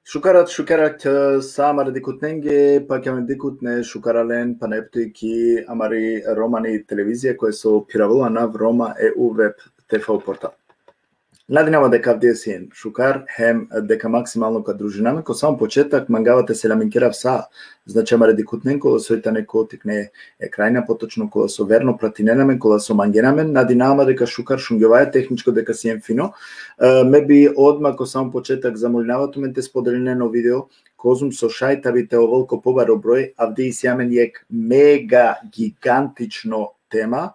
Шукарат самар дикутненге, пакјаме дикутне шукарален панептујки амари романи телевизија која со пиравула на Рома ЕУ веб ТФ портал. Надинава дека вдесиен шукар хем дека максимално ка дружинаме, ко само почетак мангавате се ламинкирав са, значи амаре дикутнен кола сојта неко тикне екрајна, поточно кола со верно пратиненамен, кола со мангенамен, надинава дека шукар шунгеваја техничко дека сиен фино. Ме би одма ко само почетак замолнавато мен те споделенено видео, козум со шајтавите оволко побаро број, авде и сјамен ек мега гигантично тема,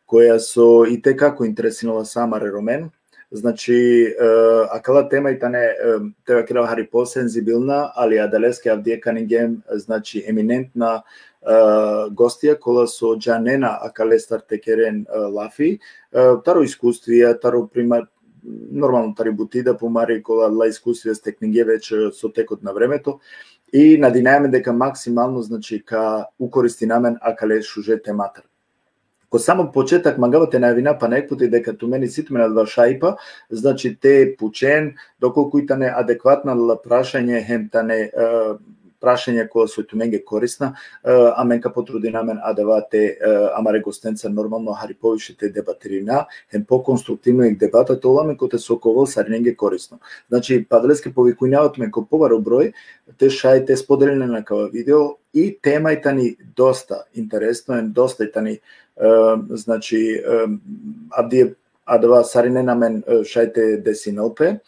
која со и те како интересинала самаре ромен. Значи, акала тема и тане тева кира хари по-сензибилна, али адалеске авдие канингем, значи, еминентна гостија, кола со Джанена акалестар текерен лафи, таро искуствија, таро примар, нормално тари бутида помари кола ла искуствија стекнинге веќе со текот на времето, и надинаеме дека максимално, значи, ка укористи намен акале шуже тематар. Ко само почетак мангавате најавина па некпути дека тумени ситме на два шајпа, значи те пучен, доколку и тане адекватна прашање, хем тане прашање која со туменге корисна, а менка потруди намен адава те амаре гостенца нормално хари повишите дебатирина, хем по-конструктивно ек дебата толаме коте соковол сариненге корисно. Значи, падалеске повикуњават ме ко побаро број, те шајте споделене на кава видео и тема и тани доста интересно, доста и тани значи, авдие адава сарине на мен шајте десиналпе,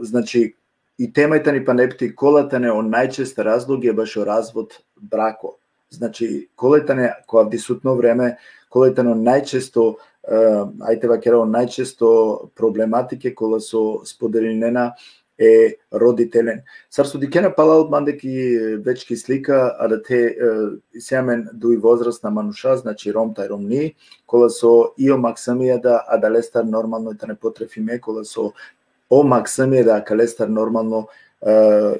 значи, и темајта ни панепти колата не он најчест разлог е баш развод брако. Значи, колата не која авди сутно време, колата не најчесто, ајте вакера најчесто проблематике кола со споделенена е родителен. Сарсо дикена палал мандеки вечки слика, а да те сјамен дуи возрастна мануша, значи ромта и ромни, кола со ио максамија да адалестар нормално и та не потрефиме, кола со о максамија да акалестар нормално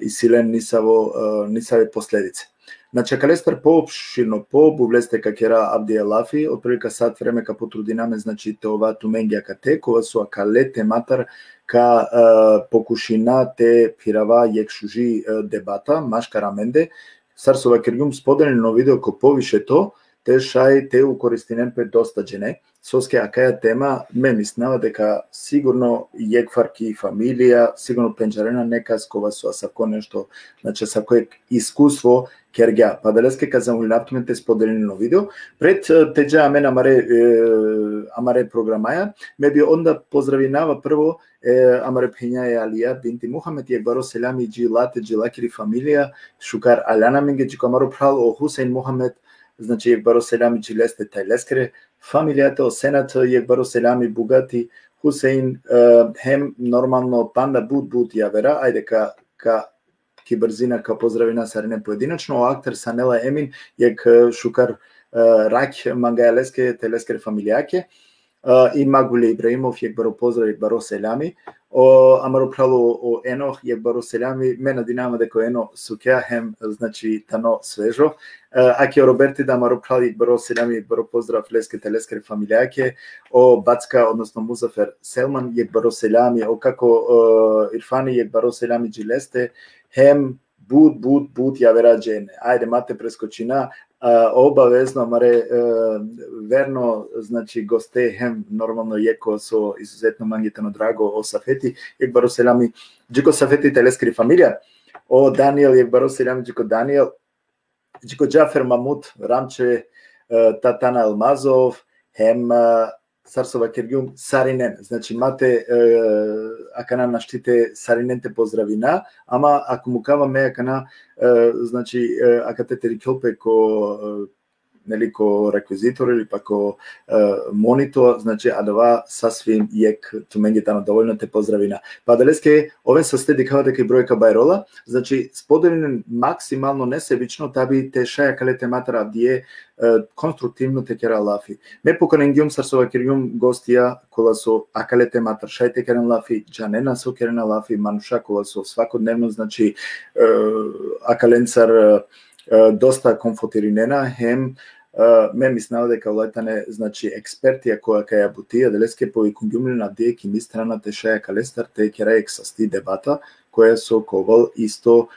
и силен нисаве последице. Значи, акалестар поопширно по-бувлесте какера Абдија Лафи, од прилика сат време ка потрудинаме, значи, те ова туменгија кате, кога со акале тематар ка покушина те пирава јек шужи дебата, машкара менде, сарсова киргум споделено видео ко повише то, те шај те укористинен пе доста джене, соске акаја тема ме миснава дека сигурно јекварки фамилија, сигурно пенџарена нека скова со сако нешто, значи сако искуство кергја. Па далеске ка замолнавтуме те споделено видео, пред теџа амен амаре програмаја, ме би онда поздравинава прво амаре пења е Алија бинти Мухамед јек баро селами џи лате џи лакири фамилија, шукар Аляна менге џи камаро прал о Хусейн Мухамед, значи јек баро селами џи лесте тајлескере, фамилијата о сенат јек баро селами бугати, Хусейн хем нормално панда бут јавера, ајде ка ки брзина ка поздравина сарине поединачно, актер Санела Емин јек шукар Рак мангајалеске телескер фамилијаке, и Магуле Ибраимов јек баро поздрави баро селами, амаро прало о Енох јек баро селами, мене динама дека Ено сукја хем, значи тано свежо, аке Роберти да амаро прали баро селами баро поздрав леске телескер фамилијаке, о Бацка, односно Музафер Селман јек баро селами, о како Ирфани јек баро селами джилесте, хем бут јавера джене. Ајде мате прескочина, обавезно маре верно, значи госте хем нормално јеко со изузетно мангитано драго о Сафети јек баро селами џико Сафети телескри фамилија, о Даниел јек баро селами џико Даниел, џико Џафер Мамут Рамче, Татана Алмазов, хем Сарсова Киргјум Саринен, значи мате акана наштите Сариненте поздравина, ама ако му каваме акана, значи акате терикјопе ко нели ко реквизитор или па ко монитор, значи адава сасвим јек туменгитано доволно те поздравина. Па далеске овен состеди кава дека и бројка бајрола, значи споделен максимално несебично таби те шаја кале тематара авдие конструктивно те кера лафи. Ме поканенгиум сарсова киргиум гостија кола со акале тематар шај те керен лафи, Джанена со керена лафи, мануша кола со свакодневно, значи акаленцар доста комфортиринена, хем ме мислеа дека летане значи експертија која кај бутија делеске по икунгумлена деки ми страната шаја калестар те кера ексасти дебата која со ковал исто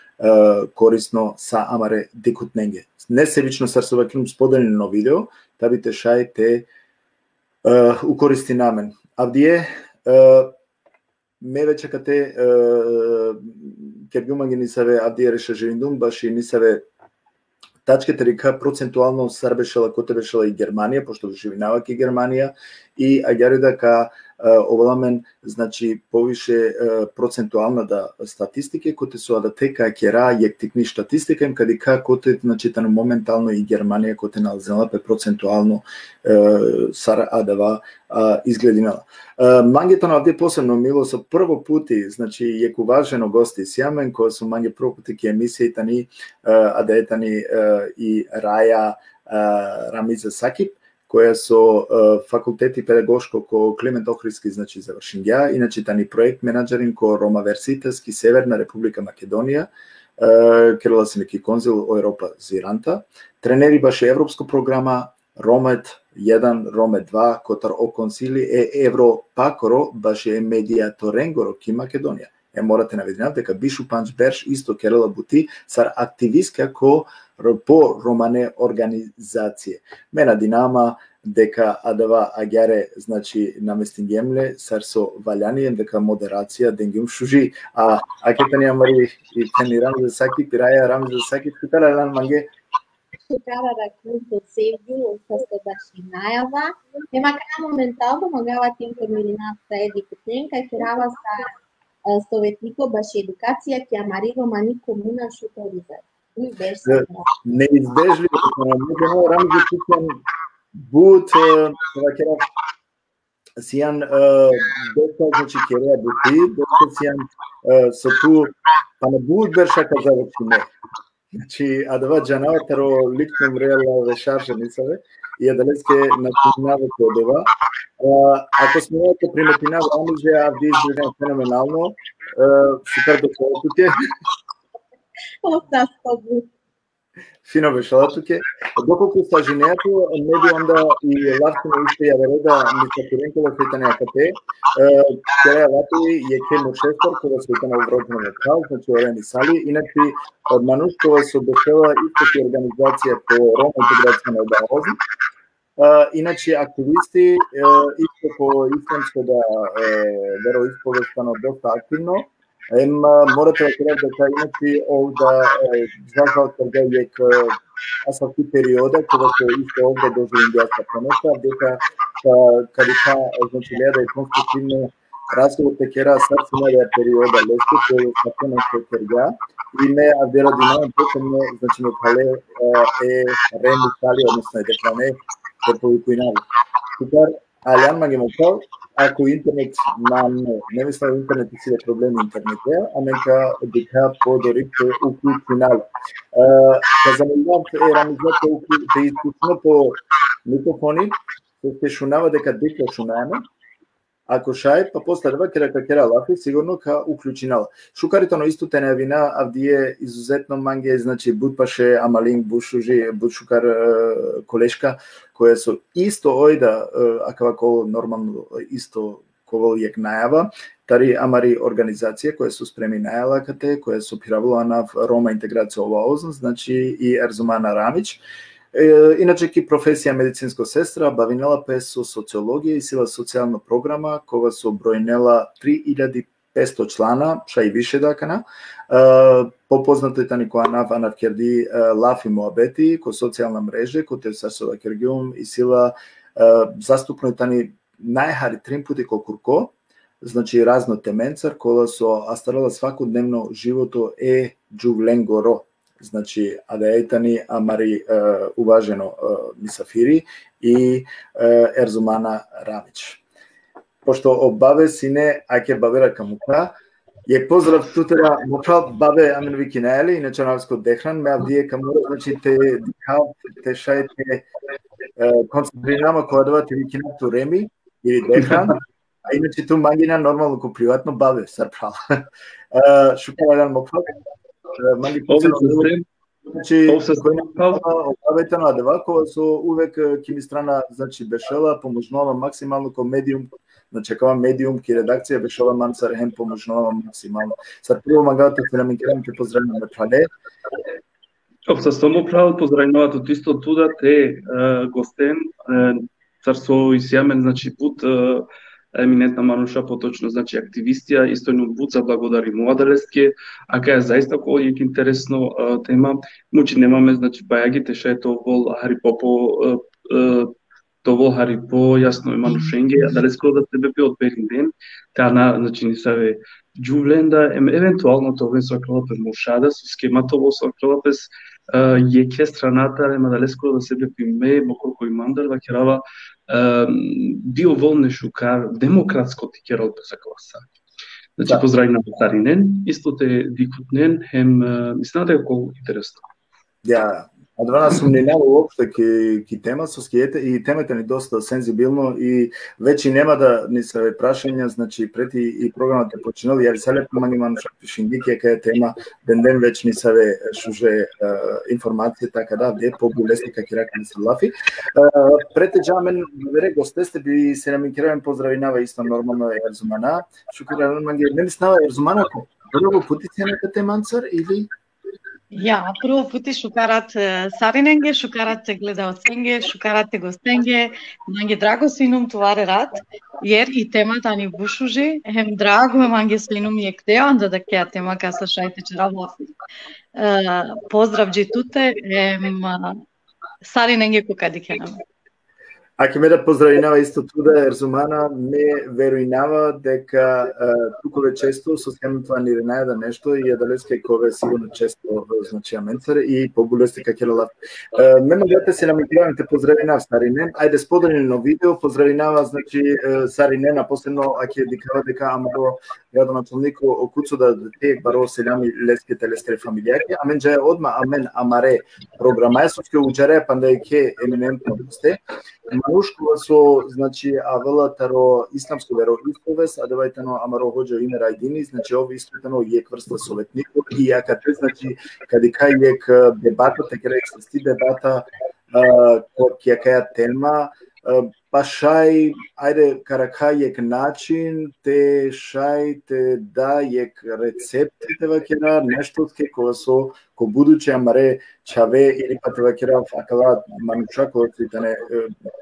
корисно са амаре дикутненге. Не себично сарсовакилум споделено видео, табите шај те укористи намен. Авдие ме веќе кате кергуманги ни саве авдие реше живиндум баши ни саве тачките река процентуално сарбешела коте бешела и Германија, пошто живинава ки Германија и аѓарида ка оваламен значи повише процентуална да статистики коте со адатека кера јектикни статистика им кади ка коте значи тано моментално и Германија коте налзела пе процентуално сар адава изглединала. Мангето на овде посебно мило со прво пути, значи јеку важено гости сјамен кој со манге прво пути ки емисијата ни адетани и Раја Рамиза Сакип која со факултети педагошко ко Климент Охридски значи завршиња, иначе тани проект менаџерин ко Рома Верситески Северна Република Македонија, Кирила Синеки конзил Европа Зиранта, тренери баше европско програма Ромет 1, Ромет 2, Котар о консили Евро Пакоро баше медијаторенгоро ки Македонија. Морате наведенат дека Бишу Панч Берш исто керела бути сар активистка ко по романе организација. Мена динама дека адава аѓаре значи наместингемле сар со валјанием дека модерација денгим шужи акетани амари и тренирам за саки пираја рам за саки кутара лан манге Кара ракунто севдю фасто баши најава нема кај моментално магава тим комбинација еди кутенка керава са советнико баши едукација ке амари романи комуна шуториза. Неизбежливо, но рам за кутен бут кера сијан доста значи кереа бути, доста сијан со ту па на бут бершака завршиме. Значи адава джанаватеро лично мрела вешаржа нисаве и адалеске начинава кодова. Ако сме да приметина Рамизе авди изгледан феноменално, супер доколкуте. Фино бешала туке. Доколку стажинејато не би онда и лавтино уште ја вереда мисля Туренкова светане акате, кера лати е ке Мошестор кога светана увроđена локал, значи Орени Сали, иначе Манушкова со бешела исто организација по Рома интеграција на Обаози. Иначе активисти исто по исламско да вероисповестано доста активно. Морате да кажете дека иначе овда зашал кога јек асфалти периода кога се исто овда доживим дијаспора понеша дека кадика значи леда и конструктивно разговор кера сарцина периода леско кој се понеша кога и не авдела дина потомно значи ме пале реми стали односно дека не повикуинали. Супер, алјан магемокал ако интернет не мислам интернет си е проблем интернетја, а нека дека подори се уклучинал. Казанувам рамизата да искусно по микрофони, се шунава дека дека шунаеме, ако шај, па после това кера лафи, сигурно ка уклучинала. Шукарите на исто те вина, авдие изузетно манге, значи бутпаше Амалин Бушужи, бутшукар колешка, која со исто ојда, акавако нормално исто ковол јек најава, тари амари организација која со спреми најалакате, која со пиравила на Рома интеграција ова озн, значи и Ерзумана Рамич. Иначе ки професија медицинско сестра, бавинела пе со социологија и сила социјална програма, кога со бројнела 3500 члана, ша и више дакана. Попознато е тани која нав керди лафи моабети, ко социјална мрежа, ко те сасова кергиум и сила заступно тани најхари 3 пути колкурко, значи разно теменцар, кола со астарала свакодневно живото џувленгоро. Значи, адаетани амари уважено мисафири и Ерзумана Рамич. Пошто обаве сине, аке бавера камука, ја поздрав тутера, мопрал бабе амен викинаели, иначе навско дехран, ме авдие камура, значи те шајте концентрирама која дава те викинату реми или дехран, а иначе ту мангина нормално ко приватно бабе, сар прал. Шукаралан мопрал. Значи, кој обавете на девакова со увек ќе ми страна, значи бешела поможнува максимално ко медиум, значи кога медиум ки редакција бешела мансар хем поможнува максимално. Сар прво магавате се намикирам ќе поздравиме Пале. Само право поздравуваат од исто туда те гостен царство и сјамен, значи пут еминентна Мануша, поточно значи активистија, истојно буд за благодари Младалеске, а кај е заиста кој е интересно тема, мучи немаме значи бајагите шето вол Хари Попо тоа Хари По јасно е Манушенге, да леско да тебе би од Беринден, та на значи ни саве Джувленда, евентуално тоа со крилапе Мошада, со схемата во со крилапе јеке страната, ема да леско да себе пиме, боколко и мандар, да керава био волне шукар, демократско ти керал за класа. Значи, поздрави на Таринен, исто те дикутнен, хем, мислам дека колку интересно. Да, одвана сум не нема уопште ки тема со скиете и темата ни доста сензибилно и веќе нема да ни се прашања, значи пред и програмата починал, ја се лепо мани Мануша Пишиндики кај тема ден веќе ни се шуже информација така да де побулесни како рака ни се лафи. Пред джамен вере гостесте би се намикираме поздравинава исто нормално Ерзумана. Шукира манги не мислава Ерзумана прво путицената теманцар или Ја, прво пути шукарат Сариненге, шукарат гледаоценге, шукарат гостенге, манге драго синум товаре рад, јер и темата ни бушужи, хем драго манге синум јектео, да кеа тема ка слушајте чера лафи. Поздрав джи туте, Сариненге кукади кенаме. А ќе ме да поздравинава исто туда Ерзумана, ме веруинава дека тукове често со схемата ни ренајда нешто и едалеске кове сигурно често значи аменцар и побулесте како лав. Ме могате се намикираме те поздравинав Саринен. Ајде споделено видео, поздравинава значи Саринен, а последно ќе дикава дека амаро градоначалник окуцо да те баро селјами леске телестре фамилијаки, амен джај одма амен амаре програма есовски уџаре пандејке еминентно сте. Манушкова со, значи, авелатаро исламско вероисповест, а девајтено амаро хоџа име рајдини, значи, ови истотено јек врста советникот и јакате, значи, каде кај јек дебата, така ексисти дебата, кој каја тема, па шај, ајде, карака јек начин, те шај, те да, јек рецепт, те вакера, нешто кога со, ко будуче амаре чаве или па те вакера акала Мануша, кој цитане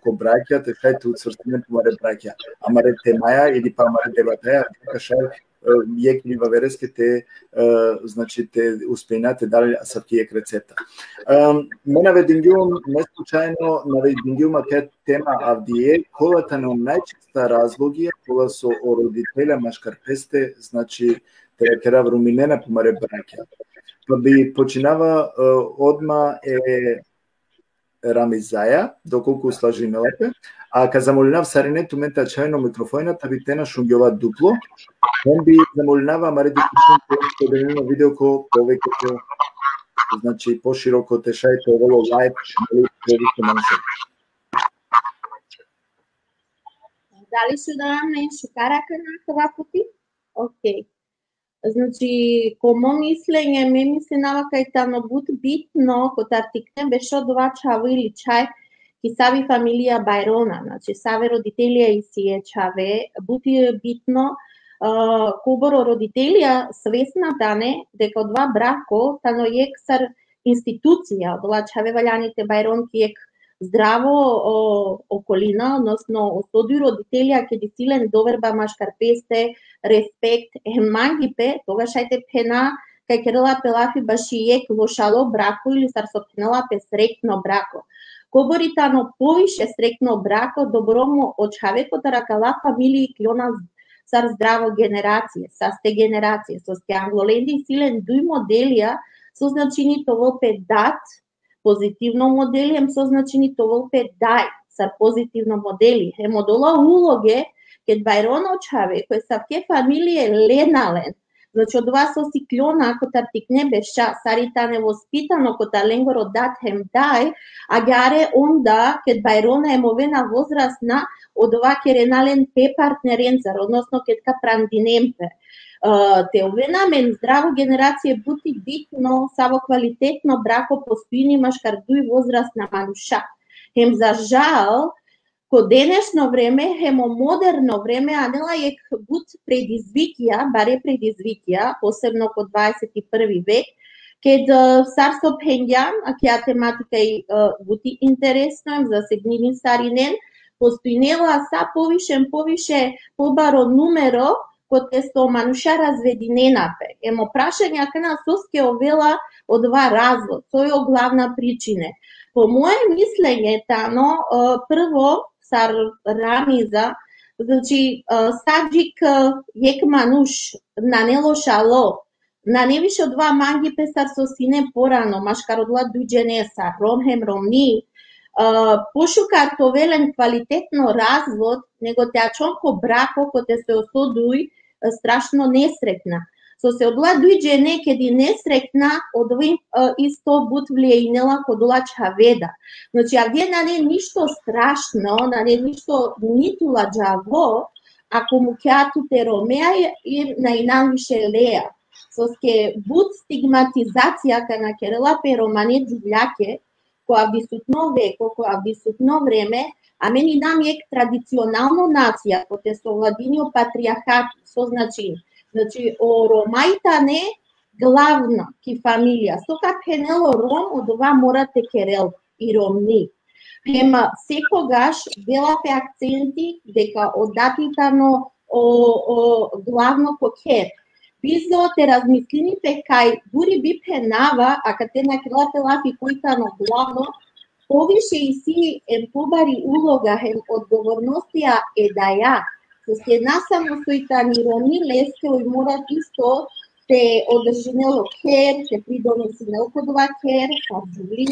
ко браќа, те шај те уцврстиме помаре браќа, амаре темаја или па амаре дебатаја, така шај, јек ни вавереске те, значи, те успејнате дали савки јек рецепта. Ме наведингиум, не случајно, наведингиума ке тема Авдие, колата на најчеста разлогија, кола со родителя машкарпесте, значи, те кера вруминена помаре браќа. Па би починава одма Рамизаја, доколку слажиме лепе, а ка замолинав Саринен тумента чајно микрофојната би тена шунгјова дупло, он би замолинава маре дикушен поделено видео ко повеќето, значи пошироко те шајте ово лайв, или предите манше. Дали су да нам не шукарака на това пути? Окей. Значи, комо мислење, ме се навакајтано бут битно, кот артикне беше два чаво или чај, ки сави фамилија Бајрона, значи, саве родителија и сие чаве, бути битно, коборо родителија свесна дане, дека два брако, тано јек сар институција, одла чаве валјаните Бајронки јек здраво околина, односно осоди родителија ке ди силен доверба машкарпесте, респект, емангипе, тогаш ајте пена, кај керела пелафи баши јек лошало брако или сар соптенела пе срекно брако. Коборитано повише срекно брако, добромо од човекот ракала фамилии клона сар здраво генерација, са сте генерација, со сте англоленди силен дуј моделија, со значини тоа пе дат, позитивно модели, со значини тоа пе дај, сар позитивно модели. Модола улоге, ке Бајроно човек, кој са ке фамилија ленален, Значи од ова со сиклона, ако тартикне беша, сарита невоспитано, кота ленгоро дат хем дай, агаре онда, кед байрона емовена возрастна, од ова керенален пе партнеренцар, односно кед ка прандинемпе. Те овена мен здраво генерација бути битно, саво квалитетно брако постоини машкардуи возрастна мануша. Хем за жал, ко денешно време, хемо модерно време, а нела ек бут предизвикија, баре предизвикија, посебно ко 21 век, кед сарсо пењан, а кеја тематика и бути интересно, засегнини саринен, постоинела са повише побаро нумеро, коте со мануша развединенапе. Емо прашања кана соске овела од ова развод, тој е главна причина. По мое мислење, тано, прво, сар рамиза, значи, саджик ек мануш на нело шало, на не више од два манги песар со сине порано, машкародла дујджене са ромхем ромни, пошукар товелен квалитетно развод, него теачонко брако, коте се осодуј, страшно несрекна. Со се одла дујджене кеди несрекна, одови исто бут влијајнела кодула чаведа. Значи, авде на не ништо страшно, на не ништо ниту ладжаво, ако му кеату те ромеа и на инан више леа. Соске бут стигматизација кана керела пе романе джувљаке, која висутно веко, која висутно време, а мени нам ек традиционално нација, коте со владинио патриархат, со значи, о ромајта не главна ки фамилија. Сока пенело ром, од ова морате керел и ромни. Хема секогаш велапе акценти дека одатитано главно ко кер. Бизо те размислините кај дури би пенава, а кате на крилате лафи којтано главно, повише и си побари улога, одговорностија е да ја. Се една само сојтани ромни леске ој морат исто те одржинело кер, те придонесинел кодова кер, са джули,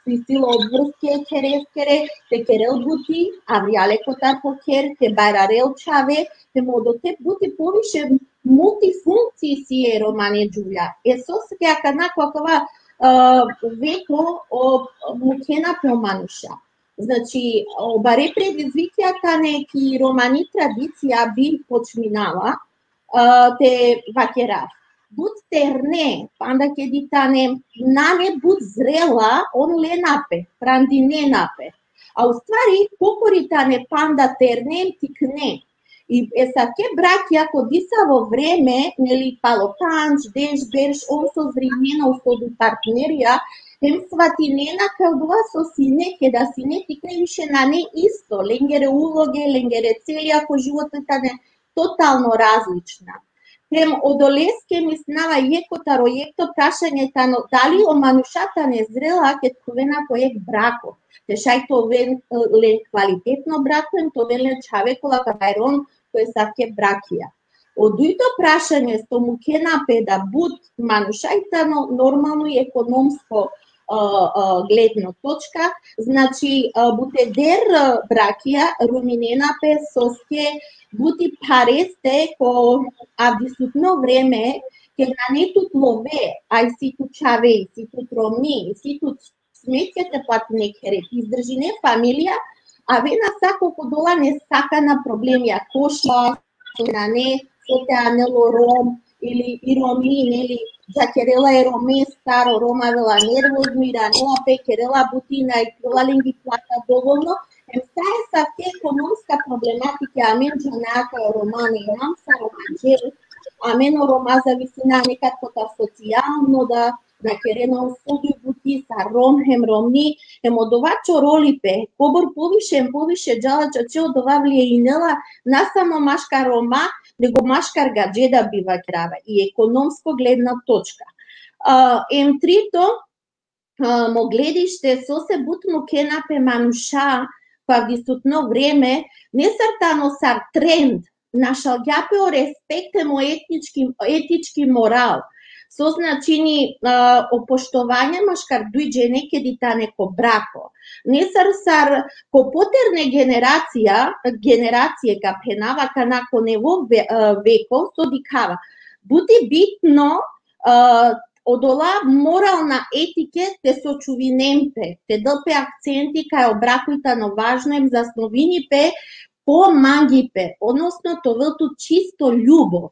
сисило одврске керескере, те керел бути, авриале котар по кер, те байрарел чаве, те модоте бути повише мултифункции си е романе джулја. Соске акана какова веко мукена промануша. Значи, баре предизвикјата неки романи традиција би почминала, те вакерав. Буд терне, панда ке дитане, нане буд зрела, он ленапе, пранди ненапе. А уствари, покоритане панда терне, тикне. И саке браки, ако диса во време, нели палопанч, деш, берш, он со зримена, со партнерија, хем сватинена кај одува со сине, ке да сине тикне више на не исто, ленгере улоге, ленгере цели, ако животот е тотално различна. Хем одолеске мислнава јекота ројекто прашањето, но дали оманушата не зрела ке ткувена поек брако. Тешајто овен квалитетно брако, то веле чавекола кај кој саке бракија. Одуито прашање сто му кенапе да буд манушајтано нормално и економско гледна точка, значи бутедер бракија руминенапе соске бути паресте ко абсолютно време ке на нетут лове, ај ситу чаве, ситу тромни, ситу сметјате платне керет, издржине фамилија, а вена сако кодола не сака на проблеми, а коша, на не, соте анело ром, или и роми, нели, за керела е роме старо, рома вела нервозно, ранела пе керела бутина и крила ленги плата доволно, стае саке економска проблематика, а мен джанака романе имам, са романджер, а мен рома зависина некако социјално да керено судуј бути са ромхем ромни, од ова чоролипе, кобор повише джалача че од ова влијајнела на само машка рома, него машкар гаджеда бива крава и економско гледна точка. М3-то мо гледиште со се бутно кенапе мануша, па висутно време, не сартано сар тренд, нашалѓапе о респектемо етички морал, со значини о поштовање машкар дујджене кедитане ко брако. Не сар ко потерне генерација ка пенава ка нако нево веко, со дикава. Бути битно одола морална етика те сочувинемпе, те дълпе акценти кај обракујта но важнем засновинипе по мангипе, односно товелту чисто љубов.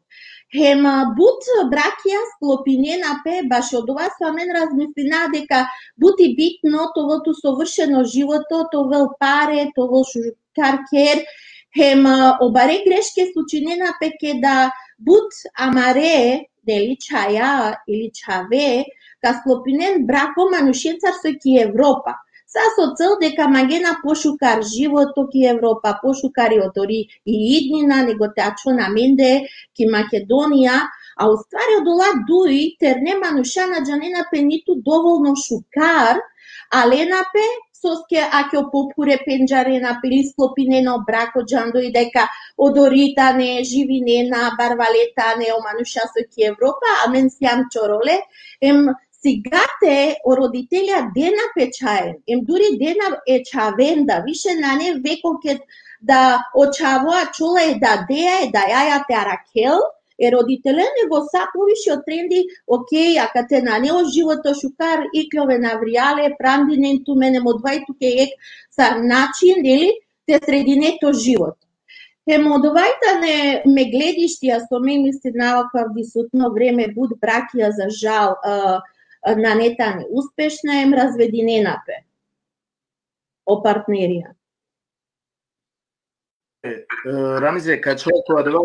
Хем бут бракија склопинена пе, баш од ова со мен размислина дека бути битно, товелту совршено живото, товел паре, товел шукаркер, хем обаре грешке сучинена пе ке да бут амаре, дели чаја или чаве, ка склопинен брако манушенцар со ки Европа. Са со цел дека магена пошукар живото ки Европа, пошукари отори и иднина, него теачо на менде ки Македонија, а уствари одола дуи терне манушана джанена пе ниту доволно шукар, а лена пе соске аќе попуре пенџарена пили склопинено брако джандо и дека одоритане, живинена, барвалетане, омануша со ки Европа, а мен сјам чороле, сигате о родителја дена печаен, дури дена е чавенда, више на не веко ке да очавоа чола е да деја е да јаја те аракел, родителе него саповише од тренди, окей, ака те на нео живото шукар, иклове навријале, прандинен ту мене модвајту ке ек са начин, дели, те срединето живото. Од не ме гледиштија со ме мисли наваква висутно време буд бракија за жал на нета неуспешна развединена пе о партнерија. Рамизе, кај човек одева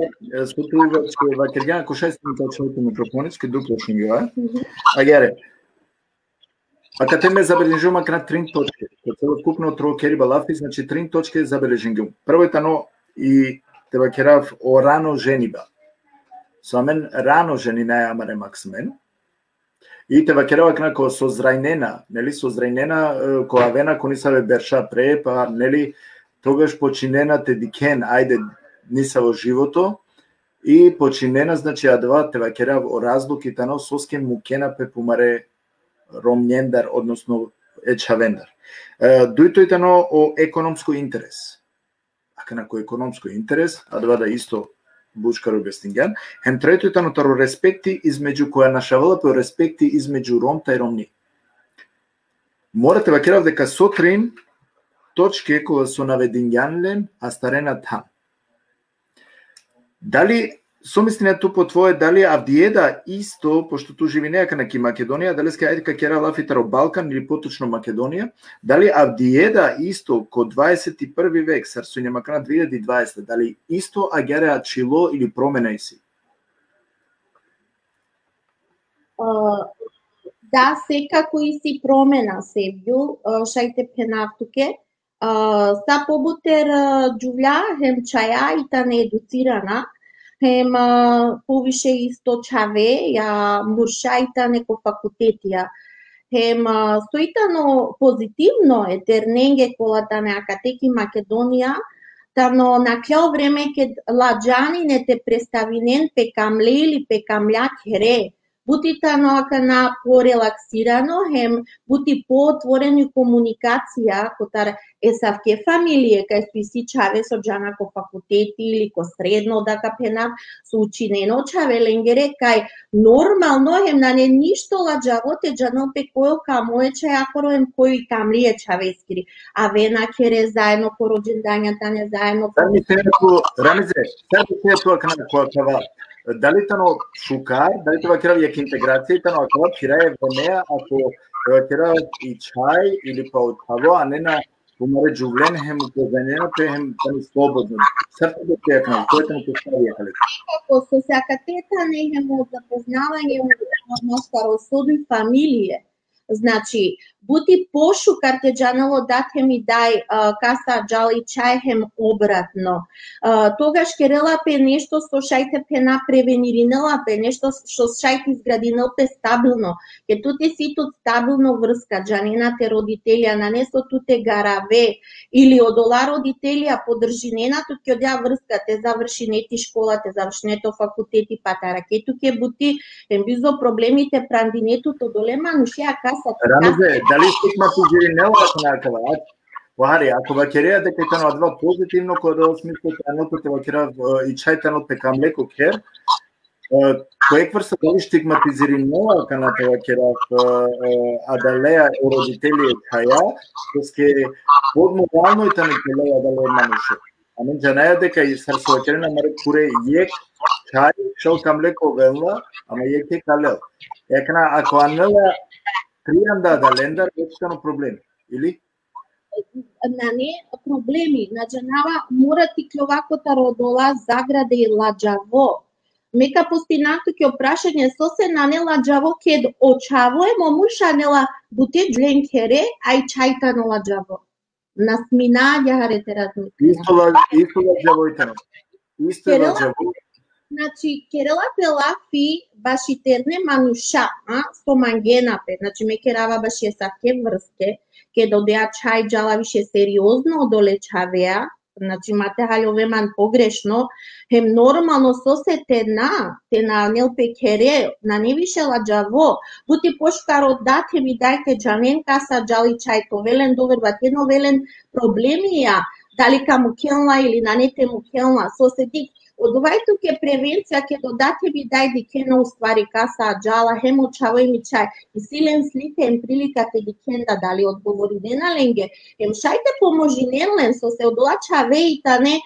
спутувачки вакерѓан, ко 6 минута човек микрофонички дуплошни гива. Агере. А кате ме забележувам на 3 точки. Целокупно трокери балафи, значи 3 точки забележувам. Прво тано и те вакерав о рано жениба. Со мен рано женина е амаре максмен. И те вакерава кнако созрајнена, нели созрајнена која вена конисаве берша пре, па нели тогаш починена те дикен, ајде ниса во живото, и починена, значи, адва те вакерав о разлуки тано соскен мукена пе помаре ромњендар, односно ечавендар. Дујто и тано о економско интерес. Ака нако економско интерес, адва да исто бучкаро бестингјан, хем трето и тано таро респекти измеѓу која нашавала по респекти измеѓу ромта и ромни. Морате вакерав дека сотрин точки која со навединјанлен, а старена там. Дали, сомислињето по твое, дали Авдиеда исто, пошто ту живи неака на Македонија, дали ска едика кера лафитаро Балкан или поточно Македонија, дали Авдиеда исто ко 21 век, сарсуња макана 2020, дали исто агереа чило или променај си? Да, секако и си промена Севју, шајте пенавтуке. Са побутер џувља, хем чаја и та неедуцирана, хем повише исто чаве, ја мурша и та неко факултетија. Хем стоитано позитивно е терненге колата на акатеки Македонија, тано на клео време ке ладжани не те представинен пе камле или пе камља хере. Бути тано ака на порелаксирано, хем бути поотворени комуникација котар есавке фамилие, кај си чаве со джана ко факултети или ко средно дака пенав, со учинено чаве ленгере, кај нормално хем на не ништо ладжаво те джано пе којо камое чај акоро хем кој камлие чавескири. А вена кере заедно ко роđenдањата не заедно. Рамизе, сега тоа кава. Дали тано шукар, дали това кера јак интеграција, тано ако кирае во неа, ако кера и чај или па од таво, а не на помаре џувлен, хем упознанена, хем тано слободно. Срто да те јакна, кој тано поставија кале? Ако со сакатета не хем од запознавање од старосоду и фамилие, значи, бути пошукар те джанало датхе ми дај каса джали чај хем обратно. Тогаш керела пе нешто со шајте пе напревениринела пе нешто што шајте изградинел пе стабилно. Ке туте си тут стабилно врска джанената родителја на несо туте гараве или одола родителја подржинена тут ке одја врска те заврши нети школа, те заврши нето факултети патаракету ке бути ембизо проблемите прандинету то долема нушија каса. Рамизе, дали стигматизиринела накава? Вари, ако вакереа дека тано адва позитивно, кој да смисло таното те вакера и чај тано пе камлеко кер, Кој врста дали стигматизиринела канатова керав адалеа и родители каја, ске подморално и тане келеа адалеа мануше. Амен джанаја дека и сарсуакерена маре куре јек чај шел камлеко велла, ама јек е калел. Екна ако анела трианда адалендар, ечтано проблеми, или? На не проблеми, на джанава мора ти кловакота родола заграде и ладжаво. Мека постинато ке опрашање со се нанела ладжаво кед очаво е момуша нела буте джленкере, ај чајта на ладжаво. На смина јахарете размите. Исто ладжаво и тано. Исто ладжаво. Значи, керела пелафи башитерне мануша, со мангенапе. Значи, ме керава баши саке врске, ке додеа чај джала више сериозно одолечавеа, значи мате халјове ман погрешно, хем нормално со се тена нел пекере, на не више ладжаво, бути пошкаро дате ми дајте джавен каса джали чај, то велен довербат, едно велен проблемија, дали ка му келна или на нете му келна, со се дик, одувајто ке превенција ке додате би дајди кена уствари каса джала хемо чавој ми чај и силен слите им приликате ги кенда дали одговори дена ленге ем шајте поможи нелен со се одола чавејта не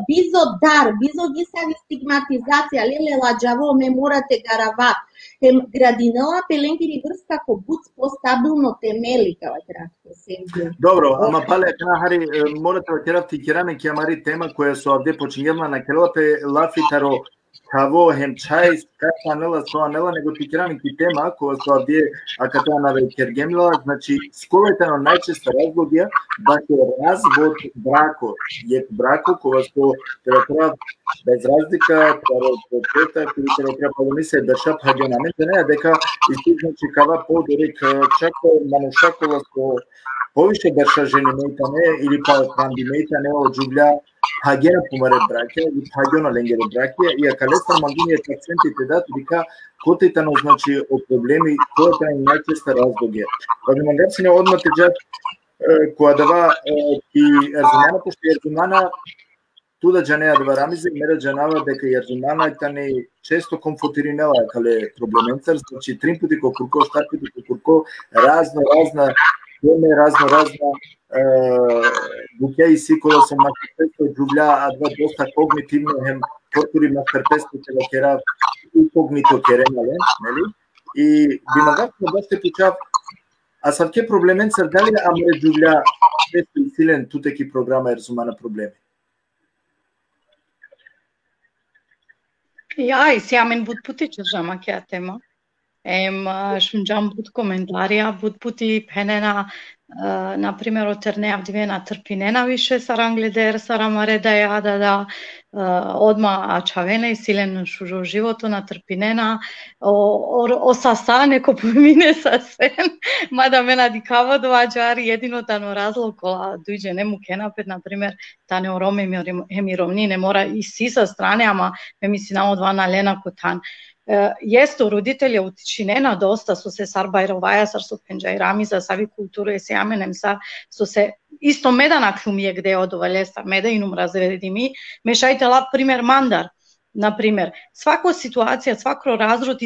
бизо дар бизо ги сави стигматизација леле ладжаво ме морате гарават ем градинела пеленгири врска ко буц постабилно темели кава кратко се. Добро, ама пале хари морате да керавти кераме ке амари тема која со овде почињела на келапе лафитаро каво хем чај скаца нела со анела него ти керамики тема која со овде аката на векергемила, значи сколетано најчеста разлогија баке развод брако, јек брако кога со треба без разлика прета кој треба да ми се држа паѓанаме не дека исти значи кава подорик чако манушакова со повише држа жени мејтане или па канди мејтане од џубља пагена помаре браке и пагена ленгере браке и акалеста мангиње пациентите дат дека котетано значи од проблеми која е најчеста разлогија. Кога мангарци не одмате џат која дава и ерзумана пошто ерзумана туда джанеа дава рамизе мера джанава дека ерзумана тани често комфортиринела кале проблеменцар значи 3 пати кокурко, 4 пати кокурко, разна разно буќаи си која се матерпесто џубља, а два доста когнитивно хем кортури матерпесто ке да кера и когнито керенале, нели? И бимагавно баште пичав, а савке проблеменцар дали амре џубља често и силен тутеки програма ерзумана проблеми? Ja, ich sehe mein Bud puti čržama kja tema. Šunđam bud komentarija, bud puti penena, na primjer, oterne avdivena trpinena više sarangleder, saramareda jada da odma čavene i silen šužo životu na trpinena, osasa neko pomine sa sen, mada mena dikava dovađari jedino tano razlog kola duđe nemu kenapet, na primjer, tane orome hemirovni ne mora i si sa strane, ama me misli namo dva na lena kotan. Jeste roditelje utčinena dosta so se sarbajrovaja, sar so penđajrami za savi kulturu se jamenem sa so se isto medana klumije gde odovalje sa meda inum razredimi mešajte la primer mandar na primer svako situacija svako razrod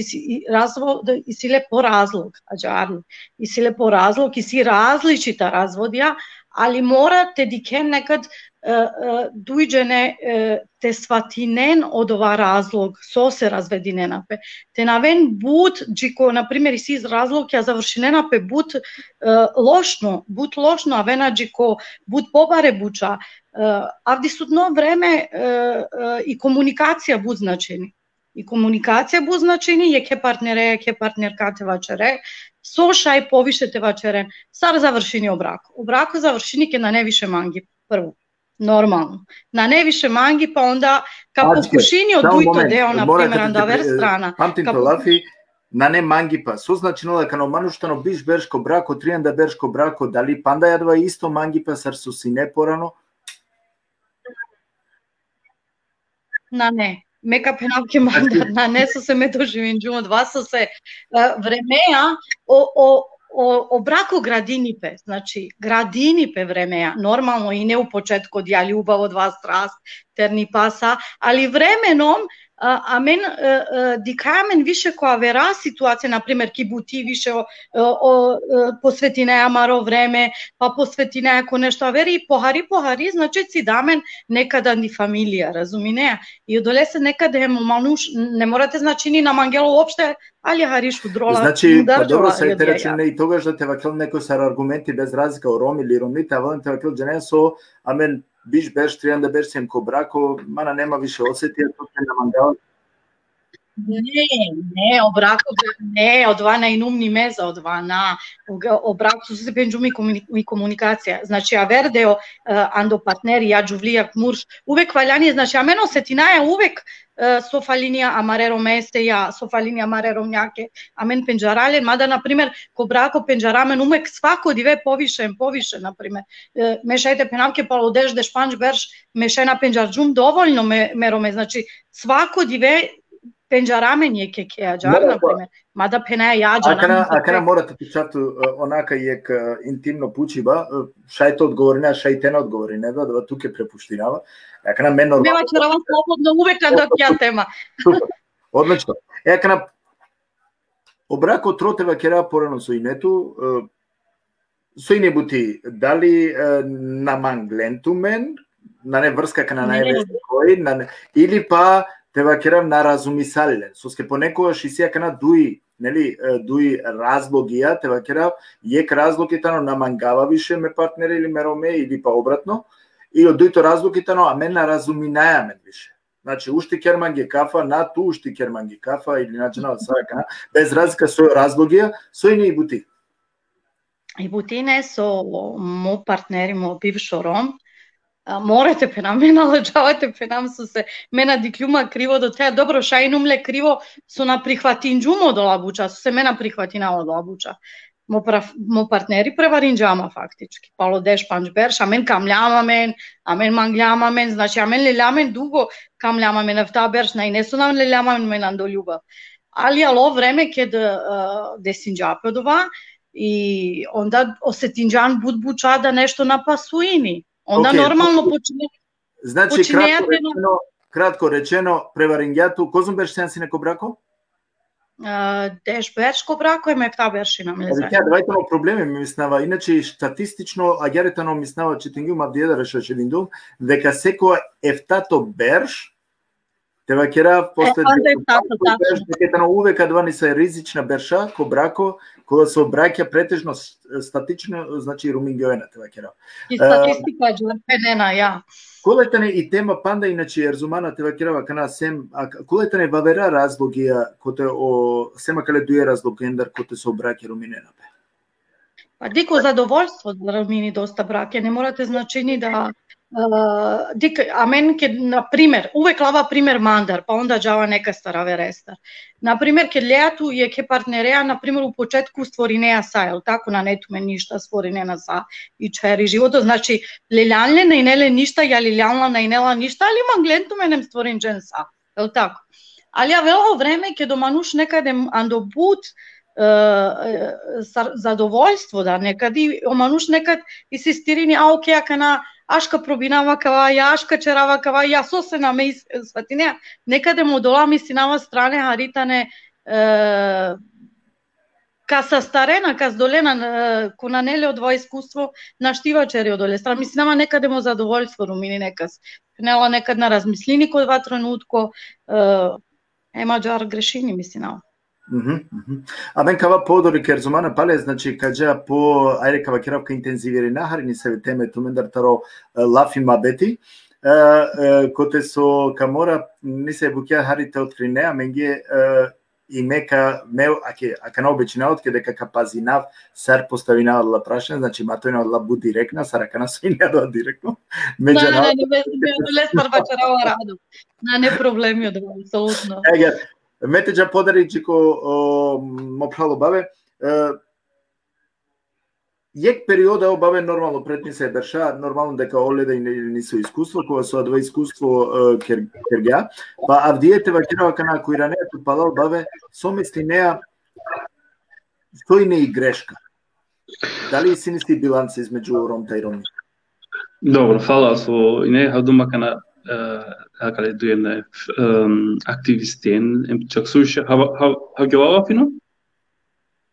i sile po razlog ađarli i sile po razlog i si različita razvodja ali morate diken nekad duјđene te svatinen od ova razlog, so se razvedinenape. Te naven but, džiko, na primjer, i si iz razlogja završinenape but lošno, a vena džiko, but pobare buča. Avdi sudno vreme i komunikacija bud značeni. I komunikacija bud značeni, jeke partnerka te vačere, so šaj poviše te vačeren, sar završini o braku. U braku završini ke na ne više mangi, prvo. Normalno. Na ne više mangi, pa onda ka pokušini od dujto deo, na primjer, andaver strana. Pamtim to lafi, na ne mangi pa. Su značilo da kano manuštano biš berško brako, trijanda berško brako, da li panda jadva isto mangi pa sar su si neporano? Na ne. Meka penavke mandar, na ne su se me doživim džumo, dva su se vremeja o braku gradinipe, znači gradinipe vremeja, normalno i ne u početku od ja ljubav od vas strast, terni pasa, ali vremenom А мен дикамен више која вера ситуација, например, ки бути више посвети неа маро време, па посвети неа ко нешто, а вери похари, значи си дамен некада ни фамилија, разуми неа. И одолесе некаде мануш, не морате значи ни на мангело уопште, али хариш удрола. Значи, па добро се те речеме и тогаш да те вакел некој сар аргументи без разлика о роми или ромите, а вон те вакел дженен со, амен биш беш, тријан да беш сем ко брако, мана нема више осетија, тоа се намангава. Не, о брако, не, одва на инумни меза, одва на о брако се пенџуми и комуникација. Значи, а вердео андо партнери, ја джувлија мурш, увек валјани, значи, а мен осетинаја увек софалинија амареро месте, ја софалинија амареро њаке, а мен пенџарален, мада, например, ко брако пенџарамен, умек свако диве повише, например. Мешајте пенамке палодеш, дешпанч берш, мешајна пенџарджум, доволно мероме, значи, свако диве пенџарамен е кекеја джар, например, мада пенаја јаджа. Акана морате пичату онака јек интимно пучиба, шајте одговори, шајте не одговори, не да туке препуштинава. Акана мен нормално. Нема черава слободно увек кога ќе тема. Одлично. Акана обрако тротева керава порано со инету, со ине бути дали на манглентумен, на не врска кана највести кој, или па тева керав на разумисален. Со ке понекогаш и сеја кана дуи, нели, дуи разлогија, тева керав јек разлогитано намангава више ме партнери или ме роме, или па обратно, и од дуито разлогитано, а мен на разуминајаме више. Значи, ушти керман ги кафа, на ту ушти керман ги кафа, или начинава сака, без разлика со разлогија, со ине и бути. И бутине со мо партнери, мо бившо ром, морате пенам, ме наледжавате пенам со се, мена диклюма криво до теа, добро, шајнумле криво со на прихватинџумо до лабуча, со се мена прихватинало до лабуча. Мо партнери преваринџама фактички, пало деш панч берш, амен камљамамен, амен манглјамамен, значи амен лелјамен дуго камљамамен, ефта берш, нај не со нам лелјамамен менан до љубав. Али ало време ке десинџапе одова, и онда осетинџан будбуча да нешто напасуини. Онда нормално почине. Значи, кратко речено, преваринѓато, козум берш сен си неко брако? Деш берш ко брако, ме ефта берши нам лезе. Давајте мо проблеми ми мислнава, иначе статистично, агеритано мислнава, че тенгиу мав диједа решаш един дум, дека секој ефтато берш, тева кера после дека увека двани се ризична берша, ко брако, кога се обраќа претежно статично, значи румингјоена тева кера. И статистика джорпенена, ја. Колетане и тема панда, иначе ерзумана тева керава кана сем, колетане вавера разлогија, коте о сема кале дуе разлогендар, коте се обраќа руминена бе. Па дико задоволство да ромини доста браке, не морате значени да а мен ке, например, увек лава пример мандар, па онда джава нека стара верестар. Например, ке леату е ке партнереа, например, у почетку створинеа са, тако на нету мен ништа створинена са и чери живото, значи лелјанле на инеле ништа, ја лелјанла на инела ништа, али мангленту менем створин джен са, тако. Али а вело време ке домануш некаде андобут задоволство да некади, омануш некад и се стирини, а оке, акана ашка пробинава кава, ја ашка черава кава, ја сосена ме сватине, некаде му дола мислинава стране харитане ка са старена, ка здолена, кона неле од во искуство, наштива чери одоле страна, мислинава некаде му задоволство, румини некас, пнела некад на размислини кој два тренутко, ема джар грешини, мислинава. А мен кава подори керзумана пале, значи каджа по ајде кава керавка интензивири нахарини се теме тумендар таро лафи мабети, коте со камора не се букја харите открине, а менге и мека меу ака на обичинаот ке дека капазинав сар поставина од ла прашање, значи матоина од ла бу директна, сарака на соина од директно. Не, лестар бачарава радо. Не проблеми од апсолутно. Метеđa podarичико мо прало баве. Јек периода обаве нормално пред ни се берша, нормално дека оледа и не со искуство, кога со два искуство кергја, па авдиете вакирава кана кој ранеато палал баве, со мисли неа стои не и грешка. Дали си не си биланс измеѓу ромта и ромни? Добро, фала со и не хадума кана kale dujem aktivisten, čak suše, ha gjava fino?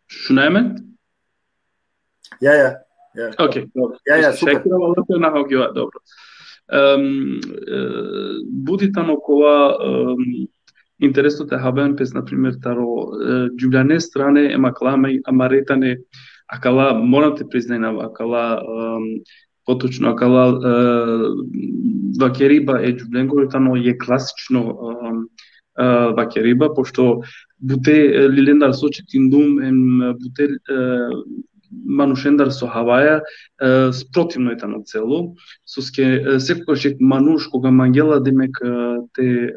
Shunajmen? Ja. Okej, dobro. Ja, super. Na ha gjava, dobro. Budi tamo kova интересно те хабен пес, например, таро джубляне стране емакламе амаретане, акала, морам те признајнав, акала, поточно, акала, вакериба е джубленго, тано е класично вакериба, пошто буте лилендар сочетиндум, буте манушендар со Хаваја, спротивно е тано цело, секогаш е мануш, кога мангела демек те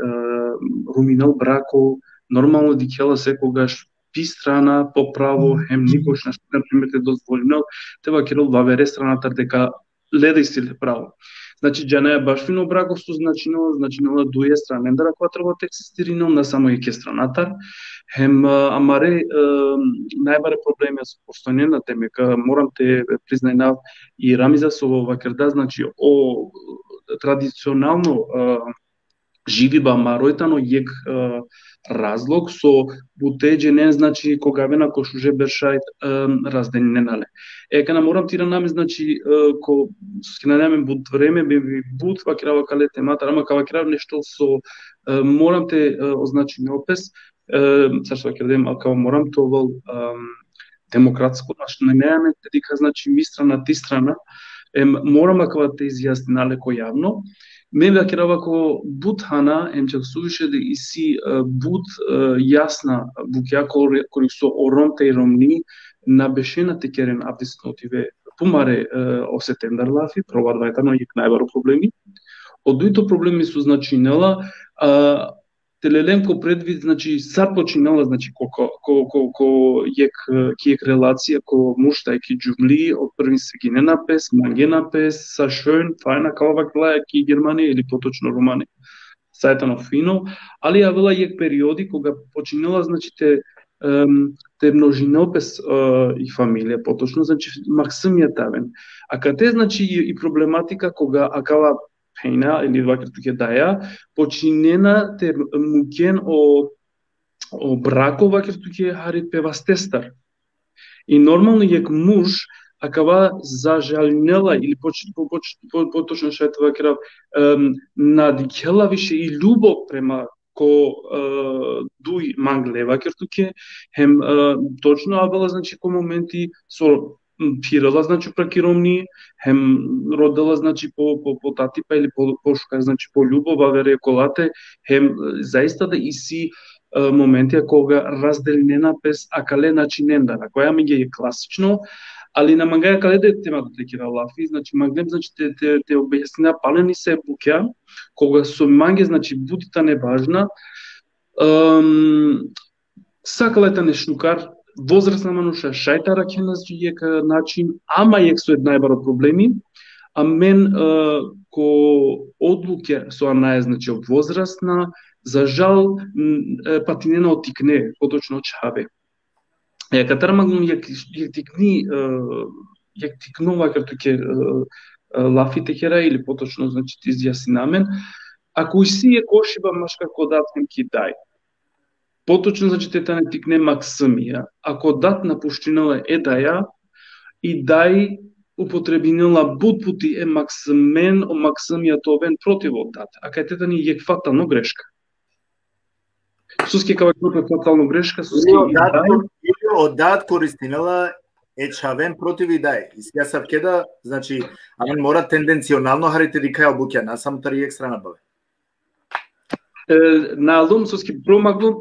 руминал брако, нормално дикела секогаш пи страна по право, хем никош например те дозволено, те вакерол вавере страната дека леда истиле право. Значи, джана е баш фино брако со значино дуе странендара која треба да екзистиринал на само еке странатар. Хем амаре најбаре проблеми со постојнена темека, морам те признајнав и Рамиза со вакерда, значи о традиционално живи ба маројтано јек разлог со бутеџене, значи кога вена кошуже бершајт раздененале. Кана морам тира наме, значи ко скинанаме бут време би бут вакирава кале темата, ама кава кира нешто со морам те означи неопес, сашто кирдем кава морам тоа демократско наш немеаме дека значи ми страна ти страна, морам кава те изјаснинале ко јавно. Мен вакирава ко бут хана, чак сувише да иси бут јасна букја кој со оромте и ромни на бешена текерен абдискотиве пумаре осетендар лафи, провадвајтано јек најбаро проблеми. Од дуито проблеми со значинела, телеленко предвид, значи сар починала, значи ко јек релација ко мушта ки џумли од први се ги ненапес, мангена пес, са шön, фајна калава глаја ки Германија или поточно Романи. Сајтано фино, али јавила јек периоди кога починала, значи те множинопес и фамилија, поточно, значи максимија тавен. А каде, значи, и проблематика кога акала пејна, или вакер туке даја, починена те мукен о брако вакер туке хари певастестар. И нормално јек муж, акава зажалнела, или поточно шајте вакера, надикела више и љубов према ко дуј мангле вакер туке, хем точно авела, значи, ко моменти со пирала, значи, пракиромни, хем родела, значи, по татипа или по шука, значи, по љубова вере колате, хем заиста да иси моменти кога разделнена пес акале начиненда, на која ми ги е класично, али на мангаја кале да темата текира лафи, значи мангем, значи, те објаснина палени се букја, кога со манге, значи, бутита не важна, сакалета не шнукар, возрастна мануша, шајта ракена јек начин, ама јек со најбаро проблеми, а мен ко одлуке со анаја, значи, возрастна, за жал, патинена отикне, поточно чаве. Катар магнум јек тикнува како туке лафи текера или поточно, значи, ти изјаси намен, ако си е кошиба машка кодатен ки дај. Поточно, значи, тета не тикне максимија. Ако дат на пуштинала е даја, и дај употребинала бут пути е максимен о максимија тобен против од дат. А кај тета ни е фатално грешка. Суски кава фатално грешка, суски или од дат користинала е чавен против и дај. И сега сав кеда, значи, амен мора тенденционално харите рикаја обуќа, насам тари екстра набаве. Наалдом соски промаглум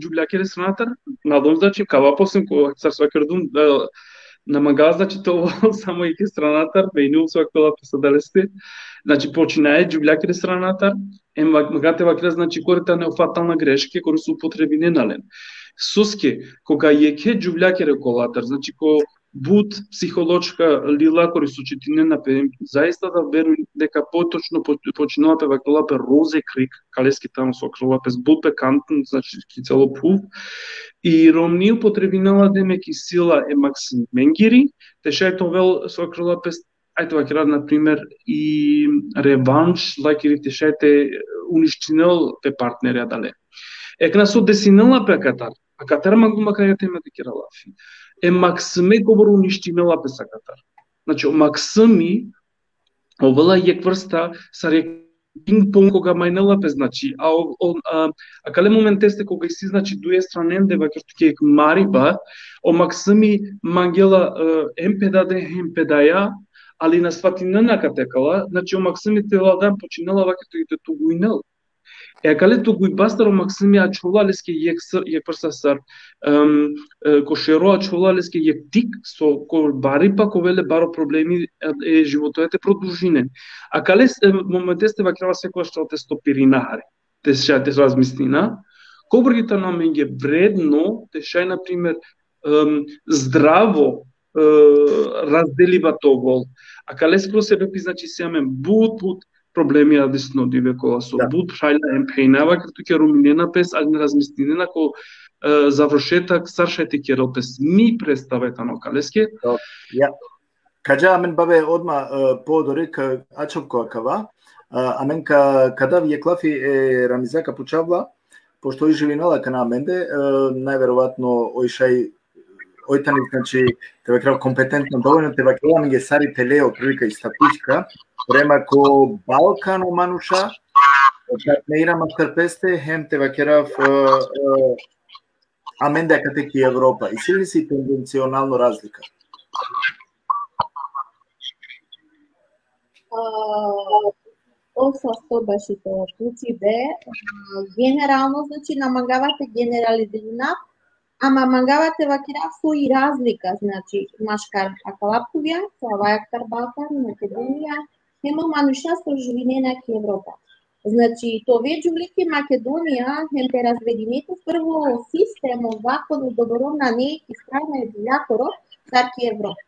џублјакере странатар, наалдом, значи, кава посем која царства кердум, на мага, значи, тоа само и ке странатар, бејнул со аквела песаделесте, значи, починае џублјакере странатар, магате вакера, значи, корета неофатална грешке, кој се употреби ненален. Суске, кога јеке џублјакере колатар, значи, ко бут психолошка лила кој се четинена пе, заиста да веруј дека поточно починала пе вакела пе розе крик, калески таму со крила пе бут пе кантен, значи, ки цело пув, и ромни употребинала демеки сила е максим менгири, те шајто вел со крила пе ајде тоа ќе например и реванш, лајки решајте уништинел пе партнери адале. Екна со десинела пе Катар, а Катар магума кај теме те кералафи. Максиме говору уништинела пе Катар. Значи, максими овала е врста са пинг-понг кога мајнела пе, значи, а кале момент тесте кога си, значи, дуе странен дева ќе мариба, о максими мангела емпедаде емпедаја, али на сватинена катекала, значи, о максими теладан починела ваке те тугуинел. Кале тугуи бастаро максими а чулалеске јек врста сар, кошероа чулалеске јек тик, со ко бари па ковеле баро проблеми животоете продужине. А кале моментесте вакрава секоја што те стопиринахари, те шајте размислина, кобргите на менге вредно, те шај, например, здраво разделива тогол. А кале скро себе значи сеаме бут проблеми адисно дивекола со бут шајла емпейнава, като ќе руминена пес, а не размислинена ко завршетак саршајте керел пес. Ми представете на калеске. Ja. Каджа мен бабе одма подорик ачовко акава, а мен када вие клафи рамизака почавла, пошто и живинала кана менде, најверојатно ојшај ојтани, значи, тебе крав компетентно доволно, тебе крав менге сари телео прилика и статичка, према ко Балкано мануша, партнеира мастер-песте, хем тебе крав аменде кате ки Европа. И сили си тенденционално разлика? Со стобашите случаи генерално, значи, намагавате генерализирана, ама мангавате вакирав свои разлика, значи, машкар акалапкувија, савајактар Балкан, Македонија, нема мануша со живинена ки Европа. Значи, тоа джулики Македонија, хем те развединете прво системо, закон и добровна не и страна е јакоро, ки Европа.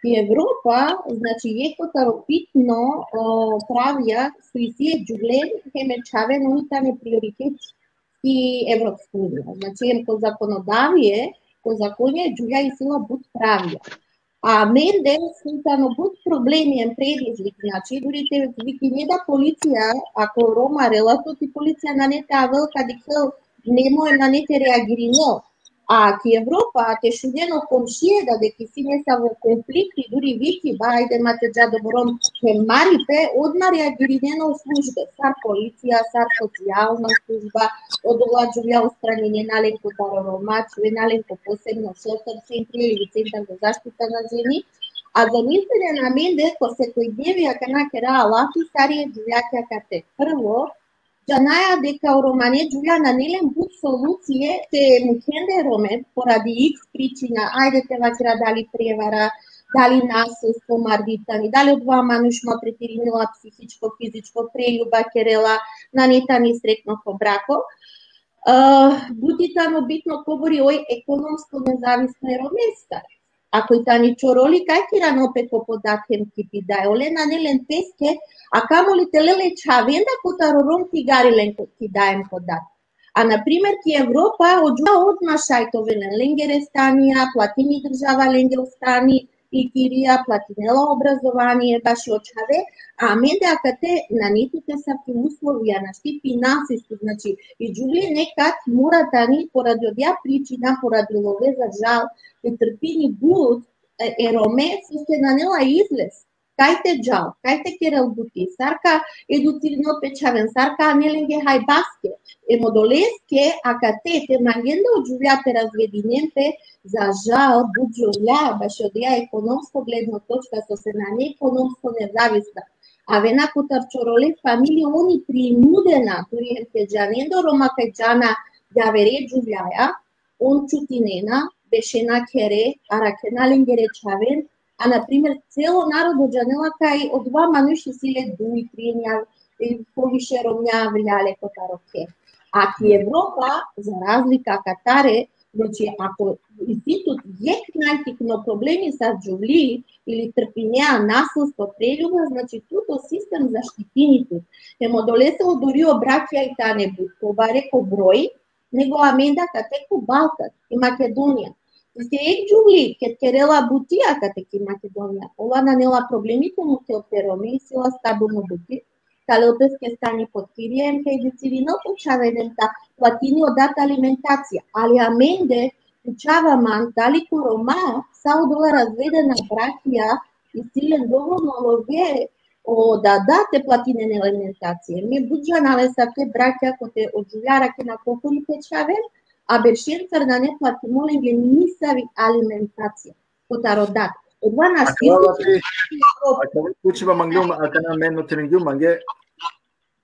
И Европа, значи, екотаропитно правија сои сие джуглен, хем е чавен унитарни приоритети и Европска унија. Значи, ем ко законодавие, ко законје джуја и сила буд правија. А менде смитано буд проблеми ем предизвик, значи, дури те вики не да полиција, ако Рома релато, ти полиција на не таа велка дикел немо на не те реагиринел. А ки Европа те шудено комшие да деки си не са во конфликт и дури вики ба ајде мате джа добром ке марите, одма реагиринено службе, сар полиција, сар социјална служба, одоладжувја устранење наленко тароромач, наленко посебно шелтер центри или центар за заштита на жени. А за мислење на менде, ко секој девија кана кера лафи старие джувјаќа кате. Прво, Джанаја дека романе джуја на нелем буд солуције те мухенде роме поради X причина, ајде те вакира дали превара, дали насилство мардитани, дали од два мануш малтретиринила психичко, физичко, прељуба керела, на нета ни срекно по брако. Будитано битно кобори ој економско независно роместа. Ако и тани чороли, кај киран опет по податем кипи дај, олена нелен песке, а камоли телеле чавенда котарором тигарилен ки даем подат. А, например, ки Европа оджуа одма шајтовелен ленге рестанија, платини држава ленге остани, и кирија, платинела образование, баши очаве, а менде акате на нитите са ки условија на шти финансиски, значи, и джулие некад мора тани поради одја причина, поради лове за жал, и трпини буд, ероме, се нанела излез. Кајте джал, кајте керел бути, сарка едуцирно печавен, сарка анеленге хајбаске, емодолеске, акате те мангенда оджувјате развединемпе, за жал, буджувја, баш одија економско гледно точка, со се на не економско независна. А вена котарчороле фамилија они принудена, тури ентеджанендо рома кајджана јавере джувјаја, он чутинена, бешена кере, аракена ленгере чавен, а, например, цело народ оджанела кај од два мануши силе дуи, тринја, повише ромја влјале котароке. А ки Европа, за разлика Катаре, значи, ако институт јек најтикно проблеми са джувли или трпинеа насилство, прељуба, значи, туто систем заштитините. Емо долесел дури обраќа и тане буд, побаре ко број, него аменда катеко Балкан и Македонија. Se e Giuli, che terela butia cate ki Macedonia. Ова нанела проблемите му те опероми и сила стабилно бути. Талопеске стани под кирием, хей децивино почавенента платини одата алиментација. Али аменде почава ман, дали корома, саудова разведена бракија и силен доволно лове да дате платинен алиментација. Ми буџанале са те бракја коте оджуљара ке на покори печавен, а бешенцар да не плати молим ги мисави алиментација. Кота родат. Одва на Ако учива манглиум, ако на мен нотелингиум манге,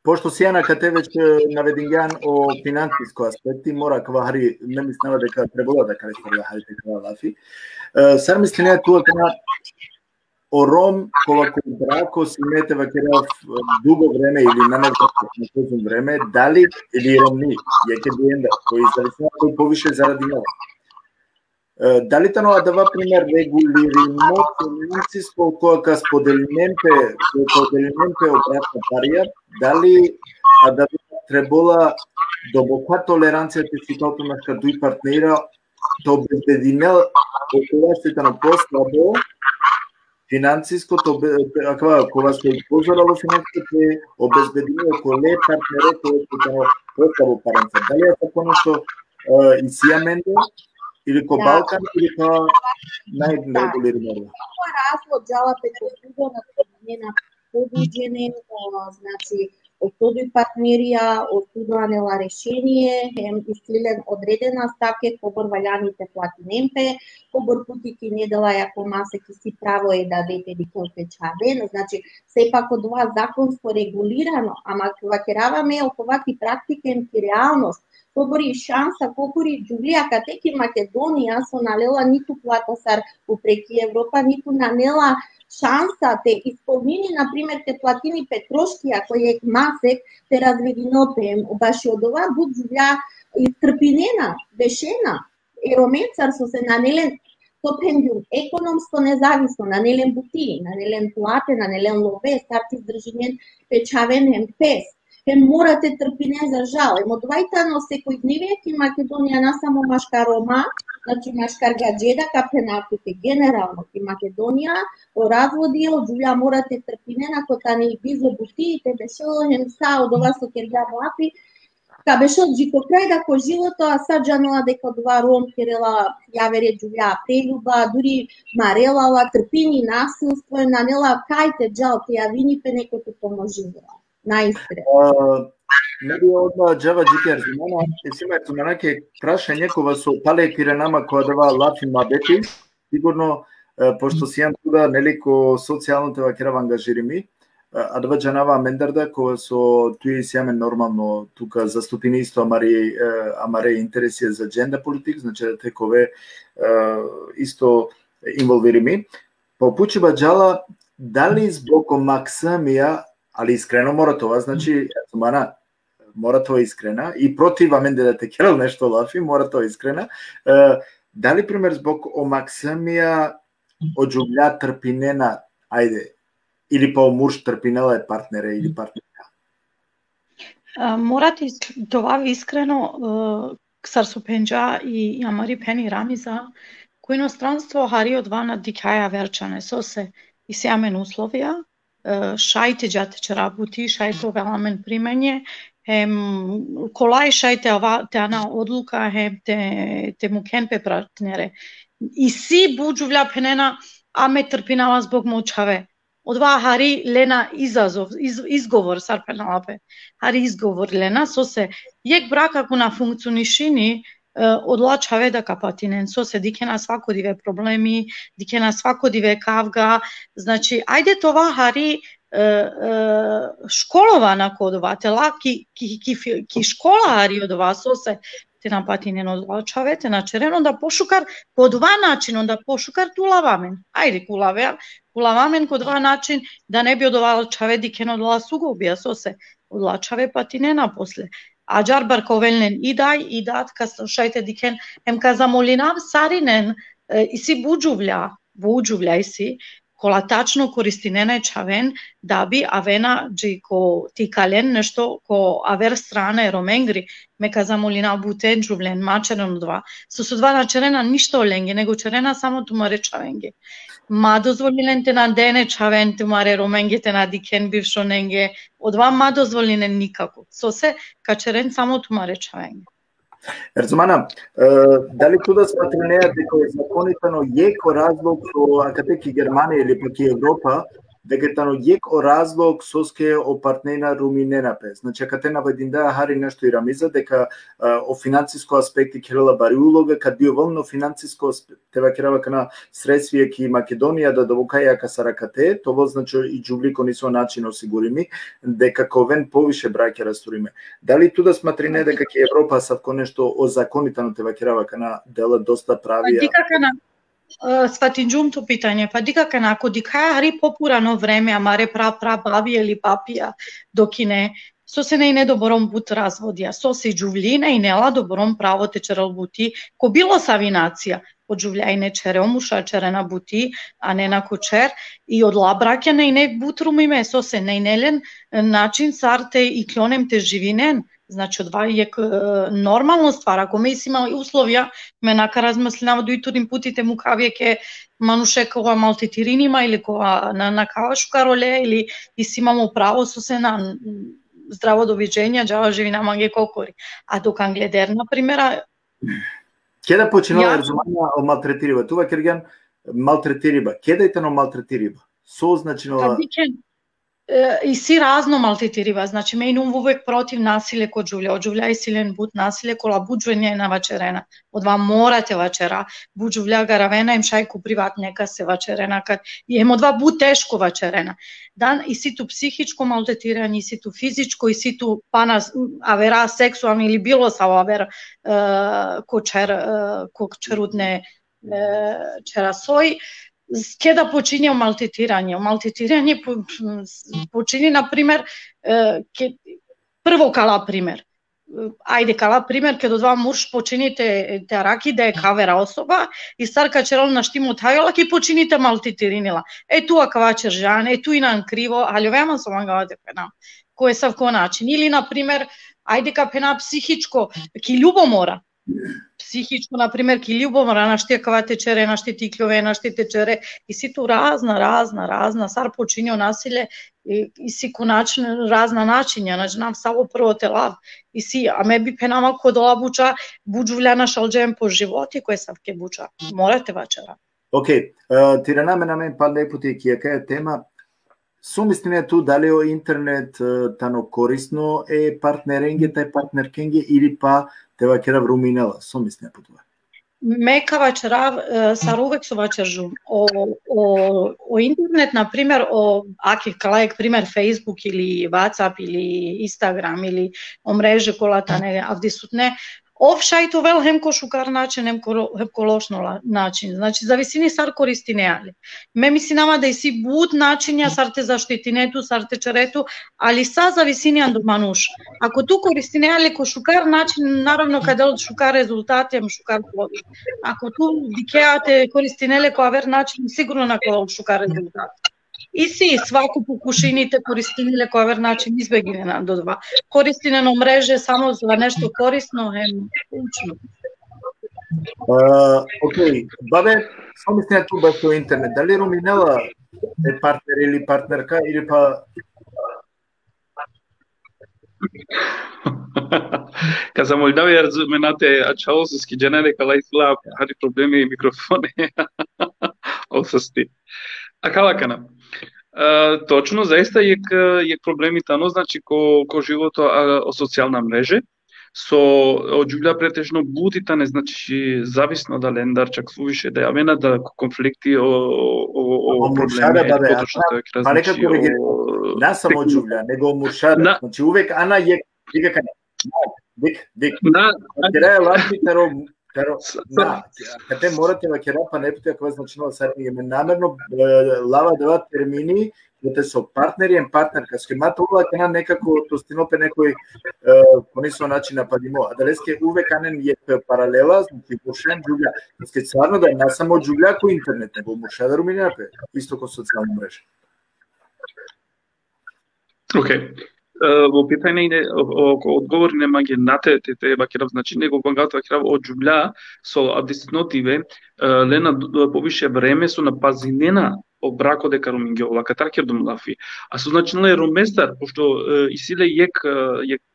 пошто сијана кате веќе наведингјан о финансиско аспекти, мора квари, не мислева дека требало да калестарја хајте ква лафи. Сар мислене туа кана о Ром, кога брако си мете вакера дуго време или на некој време, дали или ромни, јаке биенда, кои зависува кој повише заради него. Дали тано дава пример регулирано финансиско кога споделименте обратна парија, дали да требала добока толеранцијата си како на кадуј партнера то обезбединел околаштите на послабо финансиското кога се позорало финансите обезбединело коле партнере кои се како послабо паренца. Дали е така нешто и сијаменде или ко Балкан, или ко најрегулирано? Тоа разлог жалапе посудо на нена подуđене, значи, од тој партнерија, од судо нела решение, истилен одредена ставке, кобор валјаните платинемпе, кобор путики недела јако масе ки си право е да дете дикол печавен, значи, сепак од ова законско регулирано, ама вакераваме оковаки практика ки реалност, кобори шанса, кобори Джулија катеки Македонија со налела ниту плата сар упреки Европа, ниту нанела шанса те исполнини, например, те платини Петрошкија, кој е масек, те развединопе, баш од ова буд Джулја изтрпинена, бешена, ероменцар со се нанелен стопендиум, економско независно, нанелен бути, нанелен плате, нанелен лове, старци издржинен печавен пес. Морате трпинен за жал. Одвајтано секој дневјаки Македонија на само машка Рома, значи машкар гаджеда капенатите генерално ки Македонија о разводи од Джулја морате трпинена кота не бизо бутиите бешело са од ова со керга млапи ка бешел джико крај да ко живото а саджанала дека два Ром керела јавере Джулја прелюба дури марелала трпини насилство нанела кајте джал те јавини пе некој те поможила. Најстре. Неби одма Джава Джикер зимана, есима е тумана ке прашање кога со пале киренама која дава лафи мабети, сигурно, пошто сијам туда, нели, ко социјално те вакерава ангажирими, а дава джанава мендарда, кога со туи сијаме нормално тука заступини исто амаре интересија за дженда политик, значи да текове исто инволвирими. Попучива джала, дали због Максамија, али искрено мора тоа, значи, мана, мора тоа искрена, и против аменде да те керал нешто лафи, мора тоа искрена. Дали, пример, због о Максамија, од Джулја трпинена, ајде, или па о муж трпинела е партнера или партнера? Морате тоа искрено, Ксарсо Пенџа и Амари Пени Рамиза, кој иностранство хари од вана дикаја верчане со се и сеамен условија, шајте джате че работи, шајте веламен примење, колај шајте ана одлука, те му кенпе партнере. И си буџувља пенена, аме трпинала због мочаве. Одва хари лена изговор сар пеналапе. Хари изговор лена, со се, јек брак ако на функционишини, одлачаве да капатинен со се дике на свакодиве проблеми, дике на свакодиве кавга, значи ајде това хари школована код ова, тела ки школа хари од ова со се те напатинен одлачаве, те начерено да пошукар по два начин, онда пошукар тулавамен. Ајде кулавамен по два начин да не би одлачаве дике на сугобија со се, одлачаве патинена после. Аџар барковелнен идај, касно шајте дикен, ем казамолинав саринен, и си буџувља и си, кола тачно користинене чавен да би авена джи ко ти кален нешто ко авер стране роменгри мека замолина бутен джувлен мачерен два со два на черена ништо ленге него черена само тумаре чавенге ма дозволилен те на дене чавен тумаре роменге те на дикен бившоненге одва ма дозволилен никако со се качерен само тумаре чавенге. Ерзумана, дали туда сматринеа дека е законитано јеко разлог со акадеки Германија или пак и Европа, дека тано јеко разлог соске о партнера руминенапе. Значи, ако те навединда хари нешто и рамиза, дека о финансиско аспекти керела бари улога, кад био волно финансиско тева керава кана средствие ки Македонија да довокаја ка саракате, това значи и джублико нисо начин осигурими, дека ковен повише браќа расториме. Дали туда сматрине дека ке Европа савко нешто о законитано тева керава кана дела доста правија? Сватинџум то питање, па дикака нако дикаја хари попурано време, амаре баби или папија, докине, со се не добром бут разводија, со се джувлина и нела добром право те черел бути, ко било савинација, од джувљајне чере, омуша черена бути, а не на кучер, и од лабраќа не бутрум име, со се нелен начин сарте и клонем те живинен, значи одва е нормално ствар, ако ме има условија, ме нака размислинава до итурин путите му кавие ке мануше кога малтетиринима или кога на кава шукароле или и си имамо право со се на здраво довиđenja, џава живи на манге кокори. А док Англедер, например, ке да починува разумања о малтретириба. Това Кирген малтретириба. Ке да итано малтретириба. Со значино и си разно малтретириба, значи ме инум вовек против насиле код джувља, од джувља и силен бут насиле кола буџвење на вачерена. Одва морате вачера, буџувља гаравена им шајку приват нека се вачерена кад и ем одва бут тешко вачерена. Дан и ситу психичко малтретирање, и ситу физичко, и ситу пана авера сексуални или било са авера кочерудне черасој. Ке да почине малтретирање. Малтретирање почини, например, прво кала пример. Ајде кала пример, ке до два муж почините раки да е кавера особа и старка черел на штимо тајала ке почините малтретиринила. Туа кавачер жан, ту и нан криво, али вема со мангавате пена. Кој сав ко начин. Или, например, ајде ка пена психичко, ки љубомора. Психичко, например, ки љубомора на штие кавате чере, на штите иклове, на штите чере, и си ту разна, сар починио насиле, и си ко начин, разна начиња, значи нам само прво те лав, и си, а ме би пенама ко дола буча, буџувљана шалџем по животи, кој сав ке буча, морате вачера. Океј, тиранаме на мен пал непути ки е тема, сумистине ту дали о интернет тано корисно е партнеренге, тај партнеркенге или па тева кера вруминела, сумистине по тоа. Мека вачерав, сар увек со вачержум. О интернет, например, аки калаек пример Facebook или WhatsApp или Instagram или о мрежи колата не авдисутне, Овшајто вел хем ко шукар начин, хем ко лошно начин. Значи, зависини сар користи неали. Ме мисли нама да и си буд начинја сарте заштитинету, сарте черету, али са зависини анд мануш. Ако ту користи неали ко шукар начин, наравно каде од шукар резултати, ам шукар плод. Ако ту дикеате користи неле ко авер начин, сигурно на ко шукар резултати. И си свако покушините користиниле кој вер начин избегине на до два. Користине на мреже само за нешто корисно е учно. Океј, бабе, сомислиме ту баш по интернет. Дали Руминела е партнер или партнерка или па Каза Молдавија разуменате ачаосски дженере кала исла хари проблеми микрофони. Осости. А калакана. Точно, заista е проблеми тано, значи ко живото о социјална мреже, со оѓулја претежно бутита не значи зависно да лендар чак сувише да јавена да конфликти о проблеми поточно тоа ќе значи не само оѓулја, него мушара, значи увек ана е дика дик. Кај лапитаро кате морате да ќе рапа непоте ако значило сарни намерно лава два термини коте со партнери и партнерка, схемата ова кана некако тостинопе некој понесо начин нападимо, а далеске увек анен е паралела, значи пошен джугля, значи стварно да не само джугля кој интернет, него може да руминапе, исто ко социјална мрежа. Океј. Во питање иде одговори нема ги нате те бакерав, значи него бангато бакерав од джугля со абдестинотиве лена повише време со напазинена о брако дека руминге ола катаркер домлафи. А со значиле роместар, пошто исиле ек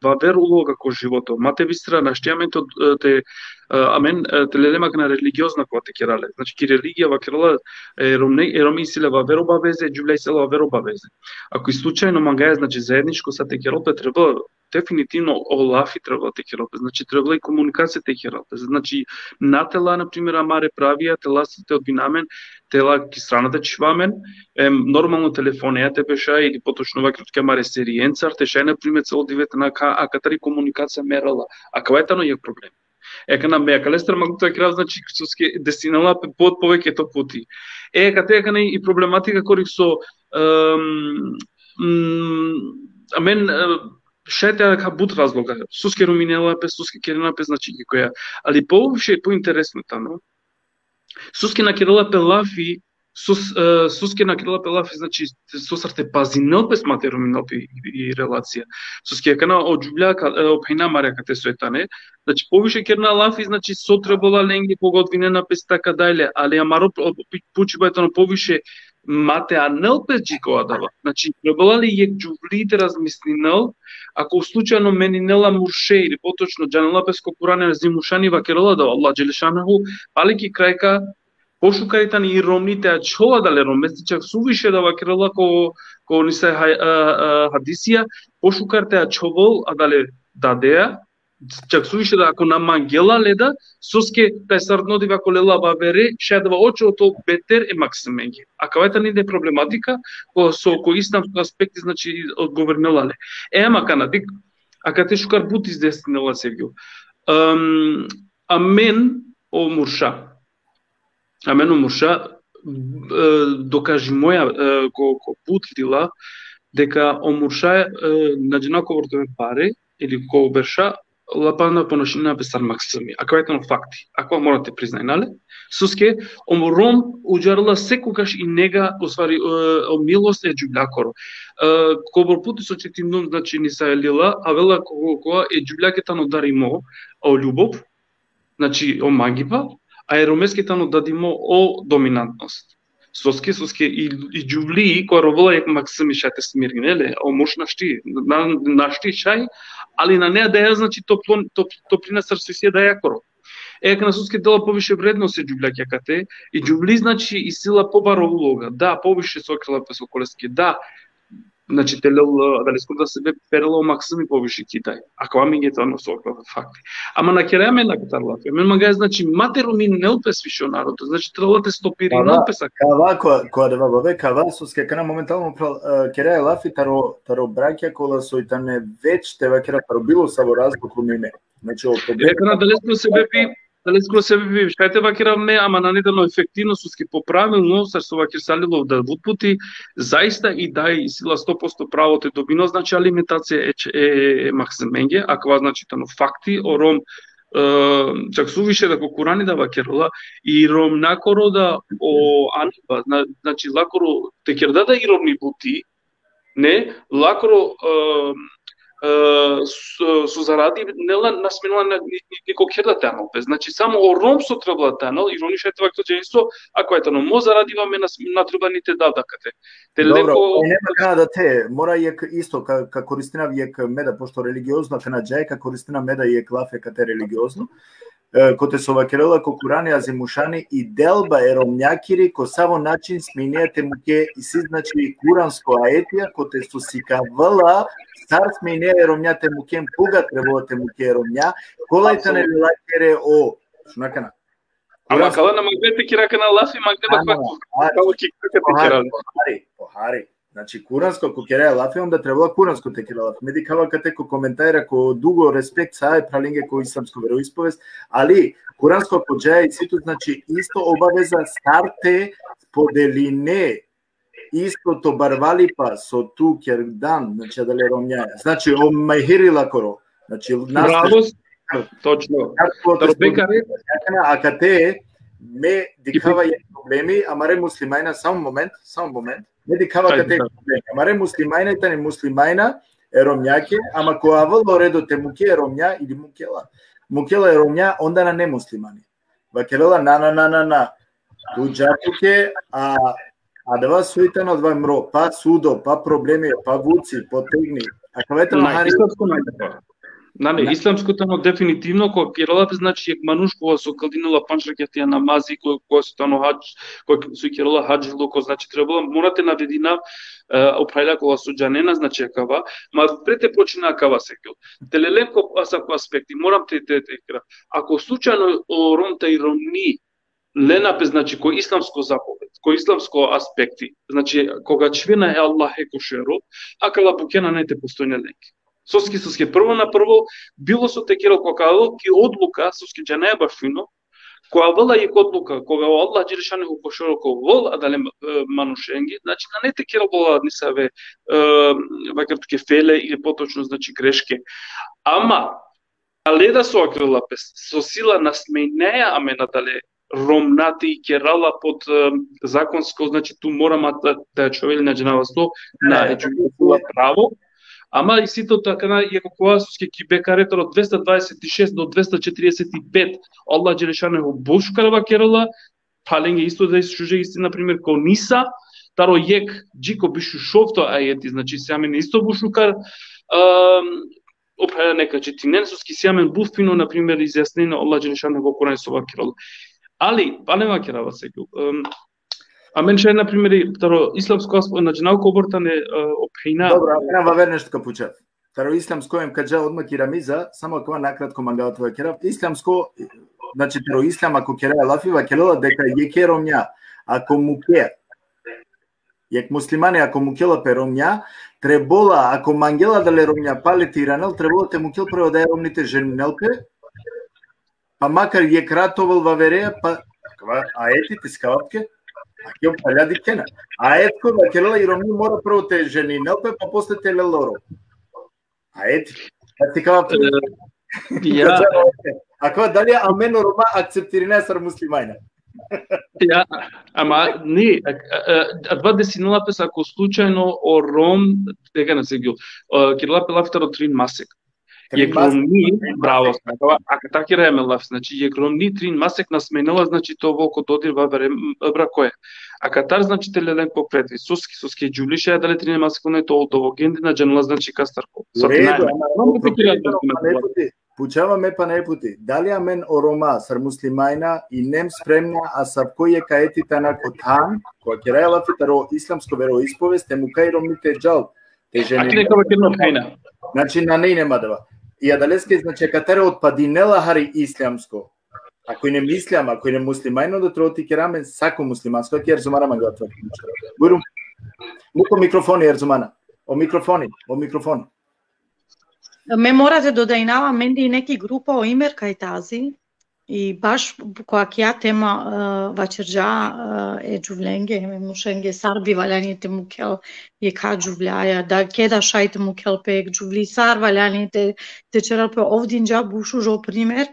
вавер улога ко живото. Мате вистра наштиаментот те амен телелемак на религиозна која те керале. Значи ки религија вакерала роми исиле вавер обавезе, джугля исиле вавер обавезе. Ако и случајно мангаја, значи заедничко са те кералпе треба дефинитивно олафи треба те кералпе. Значи треба и комуникација те кералпе. Значи натела на пример амаре правија теласите од бинамен тела ки страната чивамен, нормално телефонија те пеша или поточно вакрутке маре сериенцар, те шај на пример цело дивете на а катари комуникација мерала, а кавајтано е проблем. Ека на меја калестар магуто крав, значи ксуске дестинала под повеќето пути. Ека и проблематика кори со амен шете ка бут разлога. Суске руминела пе суске керена пе значи која, али повише поинтересно тано. Суске на Кирила Пелафи, суске на Кирила Пелафи, значи сусарте пазинел пес матеруминел и релација. Суске кана од джугля опхина марја кате соетане, значи повише керна лафи, значи со требала ленги погодвинена пес така дајле, али амаро пучибајтано повише мате анел пес джикова дава. Значи требала ли јек джувлите размислинел, ако случајно менинела мурше или поточно джанела пес кокуране зимушани вакерала да Аллах джелешанаху, палики крајка пошукаритани и ромните а чола дале роместичак сувише да вакерала ко нисе хадисија, пошукарте а човол а дале дадеа, чак сувише да ако на мангела леда, соске тај сардноди вако лела бавере, шедава очо то бетер е максименги. А кавајта не е проблематика, ко исламско аспекти, значи, одговорнелале. Ема канадик, а кате шукар бут издестинела севју. Амен о мурша. Амен о мурша, докажи моја ко путлила, дека о мурша наđенако вртове паре, или ко оберша, лапана поношина без максими. Ако е тоа факти, ако морате признај, нале? Суске, омором уџарала секогаш и нега, освари, о милост е джублякоро. Кобор пути со четимнун, значи ни са елила, а вела кога е джублякетан ударимо о љубов, значи о магипа, а еромескетан удадимо о доминантност. Соске и джувли, која ровела е максими шате смирги, неле? О муш нашти, нашти шај, али на неа да ја, значи, топлина срцујсе да ја коро. Ека на суске дела повише вредно се джублјаќа кате, и джубли, значи, и сила побаро улога, да, повише сокрила песо колески, да, значи, телел, дали скуда себе перело максими повише Китај, ако ами ги тоа сокрила факти. Ама на кереме на катарлафе, мен магај, значи, матеру ми не опес више народот, значи, трелате стопири не опеса. Кава, која да бабе, кава, суске, кана моментално кереја лафи, таро браќа, кола сојтане веќе те вакера, таро било са во разбук румене. Значи, ека далесно себе би, далесно себе би, шајте вакеравме, ама на неделно ефективно, суске поправилно, со вакер салилов да вутпути, заиста и дај сила 100% правото добино, значи алиментација е максименге, ако значи тано факти, о ром, чак сувише да кокурани да вакерола, и ром накоро да о аниба, значи лакоро те керда да и ромни бути, не, лакоро со заради нела насменила никој керда танал, значи само о ром со требла танал, и рони шајте вакто дженисо, ако е тано мо зарадиваме на требаните дадакате. Добро, нема кана да те, мора јек исто, ка користина јек меда, пошто религиозно, кана джајка користина меда јек лафе кате религиозно, коте со вакерела кокурани азимушани и делба е ромњакири ко само начин сменијате муке и си значи куранско аетија коте со сикавала стар сменијате ромњате мукен пуга требувате муке ромња колајта не лакере о шнакана. Ама кала на магнете кирака на лафи магнеба Похари. Значи куранско кокереја лафи, онда требала куранско текела лафи. Медикала катеко коментаира ко дуго респект сај пралинге ко исламско вероисповест, али куранско коџаја и ситу значи исто обавеза старте споделине истото барвалипа со ту кердан, значи дали ромњаја. Значи о мајхирила коро. Значи Браво, точно. А кате ме дикава проблеми, амаре муслимајна само момент. Не дикава кате проблеми. Амаре муслимајна не муслимајна е ромњаке, ама која во редот е муке е ромња или мукела. Мукела е ромња, онда на не муслимани. Вакелела на. Ту джатуке, а два суетано, два мро, па судо, па проблеми, па вуци, потегни. А кавете на хари... Исламското но дефинитивно кога Керолата значи ек мануш кога со калдинала паншракетија намази кога со тано хадж кога со Керола хаджило кога значи требало морате на ведина управила кога со џанена значи акава ма прете почина акава секил телеленко асако аспекти морам те ако случајно ромта и ромни ленапе значи кој исламско заповед кој исламско аспекти значи кога чвена е Аллах е кошеро акала букена не те постојне ленки Соске прво на прво било со текеро кокало ки одлука соске џанеја башфино која вела и одлука кога Аллах џелешане го пошироко вол адале манушенги значи на не текеро бола ни саве вака туке феле или поточно значи грешке ама аледа со акрила пес со сила на сменеја аме надале ромнати и керала под законско значи ту морама да човели на џенавасто на еџугула право Ама и сите така е кога соске кибекаретор од 226 до 245 Аллах џелешане го бошкарва керала паленге исто да исчуже исти на пример ко Ниса таро јек џико бишу шовто ајети значи сјамен исто бушукар определен нека четинен соски сјамен буфино на пример изјаснено Аллах џелешане го Коран со керала али палема керава секу А мен ше, например, таро исламско значи наука обортане опхина. Добро, а вавер нешто капуча. Таро исламско им каджа одма кирамиза, само кога накратко мангалатова керав. Исламско, значи таро ислам ако керава лафива керала дека јеке ромња, ако муке. Јек муслимани ако мукела пе ромња, требола ако мангела дале ромња палети иранел, требола те мукел прво да ја ромните женелпе. Па макар јек ратовал вавереја, па а етите скавапке. Ако паляди кена. А етко вакелела и ромни мора прво те жени нелпе, па после те лелоро. А ет, ти кава ја. Ако дали амено рома акцептирина сар муслимајна. Ја, ама не, два десинала пес ако случајно о ром, дека не се гил. Кирила пелафтаро трин масек. Јегромни, браво, ака таки реме лав, значи јегромни трин масек на сменила, значи то волко додир вавере бракое. А катар значи телелен по предви, соски џулише дали трин масек не то одово гендина џанла значи кастарко. Пучаваме па не пути. Дали амен орома сар муслимајна и нем спремна а сав кој е каетите на котан, која керела фитаро исламско вероисповест, те му кајромните џал. Те жени. Значи на неј нема дава. И адалеске значи катере од падинела хари ислямско. Ако не мислам, ако не муслимајно да троти керамен сако муслиманско, ќе ерзумана мангатва. Бурум. Муко микрофони ерзумана. О микрофони. Ме морате додајнава менде и неки група о имер кај тази и баш која ќе тема вачерџа е џувленге, ме мушенге сарби валяните мукел е ка џувляја, да кеда шајте мукел пек џувли сар валяните те чералпе овдинџа бушу жо пример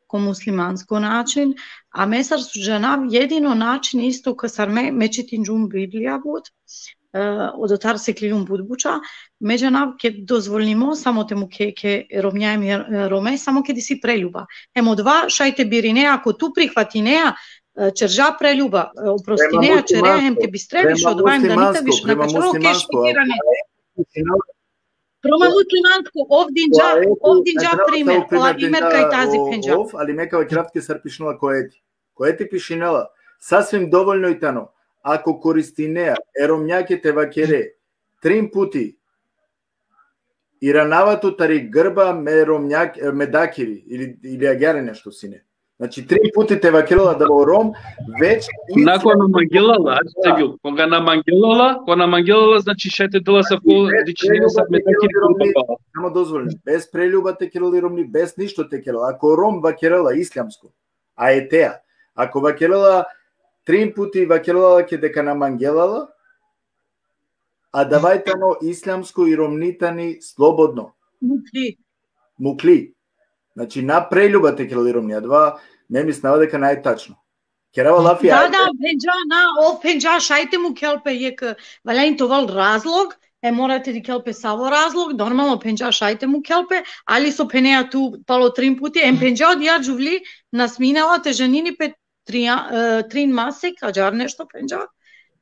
ко муслиманско начин, а месар суџанав едино начин исто ка сар ме четинџум Библија буд, одотар се клиум будбуча, меѓанав ке дозволимо само те му ке ромњаем роме, само ке си прелюба. Емо два шајте бирине, ако ту прихвати неа, чержа прелюба, опрости неа, череа, хем те бистревиш, одваем да нита виш, на качаро кеш шокиране. Прома муслиманско, овдинџа пример, имер кај тази пенџа. Али мекава кратке сар пишнала коети пишинала, сасвим доволно и тано. Ако користи неа, еромњаке те вакере, 3 пути, и ранавато тари грба медакири, или агјаре нешто сине. Значи, 3 пути те вакерала да во ром, веќе... Након на мангелала, кога на мангелала, значи шајте дела са по дичинина са медакири грба. Само дозволено, без прелюба те керали ромни, без ништо те керала. Ако ром вакерала ислямско, а е теа, ако вакерала 3 пути вакелала ке дека на мангелала, а давајтано ислямско и ромнитани слободно. Мукли. Значи на прелюбате ќе ромни, а два не мислева дека најтачно. Керава лафи. Да, пенџа на ол пенџа шајте му келпе ек валјаин товал разлог. Морате да келпе саво разлог, нормално пенџа шајте му келпе, али со пенеа ту пало 3 пути, пенџа од ја джувли насминала те женини пет 3 масе, кажар нешто пенџа,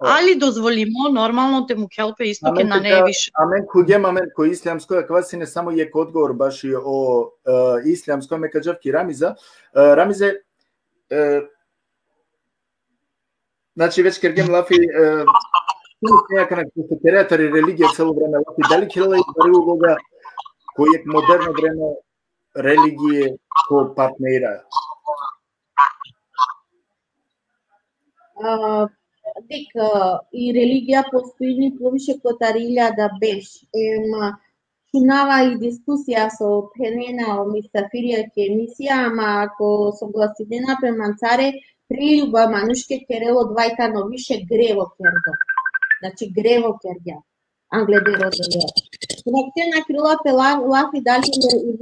али дозволимо, нормално те му келпе исто ке на не више. Амен куѓем, амен кој ислямско, кава си не само ек одговор баш и о ислямско, ме кажавки Рамиза, Рамизе, значи веќе кергем лафи, некако на културата и религија цело време лафи, дали келела и бари улога кој е модерно време религија ко партнера? Дека и религија постои ни повише котарилја да беше. Чунава и дискусија со Пенена о Мистафирија ке емисија, ама ако согласидена пе Манцаре, прилюба манушке керело двајта но више грево кердо. Значи грево кердја. Англедеро дело. Реакција на крила пела лафи дали и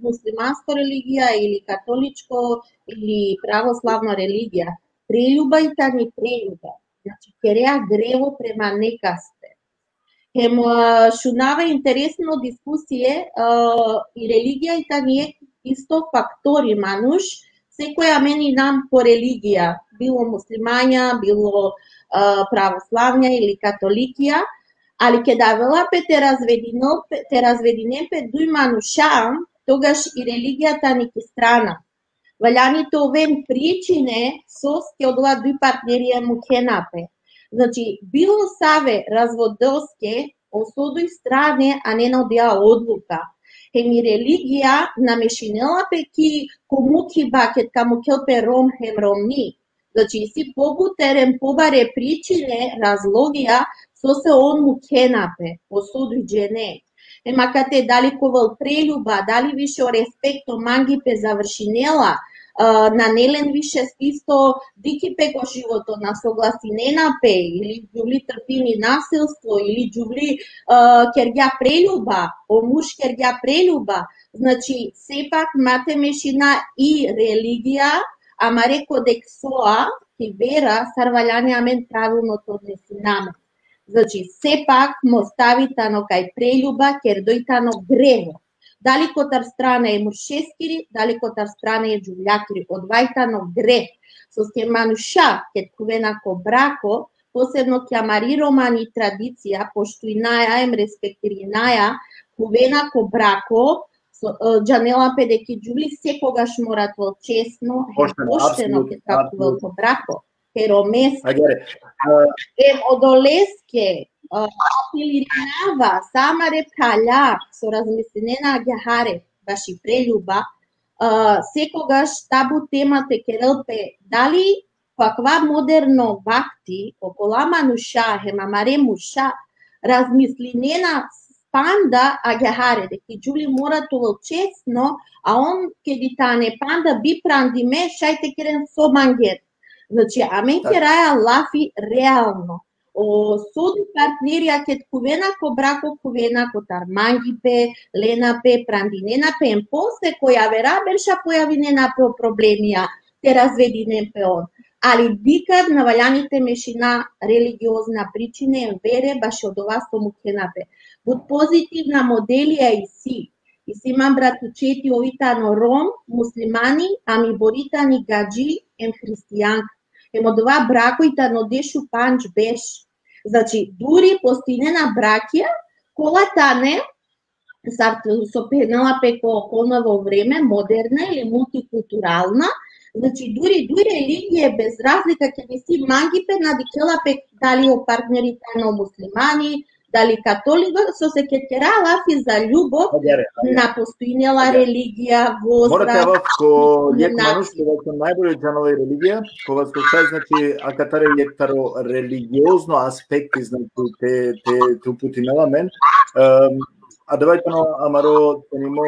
муслиманско религија или католичко или православна религија. Прелюбајта ни прелюба. Значи, кереа грево према некасте. Шунава интересно дискусие и религијата ни е исто фактори мануш, секоја мени нам по религија, било муслимања, било православња или католикија, али ке да велапе те разведине пе дуј мануша, тогаш и религијата ни ке страна. Валјаните овен причине сос ке одла дуј партнерија му кенапе. Значи, било саве разводоске, осодој стране, а не надеа одлука. Хеми религија намешинела пе ки комуки бакет каму келпе ром хем ромни. Значи, си побутерен побаре причине, разлогија, со се он му кенапе, осодој джене. Кате дали ковал прелюба, дали више о респекто мангипе завршинела, на нелен више списто дики пеко живото на согласинена пе, или джувли трпини насилство, или джувли керѓа прелюба, о муж керѓа прелюба. Значи, сепак мате мешина и религија, ама реко дек соа, ки вера, сарваљане амен правилното однесинаме. Значи, сепак мо ставитано кај прелюба, кер дојтано грево. Дали котар страна е муршескири, дали котар страна е джувљакири, одвајтано грех. Со ске мануша, кет кувена ко брако, посебно ке амари романи традиција, пошто и наја ем респектири наја, кувена ко брако, джанела педеки джули секогаш морат во честно, поштено ке како ко брако. Керомес, одолеске, апилиринава, самаре каљак, со размислена гјахаре, баши прелюба, секогаш табу темате керелпе, дали каква модерно вакти, окола мануша, хемамаре муша, размисленена панда агјахаре, деки джули мора тоа честно, а он ке дитане панда би прандиме, шајте керен со мангер. Значи, амен ке раја лафи реално. О соди партнерија кет кувена ко брако кувена ко тармангипе, ленапе, прандиненапе, ем после која вера берша појавиненапе о проблемија, те развединепе он. Али дикад на валјаните мешина религиозна причина ем вере баш од ова со мукенапе. Буд позитивна моделија и си. И си имам братучети овитано ром, муслимани, ами боритани гаджи ем христијанка. Емо два бракојтано дешу панч беш. Значи, дури постинена бракија, колатане, со Пенелапе во време, модерна или мултикултурална, значи, дури религија без разлика ке ви си мангипе надикелапе дали о партнерите на муслимани, дали католик, со се кетера лафи за љубов на постоинела религија, возраст. Морате ко јек мануш, дека најбоље џанала религија, кога случај, значи, акатаре јектаро религиозно аспекти, значи, те упутинела мен, Адавајте амаро тенимо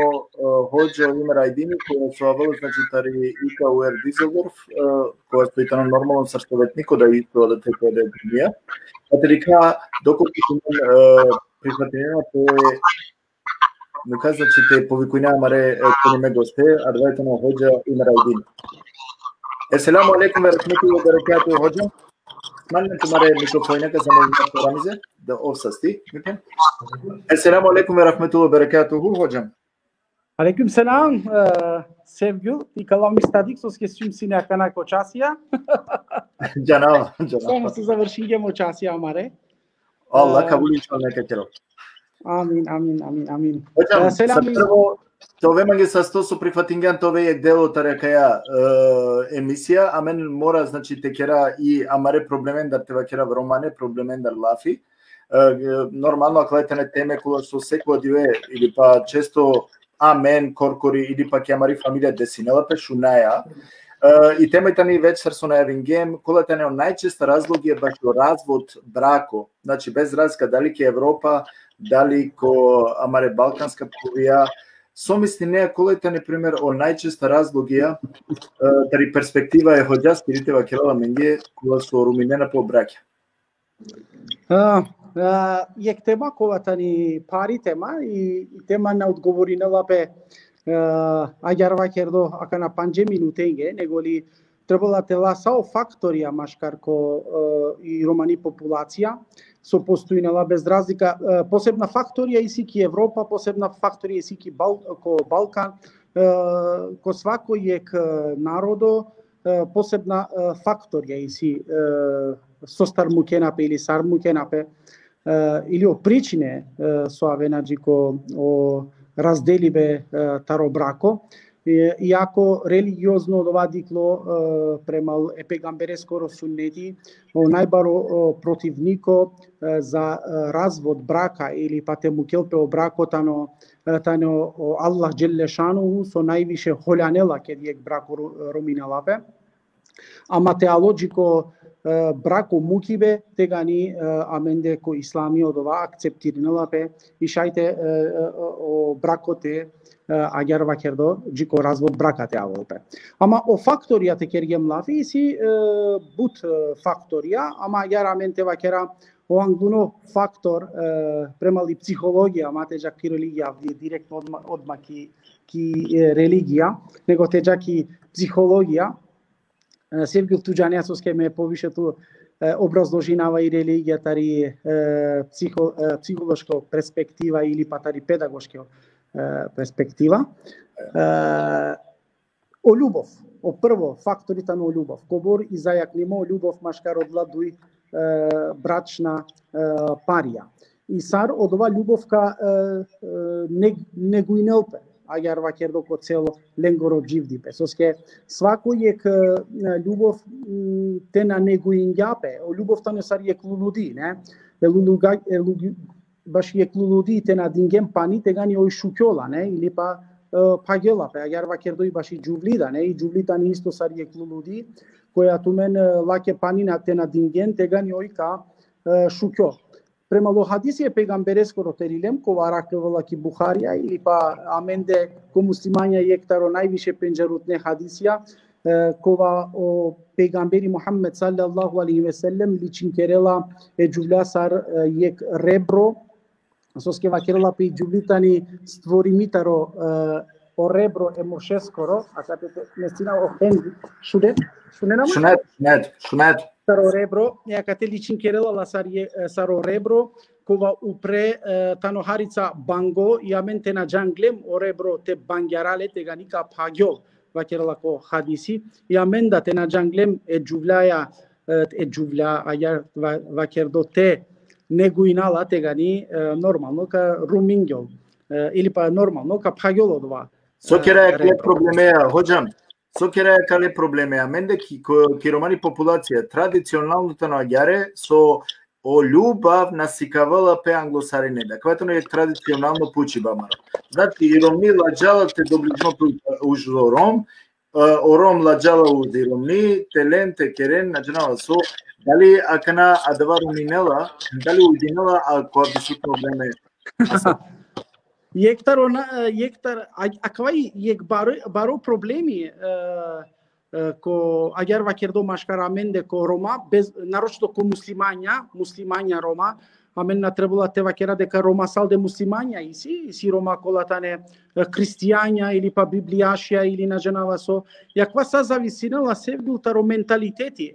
хоџа имера идини која со авал значи тари ика уер Дизелдорф која стоитано нормално срстоветнико да ито да те која да е. Атерика доколку прифатено те му каза че те повикуња маре тениме госте, адавајте хоџа имера идини. Еселаму алейкум ва рахметуллахи ва баракатуху хоџа. Малmente mare microfonia că să mă ramize de ofsasti. Esselamu aleyküm ve rahmetullahi ve berekatuhu hocam. Aleyküm selam Sevgül. Икалам стадик со скесим сине кана кочасија. Джанава. Само се завршиме очасија маре. Allah kabul inşallah nekatero. Amin. Hocam, selam. Тоа вемање са 100 со прифатинган тоа е дело тарекаја емисија, а мен мора значи те кера и амаре проблемен да те вакера романе, проблемен да лафи. Нормално ако на теме која со секој диве или па често амен коркори или па ќе амари фамилија десинела пешунаја. И темата ни вечер со најавингем, која не најчеста разлоги е баш развод брако. Значи без разлика дали ке Европа, дали ко амаре балканска повија. Somисли неа колете, например, о најчеста разлогија, тари перспектива е хоџа спиритева керала менге, која со руминена по браќа. Јек тема колата ни пари тема и тема на одговоринала бе аѓарва кердо ака на 5 минутенге, неголи требала тела сао факторија машкарко и романи популација со постојнала без разлика посебна факторија и сики Европа, посебна факторија и сики Балкан, ко свакој ек народо посебна факторија и си со стармукенапе или сармукенапе или о причине со авенаџико о разделибе таро брако. Иако религиозно довадикло премал епегамбереско суннети, најбаро противнико за развод брака или пате мукелпе о брако тано Аллах Джелешану со највише холјанела кедиек брако роминалапе. Ама теологико брако мукибе тегани аменде ко исламиот ова акцептирналапе и шајте о бракоте аѓарва кердо джико развод бракате аволпе. Ама о факторијате кергем лафи си бут факторија, ама аѓараменте вакера о ангуно фактор премали психологија, мате жак и религија, директно одма ки религија, него те жак и психологија. Sevgül Tuđanjatsovske me poviše tu obrazložinava i religija, tari psihološka perspektiva ili pa tari pedagoška perspektiva. O ljubov, o prvo faktorita no ljubov. Kobor i zajaknimo ljubov maškar odladuj bračna parija. I sar od ova ljubovka negujnelpe. Ајарва кердо ко цело ленгоро дживдипе. Соске свакој ек љубов те на негуинѓапе. Љубовта не сар ек лулуди, не? Баш ек лулуди те на дингем пани те гани ој шукјола, не? Или па пагелапе. Ајарва кердо и баш и џувлида, не? И џувлита не исто сар ек лулуди, која тумен лаке пани на те на динген те гани ој ка шукјол. Prema lo hadisi pejgambereskog roterilem ko varakvala ki Buharija ili pa amende ko muslimanja jektaro najviše penjarutne hadisija kova o pejgamberi Muhammed sallallahu alaihi ve sellem ličin kerela e juvla sar jek rebro soske vakerela pe juvlitani stvorimitaro o rebro e mošeskoro a kapete nestina o hendi šunet Saro rebro, јака те личин керела ла саро ребро, кова упре танохарица банго, и аменте на джанглем о ребро те бангјарале те ганика пагјол, вакерела ко хадиси, и аменда те на джанглем е џувлја ајар вакердо те негуинала те гани нормално ка румингјол, или па нормално ка пагјол одва. Со кера е проблемеја, хоџам. Со кера е кале проблеме, менде ки романи популација традиционалното наѓаре со о љубав насикавала пе англосаринеда, квето не е традиционално пучи бамара. Значи и ромни ладжала те доближно ужо ром, о ром ладжала уди ромни, телен те керен наджанала со дали акана адава роминела, дали уидинела а која би сутно време. Acavai baro problemi co agar va kerdo mascaramende co Roma, naročito co muslimania Roma, amen na trebula teva kera de ca Roma sal de muslimania isi Roma colatane cristiania ili pa bibliašia ili na ženava so. Jakva sa zavisina la sevdul taro mentaliteti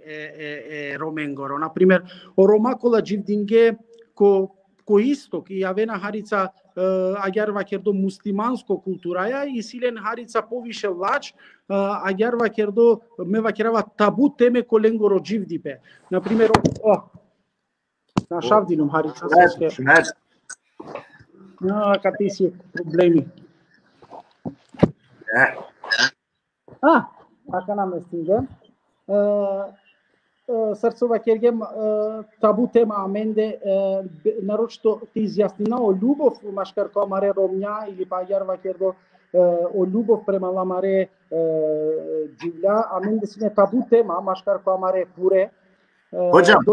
romengoro. Na primer, o Roma cola živdinge co istok i avena harica agar va kerdo muslimansko kulturaja i silen harica poviše lač agar va kerdo me va kerava tabu teme kolengoro živdipe. Na primer, na šavdinum harica soske. Kad ti si problemi. Така нам стига. Срцова кергем табу тема аменде нарочито ти изјаснина о љубов машкар која маре ромња или па јарва кердо о љубов према ла маре џивља аменде сине табу тема машкар која маре пуре. Hođam,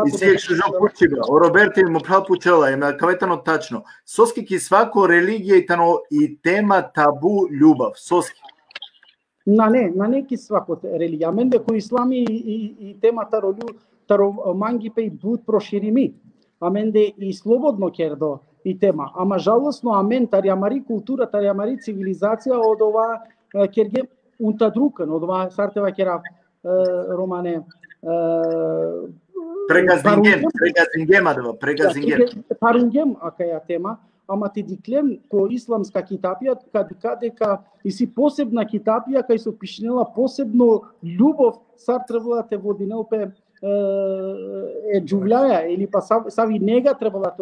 isijek što žal pučiva, o Roberti mu prav pučela, ima kavetano tačno. Soski ki svako religija i tema tabu ljubav, soski. Na ne ki svako religija, mende ko islami i tema taro mangi pe i bud proširimi, amende i slobodno kerdo i tema, ama žalosno amen tarjamari kultura, tarjamari civilizacija od ova kerge untadrukan, od ova sarteva kera romane Pregazingem akая тема, ама ти диклем ко исламска китапија кадека иси посебна китапија кај се пишнела посебно љубов сар требала те водинелпе џувљаја или па сави нега требала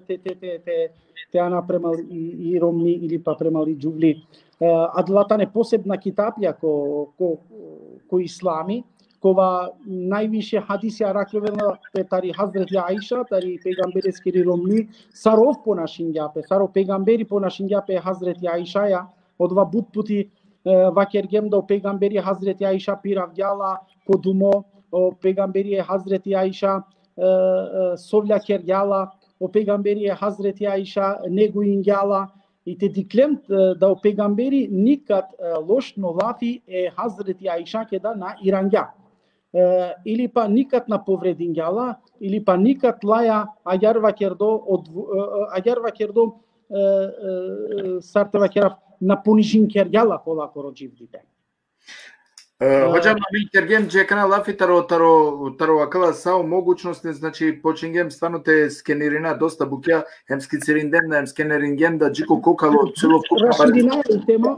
те ана премал и ромни или па премал и џувли адлатане посебна китапија ко ислами кова највише хадиси араклевела тари Хазрети Аиша, тари пегамберескири ромни, саров по нашингјапе, саро пегамбери по нашингјапе Хазрети Аишаја, одва бут пути вакергем до пегамбери Хазрети Аиша пиравдјала по думо, о пегамбери Хазрети Аиша совља кергјала, о пегамбери Хазрети Аиша негуингјала, и те диклем да о пегамбери никад лошно лафи Хазрети Аиша кеда на иранѓа. Или па никад на повредингјала, или па никад лаја ајарва кердо сартева керав на понижин кергјала кола корочивдите. Hođam mi kergem čekana lafi taro akala sao mogućnosti, znači počingem stvarno te skenirina dosta bukja, hem skicirindem, hem skeneringem da džiko kokalo celo kupa. Raširina je tema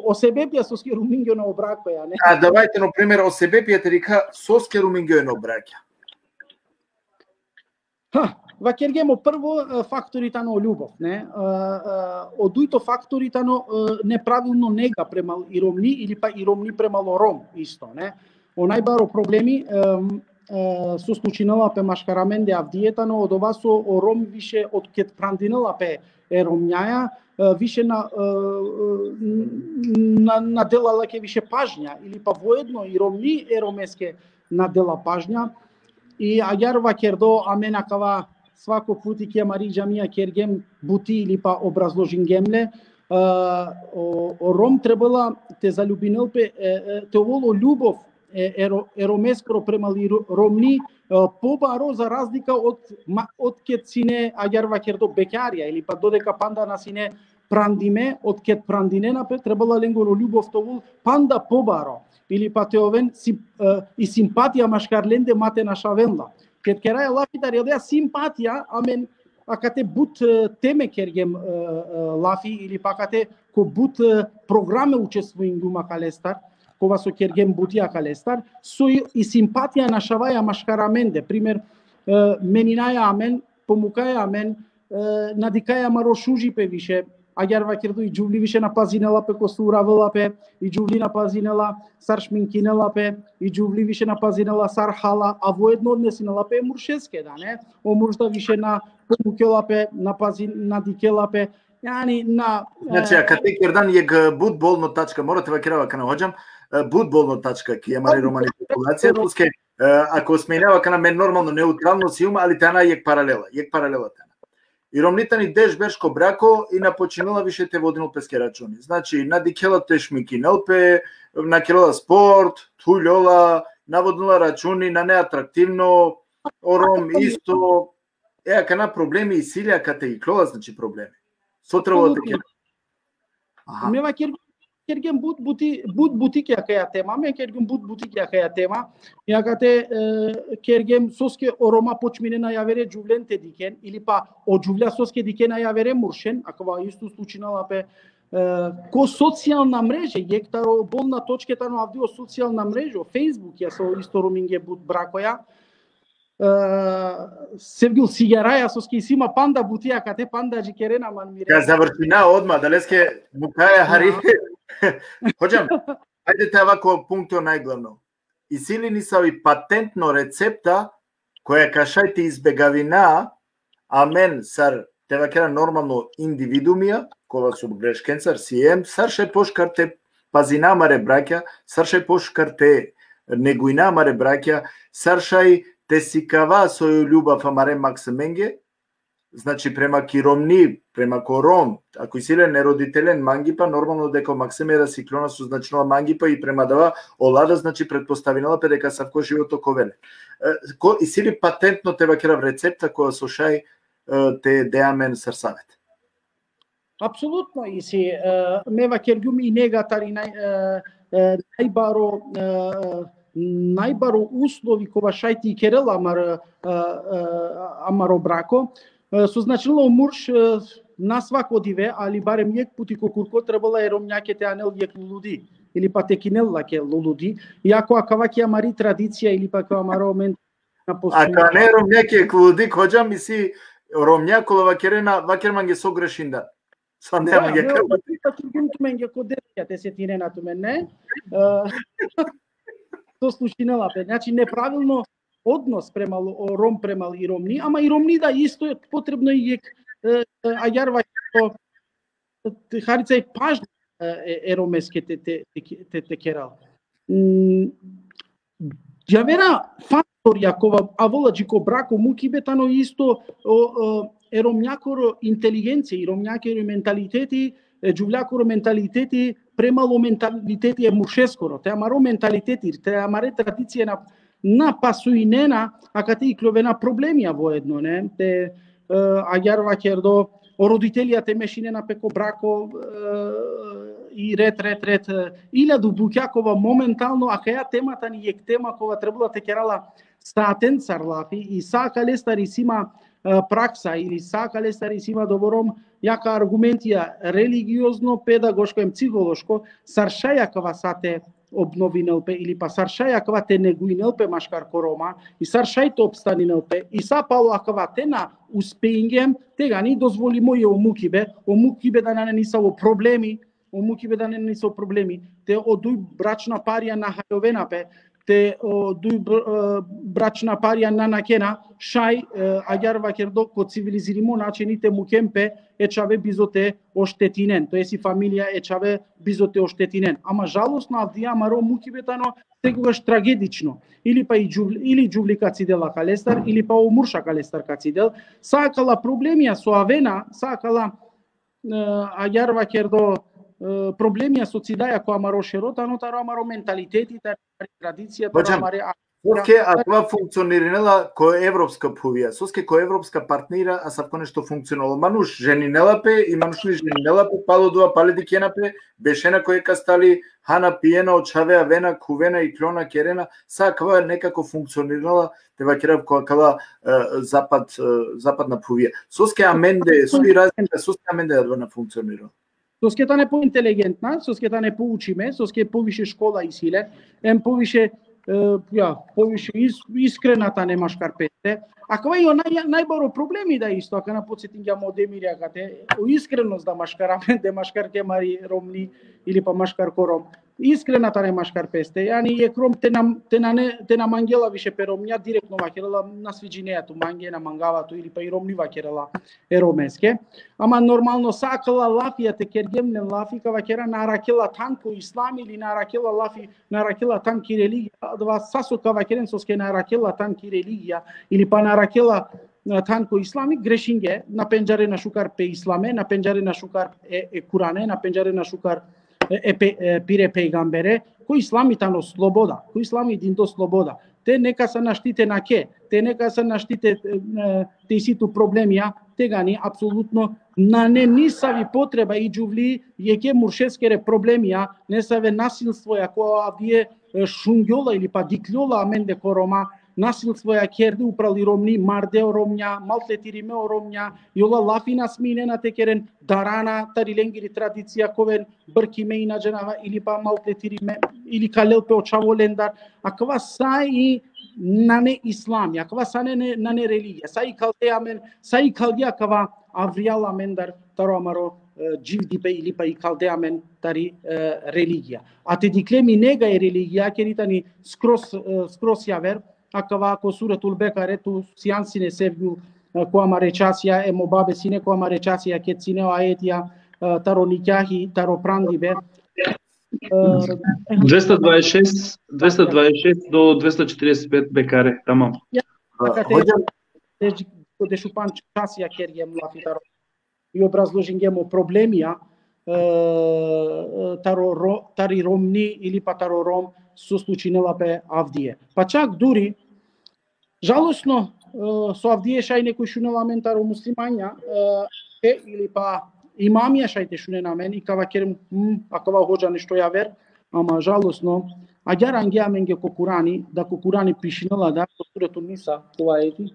o sebepja soske rumingio na obrakja, ne? A davajte, na primjer, o sebepja terika soske rumingio na obrakja. Вакергемо прво факторите на љубов, не? Од дуито факторите на неправилно нега према иромни или па иромни према ром исто, не? О најбаро проблеми со случинала пе машкараменде авдиета, но од ова со ром више од кет прандинала пе ромњаја, више на делала ке више пажња или па воедно и ромни ромеске на дела пажња и ајар вакердо аменакава свако пути ке мари џамија кергем бути или па образложингемле ром требала те залюбинелпе те воло љубов еромескро према ромни побаро за разлика од кет сине ајар вакердо бекарија или па додека панда на сине прандиме од кет прандинена пе требала ленгоро љубов товул панда побаро или па те овен и симпатија машкарленде мате на шавенла. Кет кераја лафитар јадеа симпатија, амен, акате бут теме кергем лафи, или пакате ко бут програме учествуингума калестар, кова со кергем бутија калестар, со и симпатија на шаваја машкараменде. Пример, менинаја амен, помукаја амен, надикаја марошужи пе више, ајар вакердо и џувли више напазинела пе косуравела пе, и џувли напазинела сар шминкинела пе, и џувли више напазинела сар хала, а воедно однесинела пе муршеске, да не? О муршта више на помукела пе, надикела пе, јани на... Значи, а кате кердан јег буд болно тачка, морате вакерава кана хоđам, буд болно тачка, ки ја мари романи популација, пуске, ако сменава кана мен нормално неутрално си ума, али тана јег паралела тана. и ромните ни деш бешко брако и напочинала више те водинал песке рачуни. Значи, надикела те шмикинелпе, накелала спорт, тулјола, наводнила рачуни, на неатрактивно, ором исто, кана проблеми и силија кате и клола, значи проблеми. Сотрво да ке. Мева кергем бут бутики акая тема, ме кергем бут бутики акая тема. Ја кате кергем соске орома почмине на јавере џувленте дикен или па од џувля соске дикен на јавере муршен, ако исто случинала пе ко социјална мрежа, јектаро болна точката на авдио социјална мрежа, Facebook ја со исто роминге бут бракоја. Севгил сигараја соске сима панда бутија кате панда џикерена ман мире. Ка завршина одма, далеске мукаја хари. Хоđam, ајде те вако пункто најглавно. И сили ни са и патентно рецепта која кашајте избегавина, а мен сар те вакера нормално индивидумија, кога су грешкенцар сием, сарше пошкарте пазина маре браќа, сарше пошкарте негуина маре браќа, саршај те сикава соју љубав амаре максименге, значи према киромни, према кором, ако силен неродителен мангипа, нормално дека максимера сиклона со значнала мангипа и према дава олада, значи предпоставинала пе дека савко живото ковеле. И сили патентно те вакера рецепта која со шај те деамен сарсавет. Апсолутно и си мева кергум и негатари најбаро услови кога шајти и керел амаро брако, со значило мурш на свако диве, али барем јек пути кокурко требала е ромњаке те анел јек луди или па те кинел лаке луди, иако акаваки амари традиција или па ка амаро мент на посуња. Ака не ромњаке луди, коџа миси ромња кола вакерена вакерман ге согрешинда. Са нема ге кај. Мен ге кодерја те се тирена ту мен, не? То слушинела пе. Значи неправилно однос према ром према и ромни, ама и ромни да исто е потребно и ајарва харица и пажна е ромеске те керал. Јавера фактор јакова авола джико брако муки бетано исто е ромњакоро интелигенција и ромњакоро менталитети, џувљакоро менталитети премало менталитети е мушескоро, те амаро менталитети, те амаре традиција на пасуинена, а кате и кловена проблемија воедно, не? Те аѓарва кердо родителија те мешинена пеко брако и ред. Илјаду буќакова моментално, а каја темата ни ек тема кога требала те керала сатен царлафи и сака лестари сима пракса или сака лестари сима добором јака аргументија религиозно, педагошко и психолошко, саршајакава сате обновинелпе или па саршајакава те негуинелпе машкар корома и саршајто обстанинелпе и сапало акава те на успеингем, тега ни дозволимо и омукибе да не ни са во проблеми, те одуј брачна парија на хајовенапе, те одуј брачна парија на накена, шај аѓарва кердо ко цивилизиримо начините мукемпе ечаве бизоте оштетинен, тоа си фамилија ечаве бизоте оштетинен. Ама жалосно авдија маро мукибетано секогаш трагедично. Или па или џувли кацидела калестар, или па омурша калестар кацидел, сакала проблемија со авена, сакала аѓарва кердо проблемија со цидаја која маро шерота, но таро маро менталитети, традицијата, маре Соске, а това функционирала кој европска пувија. Соске кој европска партнира, а савко нешто функционало. Мануш женинелапе и мануш ли женинелапе, пало дуа пале дикенапе, бешена кој кастали хана пиена од чавеа вена, кувена и клона керена, сакава некако функционирала, тева керав која кала западна пувија. Соске аменде, сои разлика, соске аменде да функционирала. Соскета не поинтелигентна, соскета не поучиме, соске повише школа и силе, повише искрената немаш карпете. Ако е најбаро проблеми да исто, ако на подсетим ја модемирја кате, искреност да машкараме, де машкарке мари ромни или па машкар кором. Искрената не машкар песте. Јани е кром те на мангела више перомња директно вакерала на свиџинејато манге на мангавато или па и ромни вакерала еромеске. Ама нормално сакала лафија те кергемне лафика вакера на ракела танко ислам или на ракела лафи на ракела танки религија, два сасока вакерен соске на ракела танки религија или па на ракела tanko islami greșinge, na penjare na shukar pe islame, na penjare na shukar e Kurane, na penjare na shukar pire peigambere, cu islami tano sloboda, cu islami din to sloboda. Te neka sa naštite na ke, te neka sa naštite te situ problemia, te gani apsolutno na ne nisavi potreba i džuvli je ke muršeskere problemia, ne save nasilstvo ako avdje šungjola ili pa dikljola amende koroma, nasilstvo ja kerde uprali romni, mardeo romnja, maltretirime romnja, jola lafina smine na tekeren darana, tarilengiri tradicija koven brkime i nađenava ili pa maltretirime ili kalel pe očavolendar, akva sai na ne islami, akva sa ne na ne religija, sai kaldea kava avriala mendar taro amaro jivdi pe ili pa i kaldea men tari religija. A te diklemi nega e religija, keritani skros javer, akava ko suratul Bekare tu siansine sevju ko amarechasia e mobabe sine ko amarechasia ke țineo aetia taro nikahi taro prandibe 226 do 245 Bekare, tamam. Deci de šupan chasia kerjem la fitaro i obrazložingemo problemia tari romni ili pa taro rom su slučinela pe Avdije. Pa čak duri, žalosno su Avdije šaj neko šune lamen taro muslimanja ili pa imamija šaj te šune namen i kava kerem akava hođa nešto javer, ama žalosno a chiar anghiamenge ko Kurani, da ko Kurani pišinela da ko suratul Nisa tu ajeti,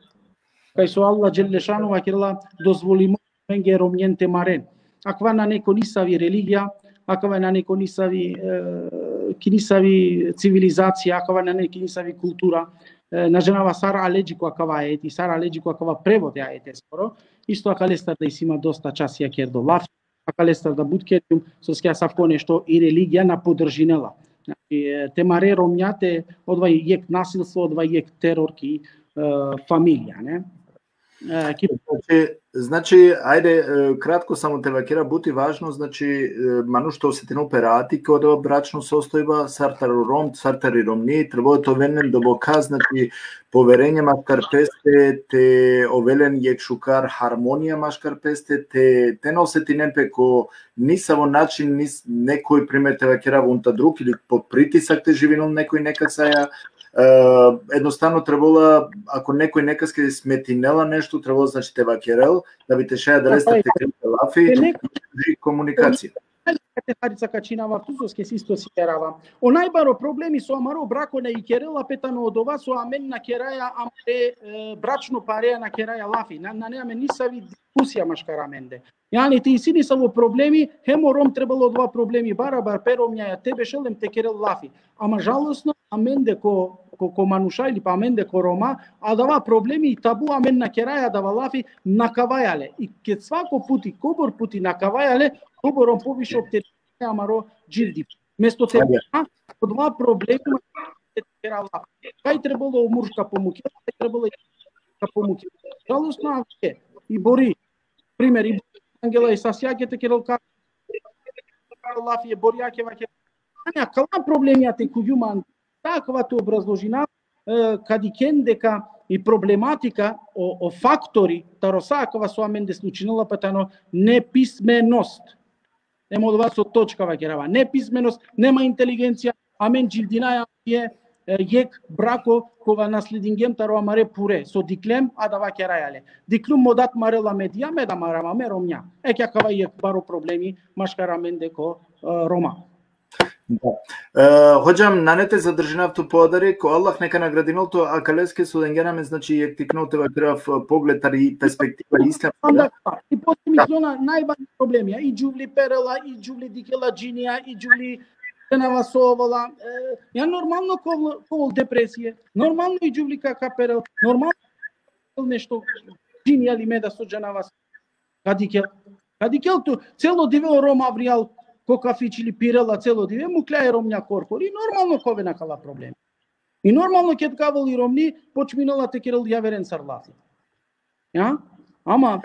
kaj su Allah dželle šanu akirla dozvolimo menge romnjente maren. Akva na neko nisavi religija, akva na neko nisavi civilizacija, akva na neki nisavi kultura, naženava sara alegi cu akava aeti, sara alegi cu akava prevode aete skoro, isto akalestar da isima dosta časija kerdo lafi, akalestar da budketium, so skja savko nešto i religija na podržinela. Te mare romnjate, odvaj jek nasilstvo, odvaj jek teror ki familija, ne? Значи, ајде, кратко само те вакира бути важно, значи, ману што се тен операти кога брачно состојба, сартаро ром, сартари ромни, требува то венен до бока, значи, поверење машкарпесте, те овелен јек шукар хармонија машкарпесте, те носети непеко ни само начин, ни некој пример те вакира вунта друг, или под притисак те живинол некој некасаја, едноставно требало, ако некој некаске сметинела нешто, требало значи те вакерел, да би те шеја да лесте те лафи и комуникација. Харица качинава тузоске систо ситерава. Онајбаро проблеми со амаро брако на икерела петано од ова со амен на кераја амре брачно пареја на кераја лафи. На неаме нисави дискусија машкараменде. Јани ти сини са во проблеми, хемо ром требало од ова проблеми барабар перомња ја тебе шелем те керел лафи. Ама жалосно аменде ко мануша или па аменде ко рома, а дава проблеми и табу амен на кераја дава лафи на кавајале. И ке свако пути, кобор пути на кавајале, кобором повише оптерение амаро джилди. Место тебе, од ова проблеми те кера лафи. Кај требало муршка помуке, кај требало помуке. Жалосно авке и бори, пример, и Ангела и Сасјаке те керел лафи, борјаке ваке. Аня, кала проблемијате куѓуман, таква те образложина, кади кен дека и проблематика о фактори, таросакова со аменде случинала патано неписменост. Нема од вас од точка вакерава. Неписменост, нема интелигенција, амен джилдинаја е јек брако кога наследингем таро амаре пуре со диклем а да вакерајале. Диклум модат марела медија меда марама меромња. Еќе кава јек баро проблеми машкара менде ко рома. Да. Хоđam, на не те задржинав ту подари, ко Аллах нека наградинол то акалеске суденгенаме, значи јек тикнал те вакрав поглед тари перспектива исламска. И после мислона најбајни проблеми, и џувли перела, и џувли дикела джинија, и џувли тенава совала. Ја нормално ковол депресија, нормално и џувли кака перел, нормално нешто джинија ли меда со джанава кадикел. Кадикел ту цело дивел Рома авријал кокафич или пирела цело диве, му кляе ромња корпор. И нормално кове накала проблеми. И нормално ке ткавал и ромни, почминала те керел јаверен сарлафи. Ја? Ама,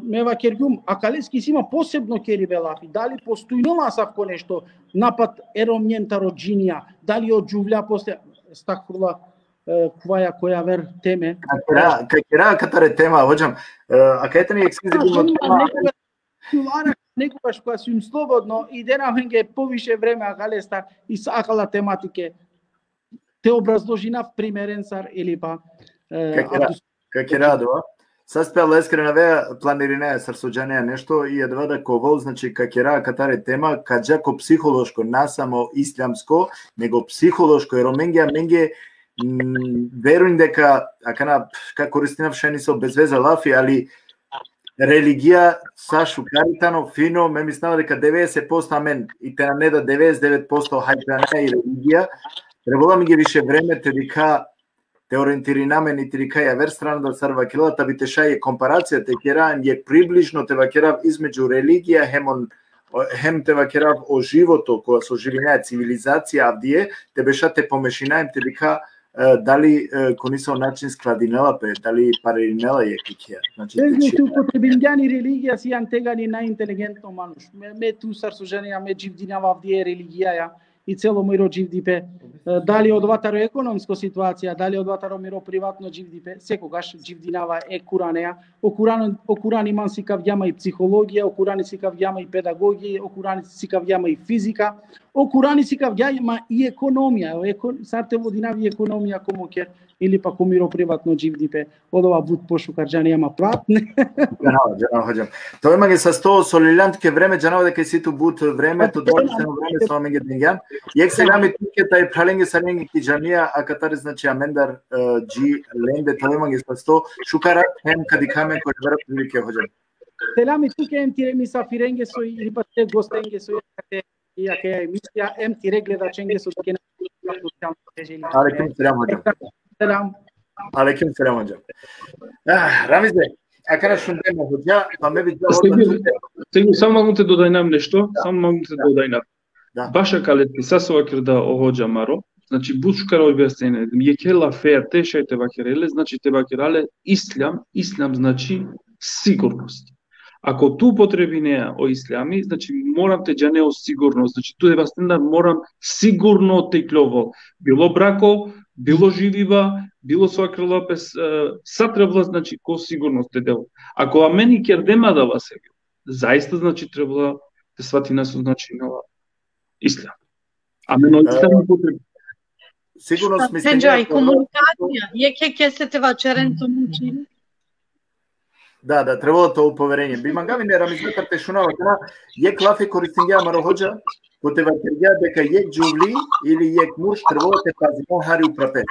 мева кергјум, акалески си има посебно кери белафи. Дали постојнала савко нешто, напад еромњента роджинија, дали од џувља после, стакфурла, која авер теме. Какера катаре тема, hođam. A кајте ни ексклузивно тема? Некогаш кога сум слободно, идена венге повише време агалеста и сакала тематике. Те образложинав примерен сар или па Какера дова? Саспел искрено ве планиране срсуџање нешто и едва да ковол, значи какера катаре тема, каџако психолошко, не само ислямско, него психолошко, еро менге верујам дека акана користинав шени со безвеза лафи, али религија са шукаритано фино, ме мислам дека 90% амен и те не да 99% хајпана и религија. Требало ми ги више време те дека те ориентири на мен и те дека ја вер страна да сарва килата би те шаје компарација те кераам је приближно те вакерав измеѓу религија хем те вакерав о живото која со живинаја цивилизација авдие те бешате помешинаем те дека дали конисо начин складинела пе, дали паринела е кикија. Значи ту потребињани религија си антегани на интелигентно мануш. Ме ту сарсуженија ме живдинава авдие религија и цело мојро живдипе. Дали од ватаро економско ситуација, дали од ватаро миро приватно живдипе, секогаш живдинава е Куранеја. О Куран имам си кавјама и психологија, о Куран си кавјама и педагогија, о Куран си кавјама и физика, о Куран си кавјама и економија. Сарте водинави економија комокер или па комиро приватно живдипе. Од ова буд пошукарџани ама платне. Џанава хоđам. Тоа има ги со 100 солилантке време, џанава дека си ту буд времето, дојдено време со менге денѓан. Јек се нами туке тај праленге саренги ки џанија, а катаре значи амендар джи ленде, тоа има ги со 100 шукара хем кади камен кој вера прилике хоđам. Селами туке ем тире мисафиренге со или па те гостенге со јаке емисија, ем тире гледаченге со туке на социјални мрежи. Алейкум селам хоđam. Алейкум селам хоđam. Рамизе, акара шундема хоđа, па ме би Сега само могу те додајнам нешто, само могу те додајнам. Баша калетки сасова кирда оhođа маро, значи бушкар објаснене, јекела феа тешајте вакереле, значи те вакерале ислам значи сигурност. Ако ту потреби неа о ислами, значи морам те џане о сигурност, значи ту е морам сигурно те клово. Било брако, било живива, било свакрла пес, са требла значи ко сигурност те дел. Ако амени кердема дава сега, заиста значи требла те свати нас значи нова ислам. Амено ислам потреби. Сигурност мислам. Сенџа и комуникација, ќе се те вачерен со мучи. Да, требало тоа поверење. Би мангави не рамизметар те шунава кана, јек лафе користингија маро хоđа, ко те вакергија дека јек џувли или јек муж требало те пазимо хари упрапе.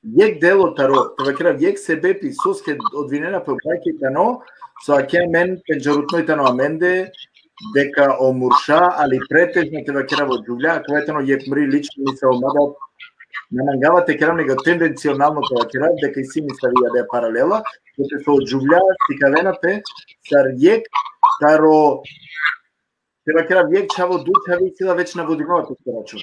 Јек дело таро, те вакерав јек себе писоске одвинена по бајки тано, со аке мен пенџарутној тано аменде, дека о мурша, али претежно те вакерав од џувля, којатано јек мри лично ми се омада не мангавате керам него тенденционално тоа керам дека и си ми ставија да е паралела, дека се оджувља стикавена пе сар јек таро треба керам јек чаво дучави сила веќе наводинува тој рачун.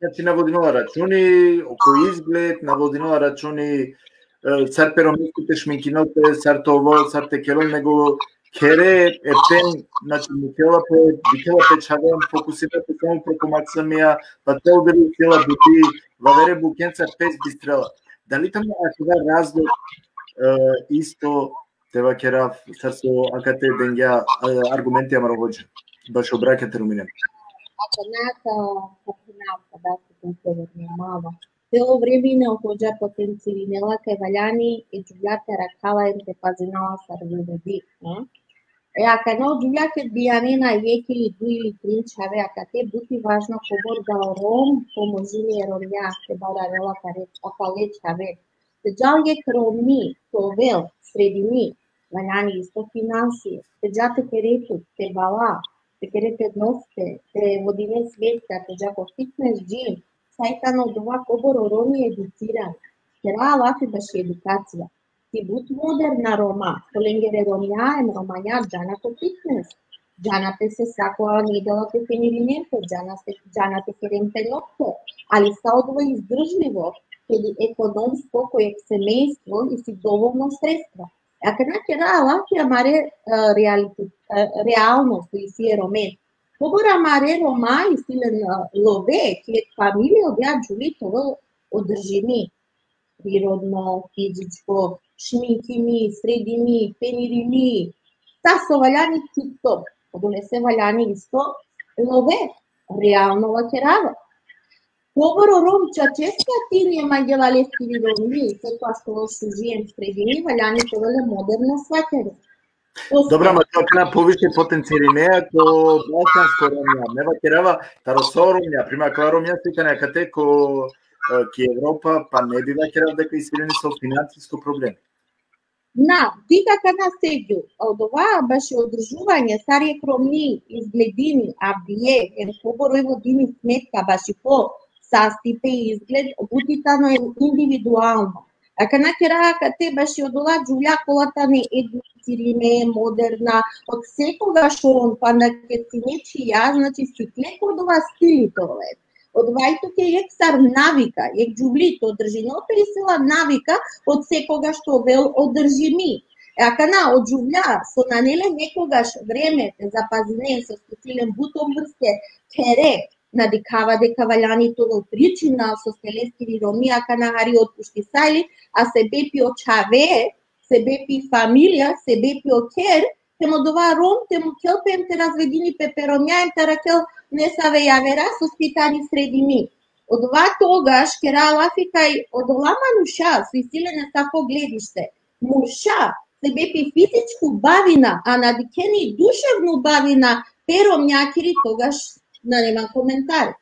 Значи наводинува рачуни, око изглед, наводинува рачуни сар перомиските шминкиноте, сар тоа, сар текелон, него кере епен, значи микела пе чавен фокусирате само преку максимија, па те удари цела бути, вавере букенца пес бистрела. Дали таму акива разлог исто тева керав сарсо акате денѓа аргументи амаро хоđа. Баш обраќате руминем. Ако нека капинавка да се контролира цело време не оходја потенциринела кај ваљани и џуљате ракала им те пазинала сарвиреди. Ако едно џуљаке бијанена јеки или ду или трин чаве, ако те бути важно кобор да ром поможили еронја те барарела акале чаве. Теџал јек роми, товел, средини, ваљани исто финанси, теџате керету, те бала, те керете носте, те водине светка, теџако фитнес джим, сајкано дова кобор роми едуциран. Тера лафи баше едукација. Ти бут модерна рома, коленгере ромјаем, ромања, џана по фитнес. Џана те се сакоа недела те фенириненто, џана те херенпенотто, али са одво издржливо, кеди економско којек семејство и си доволно средства. Ако наќе лафија маре реалност и си е ромен, Побора маре рома и силен лове, киет фамилија одја джули тоа одржими. Природно, физичко, шминкими, средими, пенирими, та со ваљани тип-топ. Кога не се ваљани исто, лове, реално лакерава. Поборо ромча ческа ти нема дела лескиви роми, се тоа што шужием средини, ваљани тоа е модерно сваќање. Добра, ма тоа кана повише потенциринеа ко балканско ромја, не вакерава таросо ромја, прима кога ромја сека некате ко ки Европа, па не би вакерав дека исфирени со финансиско проблеми. На, вика кана седју, од ова баше одржување старие кромни изгледини, а бие, ен поборо и водини сметка баше по састипе и изглед, бутитано е индивидуално. А кана керака те баше од ова джулја колата не едуцириме, модерна, од секогаш он, па на ке си нечи ја, значи си клеко од ова стилите ове. Од вајто ке ексар навика, ек джублито одржино пересела навика од секогаш што вел одржими. А кана од джувља со нанеле некогаш време запазне со специјален бутон врске кере надикава дека ваљани тоа причина со стелескиви роми, а кана хари отпушти сајли, а се бепи очаве, се бепи фамилија, се бепи окер, темо дова ром, темо келпем те разведини пеперомјаем таракел не саве јавера со спитани средини. Од ова тогаш кера лафикај од ламануша со исилене тако гледиште. Мурша се бепи физичку бавина, а надикени душевну бавина перомјакири тогаш на нема коментар.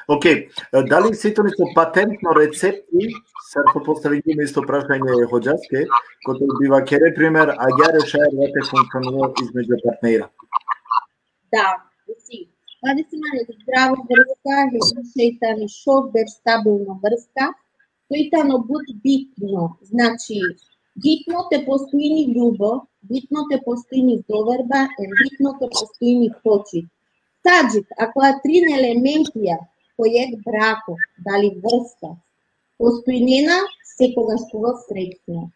Океј, дали сите ни со патентно рецепти, сад се поставиме исто прашање хоџаске, кото бива кере пример, а ја решаја да функционира измеѓу партнера. Да, си. Па да си имаме здрава врска, шејтани шов, беш стабилна врска, тојтано буд битно, значи битно те постои љубов, битно те постои доверба, битно те постои почит. Таджик, ако е три елементија кој брако, дали врска, постојнина, секогаш кога среќна.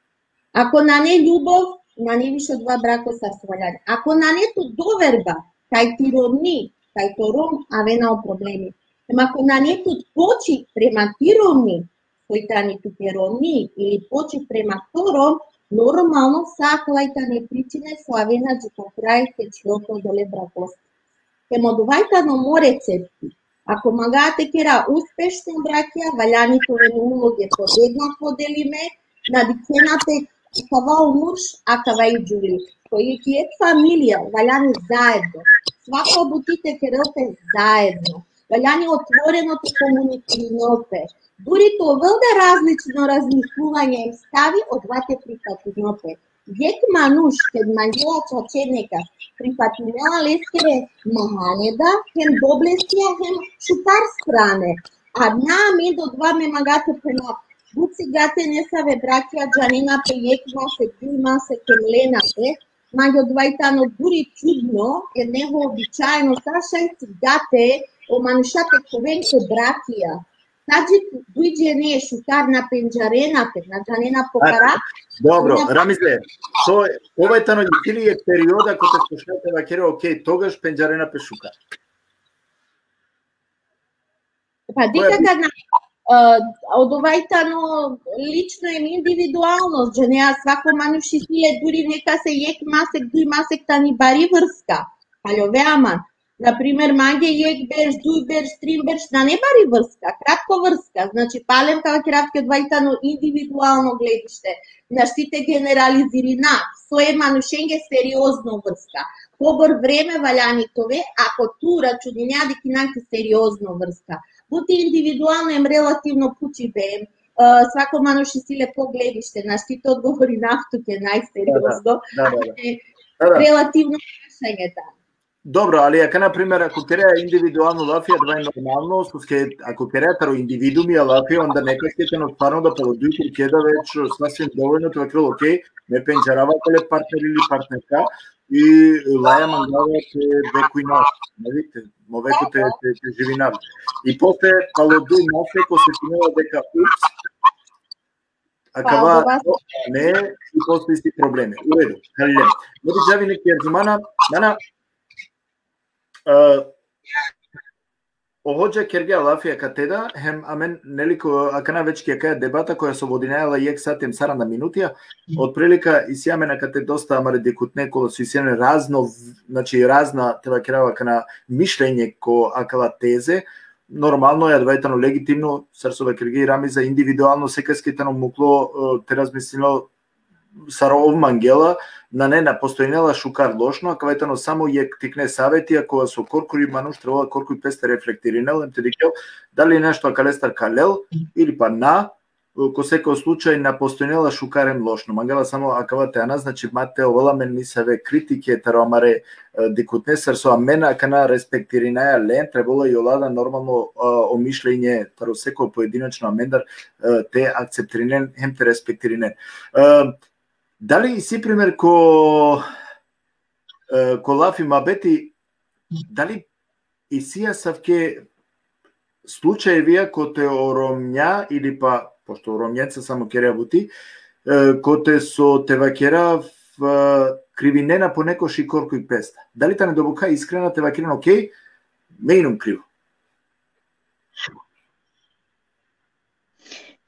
Ако на не љубов, на не више два брако са сваљани. Ако на нето доверба, кај ти родни, кај то ром, а вена проблеми. Ако на нето почит према ти родни, кој ту те родни, или почит према то ром, нормално сакалајта не причине славена джуко крај те чилото доле бракост. Темо довајта но рецепти. Ако магаате кера успешно бракија, ваљаните ове улоги подеднакво делиме, надикенате кава муж, а кава и джули. Кој е фамилија, ваљани заедно. Свако бутите керелте заедно. Ваљани отворено те комуникиринопе. Дури тоа да различно размислување им стави од вате прифатинопе. Век мануш, кед манјела чаченека, прифатинела лескере маханеда, хем доблестија, хем шутар стране. А нами до два ме магате према буци гате не саве бракија джанина пе јекма се дума се кемленате, маѓо двајтано дури чудно, е него обичаено сашај цигате, о манушате ковенке бракија. Таджи дујđe не е шутар на пенџаренате, на джанина покара. Добро, Рамизе, овај тано или е периода кога слушате вакере, окей, тогаш пенџарена пе шукар. Па дика од овајтано лично е индивидуалност, че неа свако мануши силе дури нека се јек масек, дуј масек тани бари врска. Палјове аман. Например, маѓе јек берш, дуј берш, трим берш, на не бари врска, кратко врска. Значи, палем кава керавке двајтано индивидуално гледиште. Наштите генерализирина, сој манушенге сериозно врска. Побор време ваљанитове, ако ту рачунињади кинанки сериозно врска. Бути индивидуално ем релативно пучи бем, свако мануши силе погледиште, наштите одговори нафтуке најсериозно, релативно прашање да. Добро, али ако например ако кереа индивидуално лафија два е нормално, ако кереа индивидуми лафија, онда некој ќе но стварно да породујте кеда веќе сасвим доволно тоа крил, окей, не пенџаравате ле партнер или партнерка и лаја мангават векој наш, не видите, мовеко те живинар. И после палодуј нафеко се тинела дека упс, акава не и после си проблеми. Уреду, халиле. Моди джави неки ерзумана, мана Оħоġa керга лафија катеда, хем амен нелико акана веќе ќе каја дебата која се водинела јек сатем сарана минутија, од прилика исјамена кате доста амаре декутне коло се исјамена разно, значи разна тева керава кана мишлење ко акала тезе, нормално е двајтано легитимно, сарсове керги рами за индивидуално секајскетано мукло те размислило Саров Мангела на не на постојнела шукар лошно, а кавајтано само јек тикне савети, ако со коркури мануш требала коркуи песте рефлектиринел, им те дикел, дали нешто акалестар калел, или па на, ко секој случај на постојнела шукарем лошно. Мангела само акавате ана, значи мате оваламен мисаве критике, таро амаре дикутне сарсо амена акана респектиринаја лен, требала и олада нормално омишлење, таро секој поединачно амендар те акцептиринен, хем те респектиринен. Дали си пример ко лафи мабети, дали и сија савке случаевија ко те оромња или па, пошто оромњеца само кереа бути, ко те со тевакера в кривинена по неко шикорко и песта. Дали та недобука искрена тевакерен, окей, мејнум криво.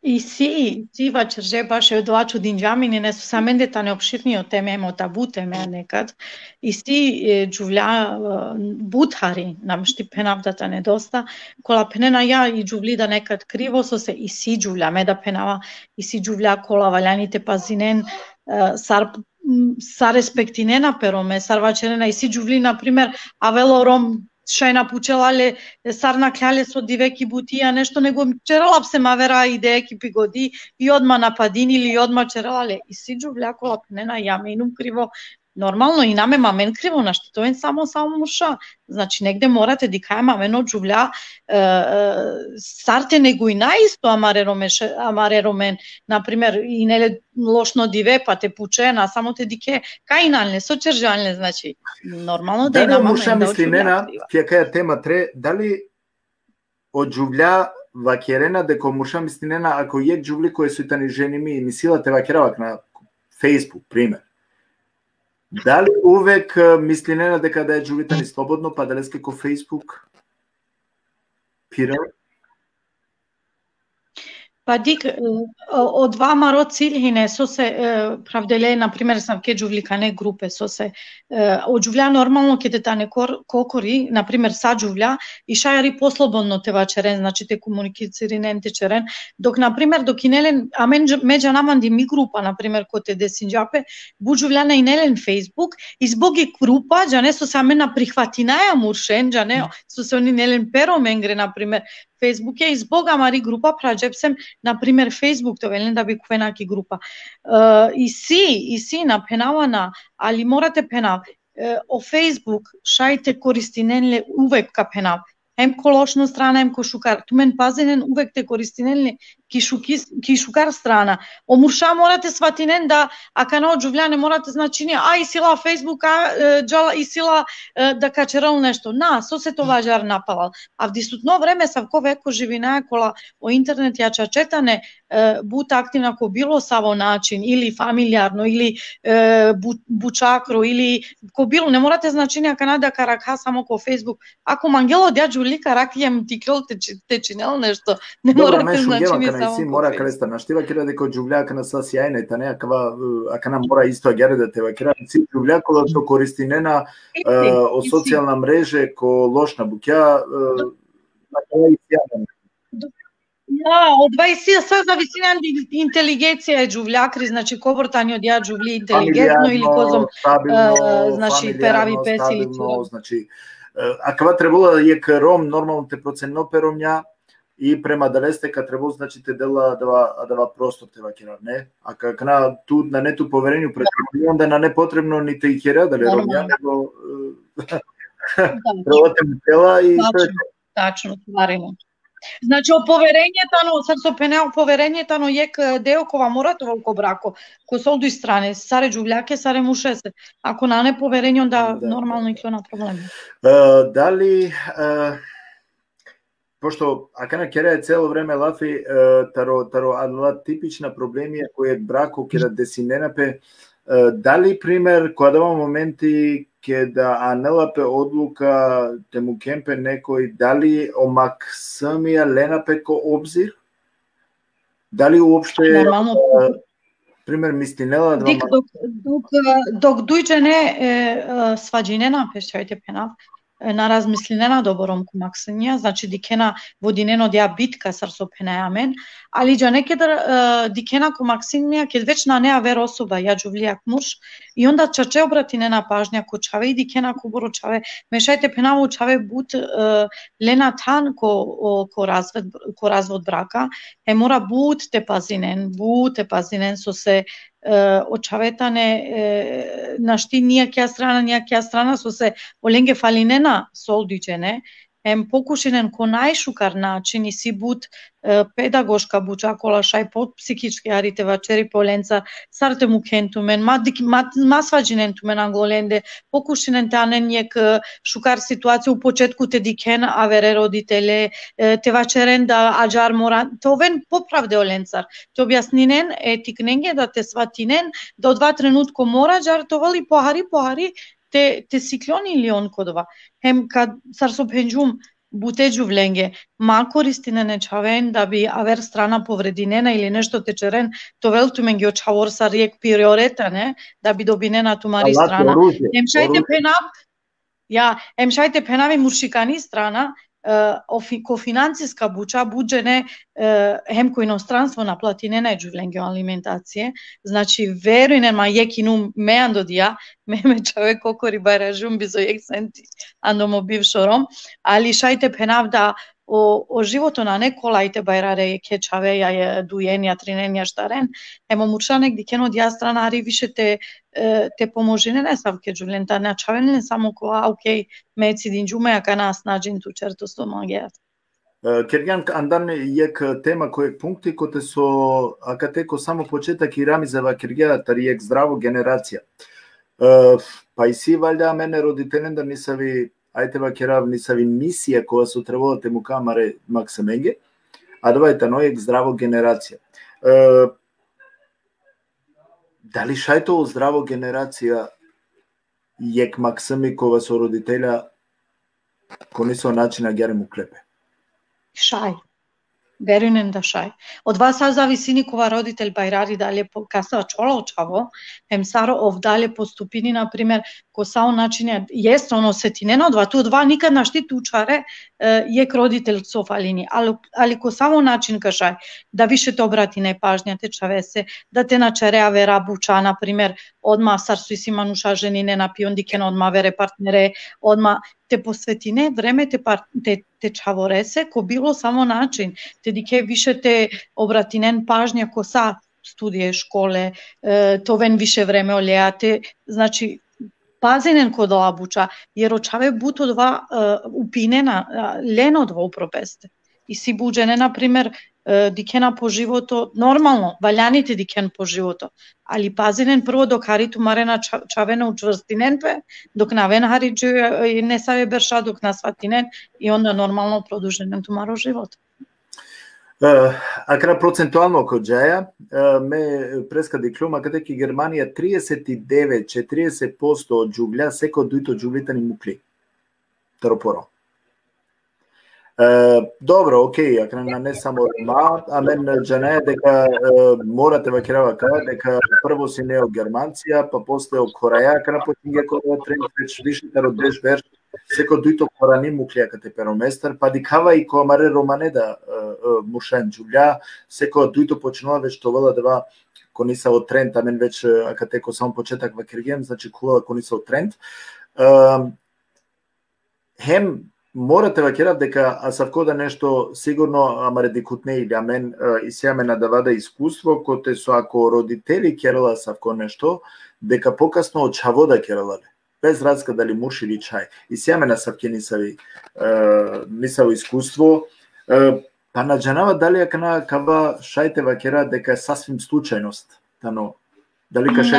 И си вачерже баш од вачу динџамини не со самендета неопширниот теме емо табу теме некад. И си џувля бутари нам шти пенавдата недоста. Кола пенена ја и џувлида некад криво со се и си џувля ме да пенава и си џувля кола ваљаните пазинен сар респектинена пероме сар вачерена и си џувли на пример авелором шајна пучелале сарна кляле со дивеки бутија нешто него чералап се мавера иде екипи годи и одма нападини или одма чералале и си џувлякола пнена ја менум криво нормално и наме мамен криво на штитовен само муша. Значи негде морате дикај мамено џувля сарте него и наисто амареромен например и неле лошно диве па те пучена само те дике кајналне со чержалне значи нормално да и на муша мислинена ќе каја тема тре дали од џувля вакерена деко муша мислинена ако јек џувли кој со тани женими и мисила те вакеравак на Facebook пример. Дали увек мислинена дека да е џувлитани слободно, па дали ко Facebook? Пира? Па дик, од двама род цилхине со се правделе, например, сам ке џувликане групе со се од џувля нормално ке те тане кокори, например, са џувля и шајари послободно те вачерен, значи те комуникациринен те черен, док, например, док инелен, амен меѓа наманди ми група, например, ко те десинџапе, бу џувля на инелен Facebook, избоги група, джане со саме на прихватинаја муршен, джане со се инелен перо менгре, например, Facebook е избога мари група праџепсем например Facebook то велен да би кувенаки група. И си на пенавана, али морате пенав о Facebook шајте користиненле увек ка пенав. Ем колошно страна, ем кошукар. Тумен пазенен увек те користиненле кишукар страна. Омурша морате сватинен да ака на џувљане морате значиње и сила Facebook џала и сила да качерал нешто. На, со се тоа жар напалал. А в дисутно време савко веко живинаја кола о интернет ја чачетане бута активна ко било саво начин или фамилиарно или бучакро или ко било не морате значиње Канада карака само ко Facebook. Ако мангело дја џулика ракијем тикол те чинел нешто, не морате значиње си мора калеста наштива кера дека џувљака на са сјајна и та некава акана мора исто гере да те вакера си џувљакола што користинена о социјална мрежа ко лошна буќа на крај сјајна. Да, од 20 све зависи на интелигенција е џувљакри, значи кобортањот ја џувли интелигентно или козом значи перави песи или чура. Значи акава требало јек ром нормално те проценно перомња и према далестека требало значи те дела дава простор те вакера, не? А како на ту на нету поверењу пред онда на непотребно ни те икера дали ромја, него требате тела и тачно стварено. Значи поверењето, со пенео поверењето но јек део кова морате волко брако, ко со обдуј стране, саре џувљаке, саре мушесе. Ако на не поверење, онда нормално и на проблеми. Дали пошто акана кера е цело време лафи таро типична проблеми кој е брако кера десиненапе Дали пример кога дава моменти ке да анелапе одлука те му кемпе некој, дали омак самија ленапе ко обзир? Дали уопште Нормално пример мистинела док дујџене сваџинена пешајте пенав на размислинена добором ку максинија, значи дикена водинено дја битка сар со пенајамен, али џане кедр дикена ку максинија кед веч на неа вер особа ја џувлијак муш и онда чаче обратинена пажња ку чаве и дикена ку боро чаве мешајте пенаво чаве бут лена тан ко развод брака е мора бут те пазинен со се очаветане нашти нијакја страна со се оленге фалинена солдиџене ем покушинен ко најшукар начин и си бут педагошка бучакола шај под психички арите вачери поленца сарте му кентумен масваџинен тумен анголенде покушинен танен ниек шукар ситуација у почетку те дикен авере родителе те вачерен да аџар мора товен поправде оленцар те објаснинен етикненге да те сватинен до два тренутко мора џар товали похари те сиклони или он кодова хем кад сар со пенџум буте џувленге ма користине не чавен да би авер страна поврединена или нешто течерен товел тумен ги очавор сар јек приоритета не да би добинена тумари страна емшајте пенави муршикани страна ко финансиска буча буџене хем ко иностранство наплатинена џувленге алиментација значи верујне ма јекину меан додија меме човек кокори баражум бизо јек сенти андомо бившором али шајте пенав да о живото на неколајте бајраре кечаве ја дуен ја тринен ја штарен емо муршанек дикено дија страна ари више те поможине не сав ке џувлента на чавен само коа окей меци динџуме ја кана снаџин ту черто со магијат Кергјан андан јек тема кој пункти коте со акатеко само почетак и рамизева Кергја таријек здраво генерација па и си валјда мене родителен да нисави ајтева керав нисави мисија која со требало те му камаре максименге а давајте нојек здраво генерација дали шајто здраво генерација јек максими кога со родителја кони со начина гере му клепе шај верујнен да шај. Од вас зависи никова родител бајрари дали каса чола очаво, ем саро овдале поступини, например, ко сао начине, јест оно сетинено од два никад нашти тучаре јек родител со фалини, али ко сао начин кашај, да више те обрати најпажња, те чавесе, да те начереа вера буча, например, одма сарсу и си мануша жени не напион дикен, одма вере партнере, одма те посветине време те чаворесе ко било само начин те дике више те обратинен пажња ко са студије школе товен више време олеате значи пазинен ко доа буча јер очаве буто два упинена лено два упропесте и си буџене например дикена по живото нормално валјаните дикен по живото али пазинен прво док хариту марена чавена учврстинен пе док навен хариџу не саве берша док насватинен и онда нормално продуженен тумаро живот Акра процентуално коџаја ме преска диклума каде ки Германија 39-40% од џувља секој дуито џувлитани мукли тропоро Добро, окей, акрена не само Рома, а мен џане дека морате вакерава кај дека прво си не од Германција, па после од Кореја, акрена почиња кога тренд веќе вишите родеш вер, секој дуито корани муклија кате пероместар, па дикава и која маре Романеда мушен џулја, секој дуито почнува веќе товела дева кони се од тренд, а мен веќе акатеко само почетак вакергем, значи кула кони се од тренд. Хем Морате вакерав дека асавкода нешто сигурно амаре дикутне или амен и сеаме надавада искуство коте со ако родители керала савко нешто дека покасно од чавода кералале без разлика дали муш или чај и сеаме на савке нисаво искуство па наџанава дали акана кава шајте вакера дека е сасвим случајност тано дали каше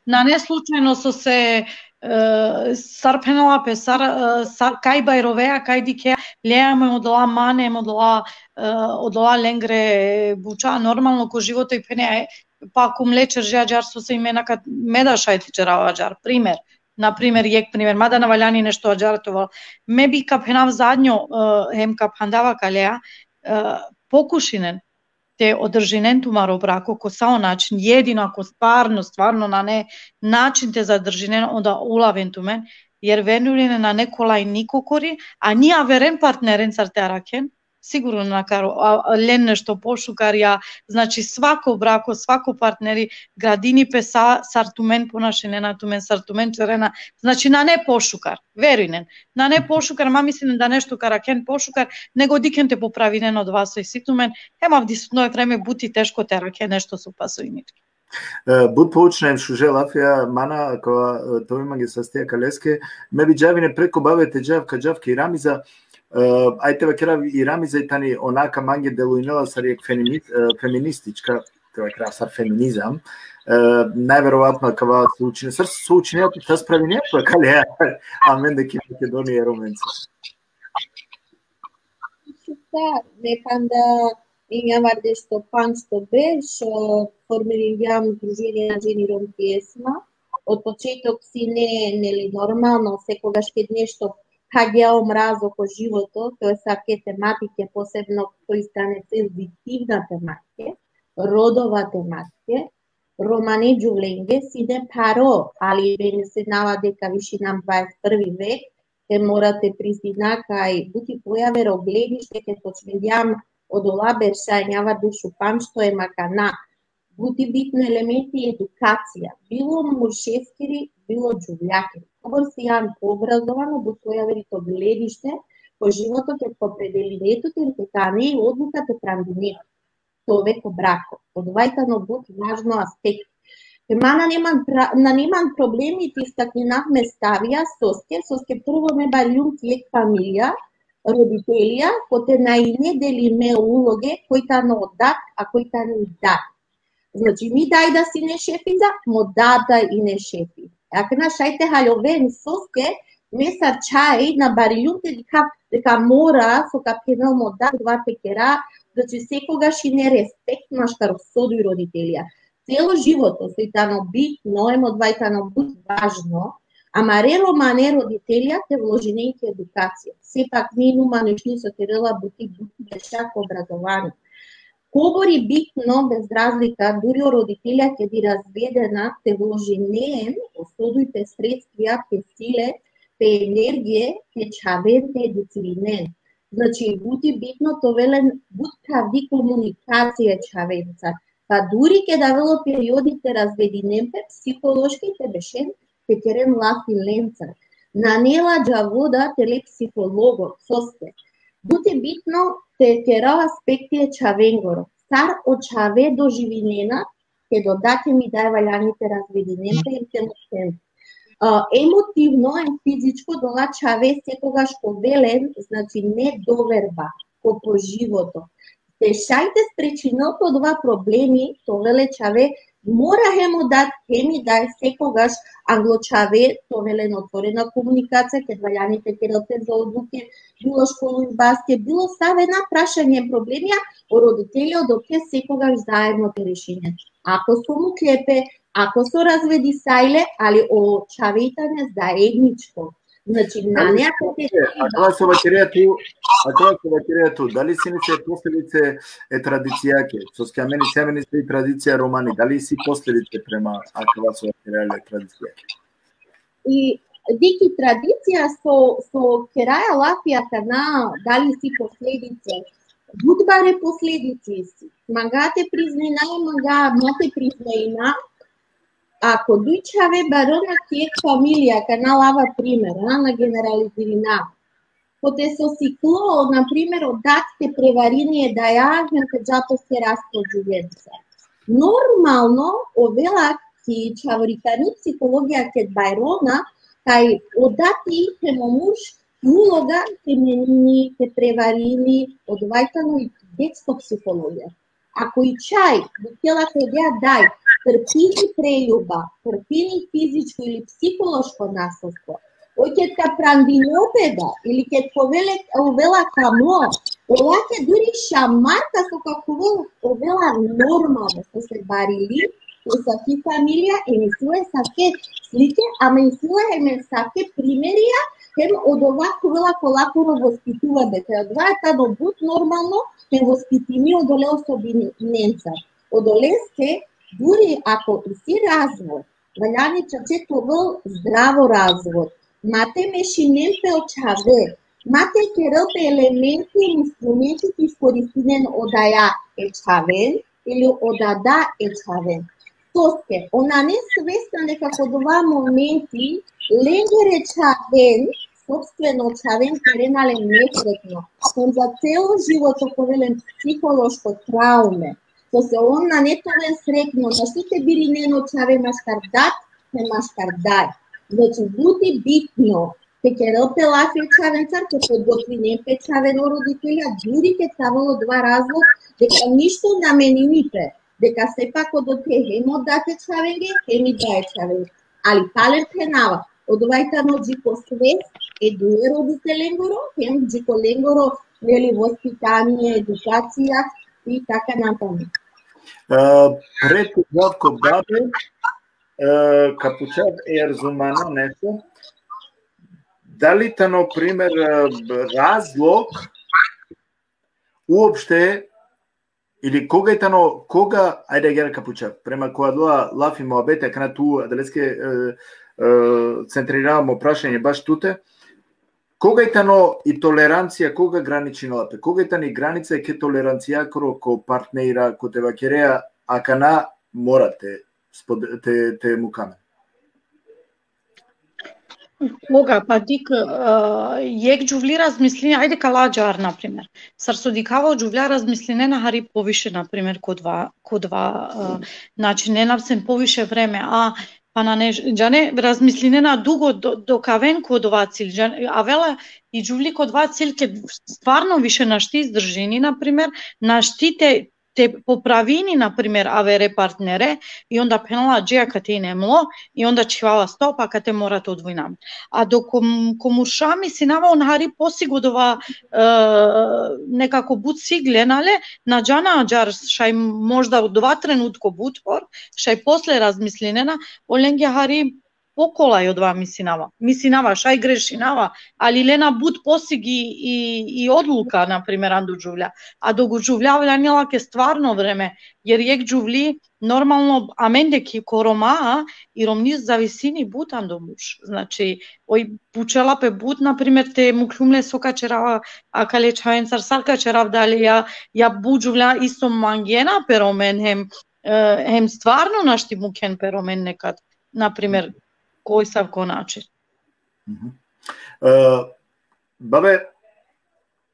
на не случајност со се сарпенала пе кај бајровеа, кај дике, леаме одола мане, одола ленгре буча, нормално ко живото и пене па ако млечер жаџар со се имена кад меда шајти чера аџар, пример. Например, јек пример, мада наваљани нешто аџаратова. Меби кап хенав задњо, хем кап хандава калеа, покушинен, те одржинен тумаро брако, ко сао начин, едино ако стварно на не начин те задржинен, онда улавен тумен, јер венурине на неколај никокори, а ние верен партнерен цартеракен, сигурно накаро, лен нешто пошукарја, значи свако брако, свако партнери, градини песа, сартумен понашенена, тумен сартумен черена, значи на не пошукар, верујнен, на не пошукар, ма мислим да нешто каракен пошукар, него дикен те поправинен од вас и ситумен, емав дисутно време бути тешко тераке нешто со пасојнички. Буд поучнем шуже Лафија, мана, кога тој маги састија калеске, ме би джавине преко бавете джавка и рамиза, ајте вакера и рамиза и тани онака манге делуинела сариек феминистичка, тоа е сар феминизам, најверојатно кога се учинеат та справи некоја кале, а мен деки Македонија роменца. Неканда Inga Vardesto Pansto Beš, formiram Združenje na ženi Rom pjesma. Od početok si ne normalno, sekogаш ке нешто хаѓао мраз око живото, тоа са ке тематике, посебно кои стане сензитивна тематике, родова тематике, романе џуленге, сиде паро, али бене се нава дека виши нам 21 век, ке морате признина кај бути појаве гледиште, ке почведјам од олабер шајњава душу пам, што е макана. Бути битни елементи едукација, било муршевскири, било џувљакири. Кога си јан пообразовано, бу појаверито гледиште, по животот е попределението, те тане и одлуката прандинето. Тоа веко брако. Одвајтано бут важно аспект. Мана неман проблеми, ти стакнинавме ставија, соске прво ме барјум тиек фамилија, родителија, коте наине делиме улоге, кој тано оддат, а кој тано дат. Значи, ми дај да си не шефиза, мо дата и не шефи. Ако на шајте халјовен соске, ме са чај на барилјунте дека мора со капкенел мо дат два пекера, значи секогаш и не респект на штаросоду и родителија. Цело живото, се тано битно, одвајтано бут важно, ама романе родителија те вложенејќи едукација. Сепак минума нешни со терела бути бешак образовани. Кобори битно, без разлика, дури родителја ќе би разведена, те вложенеен, осудујте средствија, те силе, те енергije, те чавен, те децилинен. Значи, бути битно, то велен буткави комуникација чавенца. Па дури ке да вело периодите развединемпе, психолошки те бешен, те керен лафи ленца. На нела джавода теле психологот, состе. Бути битно, те кера аспекти е чавенгоро. Стар од чаве до живинена, ке додате ми дај валјаните развединемпе и те мусен. Емотивно и физичко дола чаве секогаш повелен, значи не доверба, ко по живото. Решајте спречиното од ова проблеми, то веле чаве, мора хемо дат, хеми дај секогаш англочаве, то веле отворена комуникација, ке валјаните керелте за одлуке, било школу и баске, било савена прашање проблемија, о родителјот доке секогаш заедно те решиме. Ако со му клепе, ако со разведи сајле, али о чавејтане заедничко. Значи, на некој а тоа со вакерија ту, дали си не се последице е традицијаке, со скамени семени се и традиција романи, дали си последице према аква со вакерија традицијаке? И дики традиција со кераја лафијата на дали си последице, будбаре последици си, магате признај, мате признајна. Ако дујчаве барона кек фамилија, ка лава пример, на генерализирина, коте со сикло, например, одатите превариние да јажен ке джапоске расто џуленца. Нормално, овела ки чаврикану психологија ке бајрона, кај одати ке момуш улога ке менини, ке преварини, одвајтано и детско психологија. Ако и чај, бутела ке дај, трпини прељуба, трпини физичко или психолошко насилство, оќе ка прандинопеда или ке повела камо, Ovake duri šamarka su kako ovela normalno su se barili, sa fi familija i misle sake slike, a misle sake primerija, hem od ovako vela kolakuro vospituva dete. Od dva je tamo bud normalno, hem vospitimi odole osobini Nemca. Odole ste duri ako isi razvoj, valjani čače to vel zdravo razvoj. Mate mešinem pe očave, mate kerel pe elemente i instrumenti ki iskoristinen odaja ečaven ili odada ečaven. Toske, ona ne svesna nekako dva momenti lengere čaven, собствено čaven terenale nesretno, on za celo život okovelen psihološko traume. To se ona netoven sretno, da što te bili neno čave maškardat, ne maškardaj. Znači, budi bitno, te kerel pe lafi čavencar, ke podgotvinjen pe čaveno roditelja, duri ke stavalo dva razlog, deka ništo namenimite, deka se pako do te hemo date čavenge, hemi daje čavenge. Ali taler penava, odvajtano džiko svest, eduje roditelengoro, hem džiko lengoro, veli vospitanje, edukacija i така натаму. Пред Здравко Бабе, Капучав е разумано нещо. Дали та, например, разлог уопšte или кога е тано, кога, ајде гера Капучав, према која доа лафи моабете, кана ту далеске центрирамо прашање баш туте, кога е тано и толеранција, кога граничи на лапе, кога е тани граница ке толеранција ко партнера, ко те вакереа, а кана морате те мукаме? Кога, па дик јек џувли размислини, ајде каладжар, например. Сарсодикаво џувля размислине на хари повише, например, кодва, значи не навсем повише време, а па на не, джане размислине на дуго докавен код ова цил, а вела и џувли код ова цил ке стварно више нашти издржини, например, наштите те поправини, например, авере партнере, и онда пенала джеја кате немло, и онда чивала стопа кате морате одвојнам. А до комушами си нава он хари посигудова некако буд си гленале, на джана аджар шај можда од два тренутко бутвор, шај после размислинена, оленге хари поколај од два мисинава, шај грешинава, али лена буд посиги и одлука, например, анду џувля. А до го џувљавлja нела ке стварно време, јер јек џувли нормално аменде ки коромаа и ромниз зависини буд анду муш. Значи, ој пучела пе буд, например, те муклумле сока черава, а кале чаенцар сарка черав дали ја буд џувля исто мангена перомен, хем стварно нашти мукен перомен некад, например, кој сав ко начин. Бабе,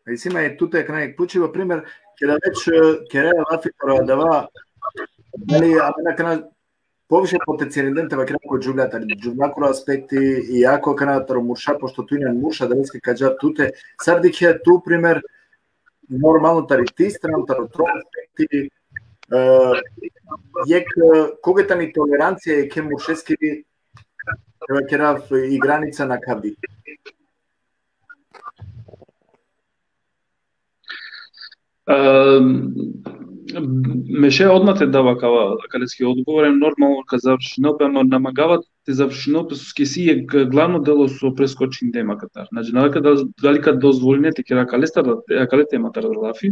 recimo i tu je nekaj pučivo primjer, kada već Kerea Lafikora dava, ali na poviše potencijalidente va krako džuvljata, džuvljakoro aspekti i jako kana taromurša, pošto tu ina murša, da viske kađa tute, sardik je tu primjer, normalno taritistran, tarotro aspekti, jek kogetani tolerancija je ke mušeski kerav i granica na kavi. Меше одма те дава калески одговор, нормално ка завршино, ама намагават те завршино, ке си е главно дело со прескочин тема катар. Значи, дали ка дозволине те кера кале темата разлафи,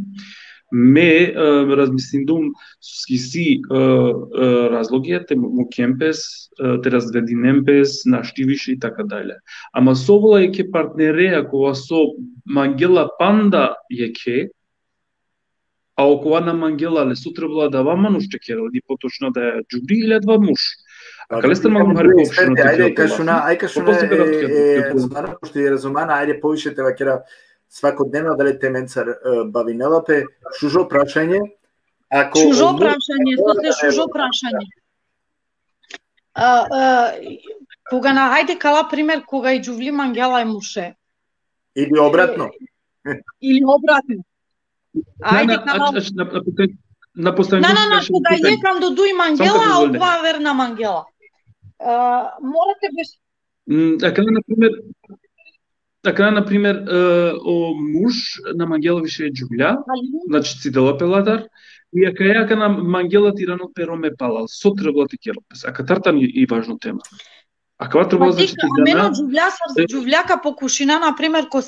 ме размислиндум ски си разлоги, те му кемпес, те развединемпес, наштивише и така дале. Ама совола е ке партнереа, кога со мангела панда е ке, а около на мангела ле сутра била да вама нуш чекера, или поточно да е џубри или два муш. А кале сте магу хари повшено те ајде кашуна пошто е разумана, ајде повише те вакера свакодневно дали те менцар бавинелапе, шужо прашање. Шужо прашање, шужо прашање. Кога на ајде кала пример, кога и џувли мангела е муше. Или обратно. Или обратно. Ајде на поставено кога јекам до дуј мангела, а одва верна мангела. Морате без Каде на пример Така, например, о муж на Мангела више е джулја, значи цидела пелатар, и ака на Мангела тирано перо ме палал, со требла ти керопес. Ака тартан и важно тема. Ака требла значи ти Мено джувљака покушина, например, ко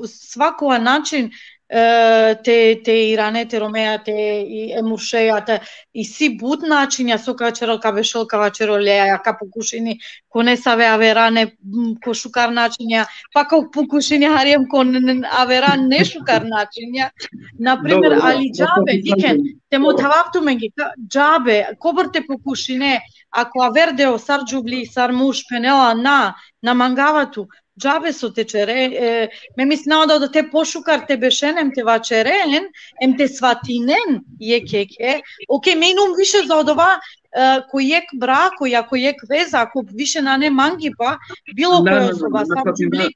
свакова начин те иранете, ромејате и емуршејате и си бут начиња со качерол кавешол кавачеролеја, ка покушини ко не саве аверане ко шукар начиња, па ко покушини харием ко аверан не шукар начиња. Например, али џабе дикен те мотавапту менги џабе кобрте покушине ако авердео сар џубли сар муш пенела на мангавату џабе со те чере, ме мислеа да те пошукар те бешенем те вачерен, ем те сватинен јекеке, оке менум више за одова кој ек бра, кој ек веза, ако више на не манги па, било кој особа, сам џубли.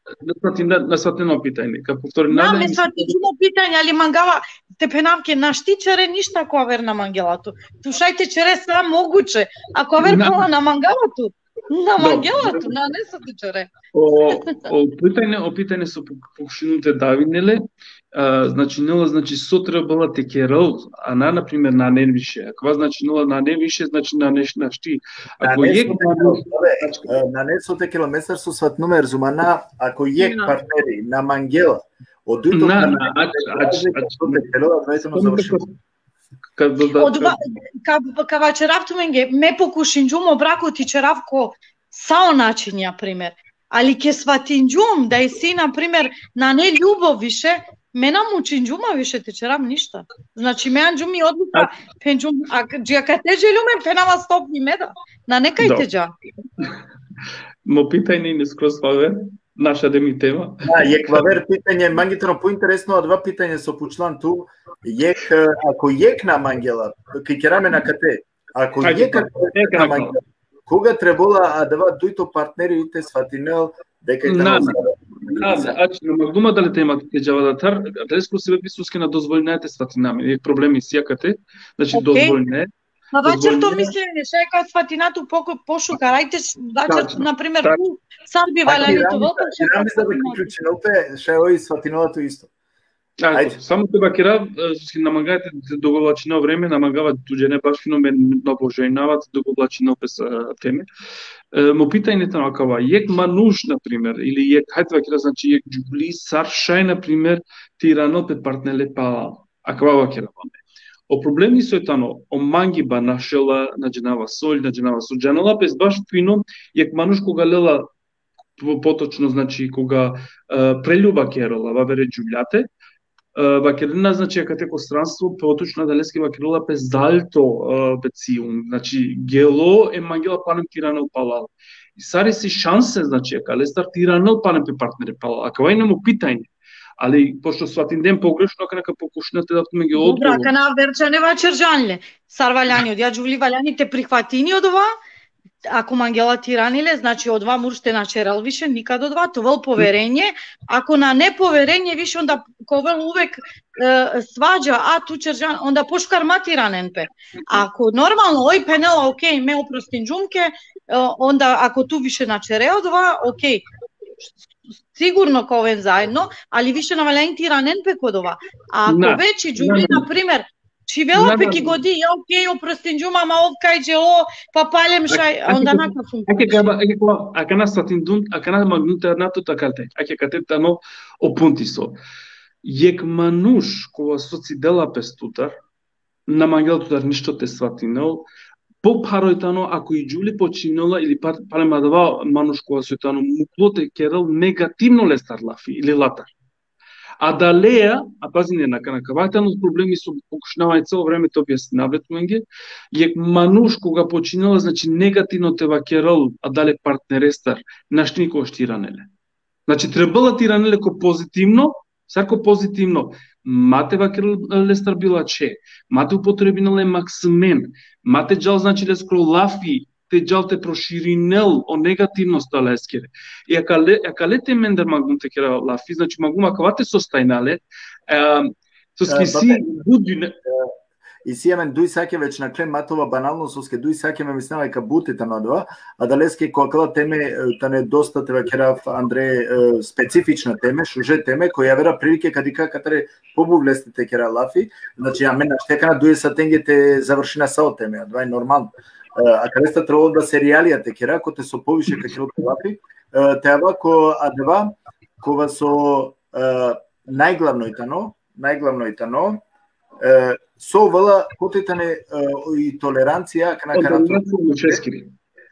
На сватено питање, ка повтори на ме сватено питање, али мангава, те пенамке, наш ти чере ништа ако авер на мангелату. Тушајте чере сам могуче, ако авер пала на мангавату. На Мангелату, на не со тичаре. Питање со покушинуте давинеле, значи нела значи сотра била текерал, а например на не више. Ако значи нела на не више, значи на нешна шти. Ако ек на не со текерал месар со сват номер зумана, ако ек партнери на Мангела, од дуто Кава черавту менге ме покушинџум брако ти черавко сао начиња пример. Али ке сватинџум да и си на пример на не љубов више, мена мучинџума више те черав ништа. Значи меан џуми одлука пенџум а џака те желуме пенава стопни меда. На некај те џа. Мо питање не скроз паве. Наша деми тема. Јеквавер питање, мангитно поинтересно, два питање со почлан ту. Ако ек на Мангела, кај кераме на кате, ако ек на Мангела, кога требола да дуито партнерите сватинел дека и на магдума дали тема те џавадатар, дали ско себе писуски на дозволинаете сватинами, проблеми сијакате, значи дозволине. На вечерто мислење, шајка сватинату пошука, рајте вечер, например, сарби валјањето волка, шајка сватинату шајои сватиновато исто. Само те бакира, намагајте договлачино време, намагават туѓене баш фино ме набожајнават договлачино пес теме. Мо питањето на кава, ек мануш, например, или ек, хајте бакира, значи ек џубли, сар шај, например, тирано пе партнеле пала, а кава бакира ваме. О проблеми со етано, о мангиба нашела, наџенава солј, наџенава суџанала, без баш фино, ек мануш кога лела, поточно, значи, кога прелюба керола, вавере џубљате, вакерина, значи, акатеко странство, поточно да лески вакерила пе зальто бециум, значи, гело е мангела панем тиранел палал. И сари си шансе, значи, ака лестар тиранел панем пе партнере палал, ака вај нему питање. Али пошто сватин ден погрешно канака покушнате да ме ги одговор. Добра, кана верчане вачержанле. Сар валјани, ја џувли валјани те прихватини од ова. Ако Мангела тираниле, значи од два мурште на черел више никад од два, това поверење. Ако на неповерење више онда ковел увек сваđа, а ту чержан, онда пошкар матиранен пе. Ако нормално ој пенела, окей, ме опростин џумке, онда ако ту више на черел два, окей. Сигурно ковен заедно, али више на валјање тиранен пе кодова. А ако веќе џубли, например, Чивела пеки годи, ја окей, опростин џума, ма овкај джело, па палем шај, онда нака функција. Ака на сватин дун, ака на магнута нато такалте, аке катетано опунтисо. Јек мануш кога социдела пестутар, на мангел тутар ништо те сватинел, попаројтано ако и џули починела или палема дава мануш кога сојтано муклоте керел негативно лестар лафи или латар. А да леја, а пази не на кавајтано проблеми со покушнавање цело време тоа објаснаве туенге, јек мануш кога починела, значи негативно те вакерал, а дале партнерестар, нашто никогаш тиранеле. Значи требала тиранеле ко позитивно, сако позитивно, мате вакерал лестар била че, мате употребинале максимен, мате джал значи лескро лафи, те джал те проширинел о негативноста лескере. И ака лете мендер магум те кера лафи, значи магум ака вате состајнале, со ски си будине. И си јамен дуј саќе веќе на клем матова банално соске дуј саќе ме мислам дека бутите на два, а далеске која теме тане доста тебе керав Андре специфична теме, шуже теме која вера прилике кадика катаре побувлесте те кера лафи, значи ја мене штека на дуј сатенге те завршина сао теме, а два е нормално. А каде ста требало да серијалија те кера кој те со повише како лафи, теава ко адва кога со најглавно и тано со вела котетане и толеранција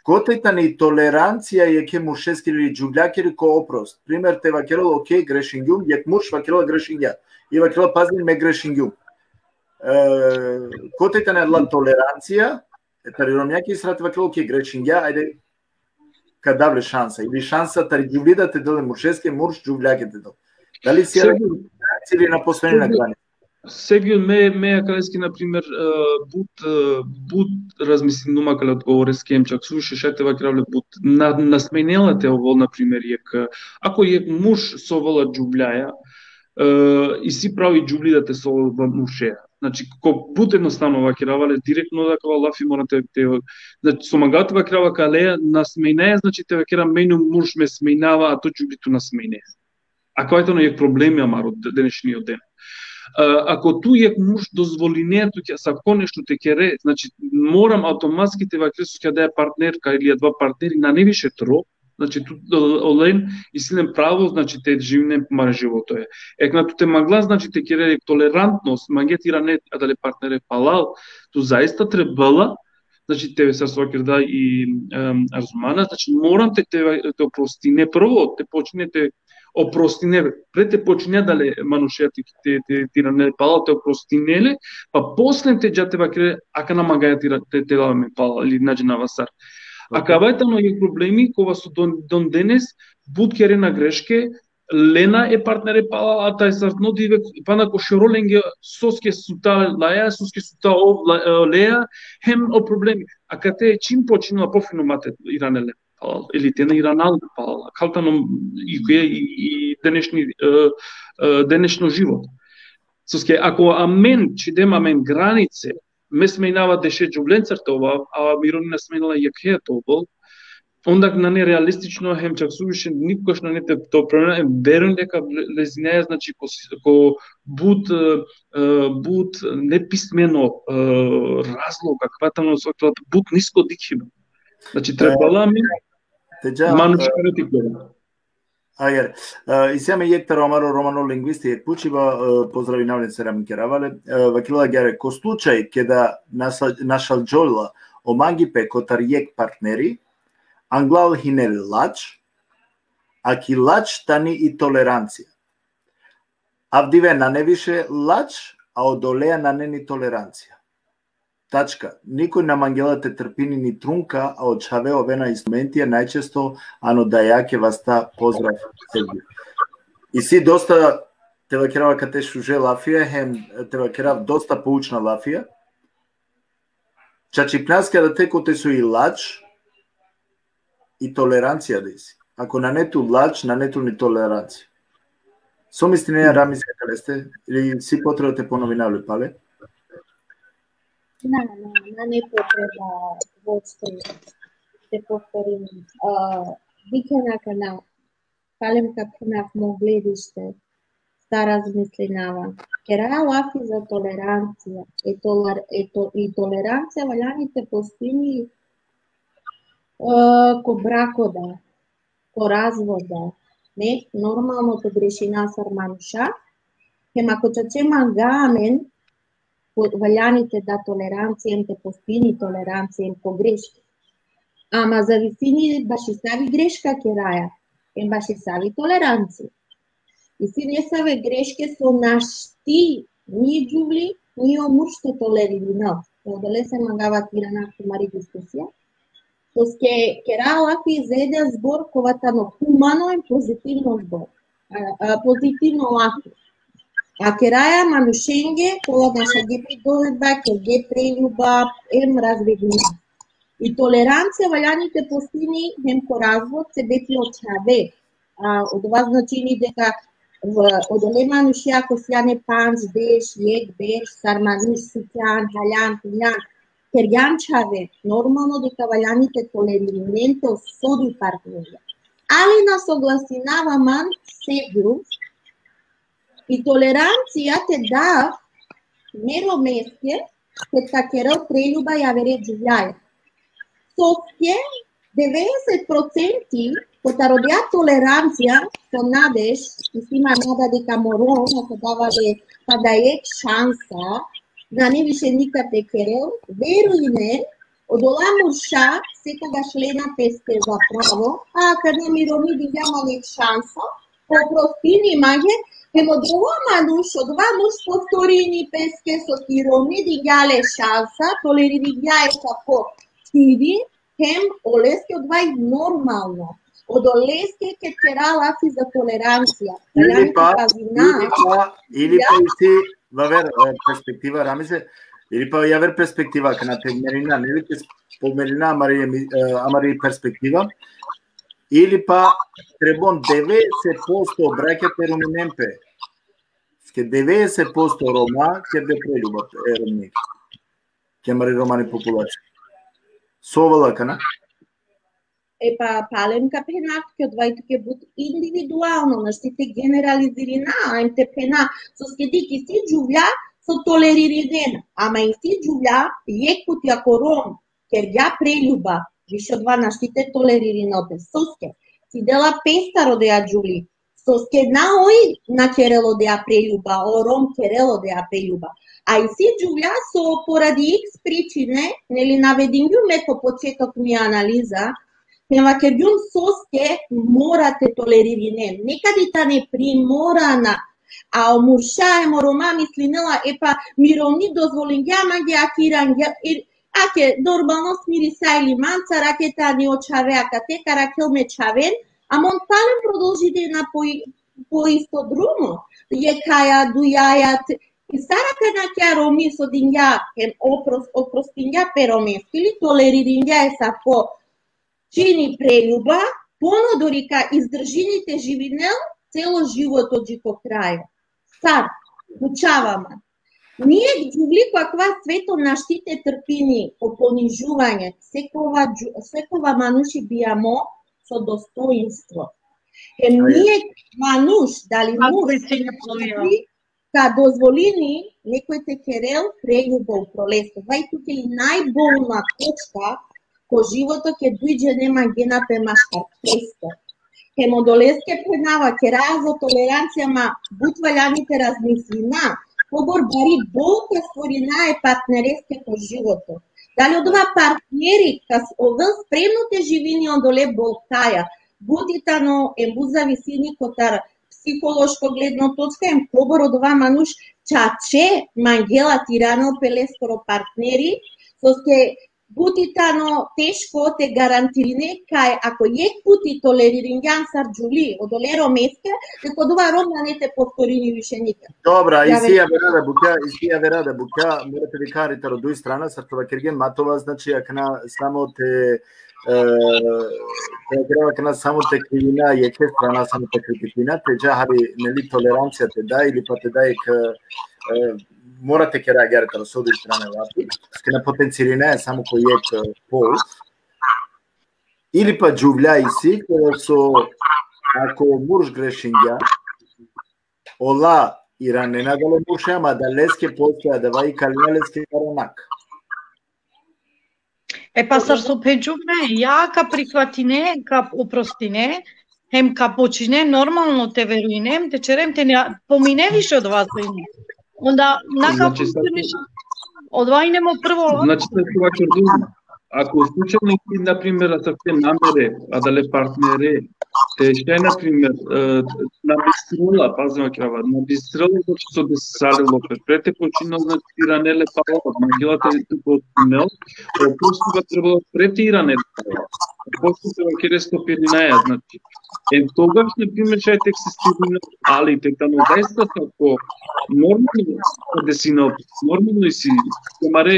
котетане и толеранција е ке мушескири џуглјакери ко опрост. Пример те вакерол окей грешингјум, јак муш вакерол грешингја. И вакерол пазин ме грешингјум. Котетане ла толеранција, тари ромјаки срати вакерол окей грешингја, ајде кадавле шанса. Или шанса тари џуглидате доле мушеске мурш џуглјаките дол. Дали си или на последни на грани? Сега ме акалески, например, бут размислим нума каля одговоре с кемчак, слушай, шете вакравле бут, насменела те овол, например, ако е муж со вола џублјаја, и си прави џубли да те со мушеја. Значи, ко бут едноставно вакиравале, директно да кава лафи морате значи, со магата вакирава калеја, насменеја, значи те вакира мену муж ме сменава, а то џублито насменеја. А кајто не е проблеми, амар, од денешниот ден. Ако ту е муж дозволинето ќе сако нешто те кере, значи морам автоматски те вакресу ќе да е партнерка или два партнери на не више тро, значи ту олен и силен право, значи те живне мар живото е. Екна ту те магла, значи те кере толерантност, магетира не дале партнере палал, ту заиста требала, значи тебе се сокерда и арзумана, значи морам те опростине прво, те почнете опростине, пред те почине дале манушејати те не пала, те опростинеле, па после те джате вакре, ака на магаја те дела ме пала, или наđe на васар. А кавајтано е проблеми, кога со дон денес, бут кере на грешке, Лена е партнере пала, а тај сартно диве, па на кошероленге, соске сута лаја, соске сута леја, хем о проблеми. А кате чим починала пофино мате иранеле? Или те на Иранал пала, калтано и денешно живот. Соске, ако амен, чидем амен границе, ме сменава деше џубленцарта ова, а миронина сменала јакеја тобол, онда на нереалистично хем чак сувише никогаш на нете то проблем, верувам дека лезинеја, значи ко бут неписмено разлога, кватано со бут ниско дикхино. Значи требала ми манушкарати гледа. Ајер, и сега ме јекта романо лингвисти јек пучива, поздрави навлице рам керавале, вакила гјаре, ко случај кеда нашалџола омагипе котар јек партнери, англал хинели лач, а ки лач тани и толеранција. Авдиве на не више лач, а одолеја на не ни толеранција. Тачка. Никој на мангелате трпини ни трунка, а од шаве овена инструментија најчесто ано да јаке васта поздрав Сергиј. И си доста те вакерава кате шуже лафија, хем те вакерав доста поучна лафија. Чачи пнаска да те коте со и лач и толеранција да си. Ако на нету лач, на нету ни толеранција. Сомисли неја рами се кале сте? Или си потреба те поновинавле пале? На не потреба воопшто те повторим. Викенака на палем како на гледиште, ста размислинава. Кераја лафи за толеранција. И толеранција валјаните постини ко бракода, ко развода. Не, нормално те грешина сармануша. Хем ако чачема гамен, валјаните да толеранција те постини толеранција по грешки. Ама за висини баши сави грешка кераја, ем баши сави толеранција. И си не саве грешке со нашти ни џубли, ни омуште толерили нов. Оделе се магава тирана мари дискусија. Тоске кераја лафи за еден збор коватано хумано и позитивно збор. Позитивно лафи. А кераја манушенге, кола наша ге придолеба, ке ге прељуба, ем разведина. И толеранција валјаните постини хем ко развод се бети од чаве. Од ова значини дека Odolema nușia cosiane panci, deș, ieg, beș, sarmanuș, sutean, halean, pilian, Kerjan čave, normalno de cavaglianite tolerimento sodu partnerja. Ali nas oglasinava man sebiu i tolerancija te da neromeske kad takerel preljuba ja vere življaja. Sotke 90% kota rodja tolerancija to nadeš, istima nada de camoron, kada je šansa da ne više nikad te kerel, veruj odola murša sekoga šlena peske zapravo, a kad ne mi romi vidjama nek šansa, oprostini mage, hem od dva muž postorini peske so ti romi vidjale šansa, toleri vidjaje sa po tivi, hem oleske odvaj normalno. Od oleske ke kerala si za tolerancija. Ili pa si vaver perspektiva Ramise, ili pa javer perspektiva kana te merina, ne li te spomerina amari perspektiva, ili pa trebon 90% brakete ruminempe, ske 90% Roma ke de preljuba romnik, ke mari romani populacija. Sovala kana? Epa palenka penat că odvaj tuke but individualno, naštite generalizirina, am te pena, so skediki si džuvlja, so toleririden, ama i si džuvlja, jekut jako rom, ker ja preljuba, više odva naštite toleririnote, soske, si dela pestaro de ja džuvli, soske na oj na kerelo de ja preljuba, o rom kerelo de ja preljuba, a i si džuvlja so poradi x pričine, neli navedim ju meko početok mi analiza, Pema ker jun soske morate toleririne. Nekadita ne primorana. A omuršajemo Roma mislinela, epa mirovni dozvolim jamage akiran, ake normalno smiri sajli manca, raketa ne očave akateka, rakel me čaven, a mon palem продолжите на по isto drumo. Je kaja dujaja, Sara kana kja Romi sodinja, oprostinja peromestili, toleririndja je sa po čini preljuba, ponudori ka izdržinite živinel celo život od žiko kraja. Sad, učavama. Nije džuvli kakva sveto naštite trpini o ponižuvanje, sekova manuši bijamo so dostoinstvo. Jer nije manuš, da li muž ka dozvolini nekoj te kerel preljuba u prolesto. Vaj tukaj najbolna točka ko životo ke duđe nema gena pema škarpesto. Ke modoleske prenava, ke razo tolerancijama butvaljanite razmislina, pobor bari bolka stvorina je partnereske po životu. Dali odva partneri, kas ovel spremno te živini ondole bolkaja, buditano embuza visini kotar psihološko gledno točka em pobor odva manuš čače mangela tirano peleskoro partneri, soske Butitano teško te garantirine kaj ako jek puti toleririnjan sar džuli odolero meske, tako dva Roma ne te povtorini više nikad. Dobra, i sija verada buka, morate vi karita od duj strana, sartova kergen matova, znači akna samo te akna samo te krivina jeke strana samo te kritikina, te džahari neli tolerancija te da ili pa te da ek morate che reagirate la sua strane vapi, che na potencialina è samo ko je pol. Ili pa džuvljaj si, koje so ako murš grešinja, ola irane nagalo mušama da leske postoja da vaj kalina leske karanak. E pa sar so peđuvne, ja ka prihvatine, ka oprostine, hem ka počine, normalno te veruinem, te čerem te ne pomine više od vas vini. Onda Znači, odvajnemo prvo. Znači, ako slučajno ti, na primjer, sa te namere, a da le partnere, te ще, na primjer, na bistrula, pazimo krava, na bistrula, znači so besarilo, prete počinno, znači, tiranele palo, magilate tuko tunel, просто ga trebalo pretiraне palo. После това кjer стопирinaja, znači, тогаш, на примjer, ще ексистирина, ali te tamo zaista tako normalno da si normalno si, kamare,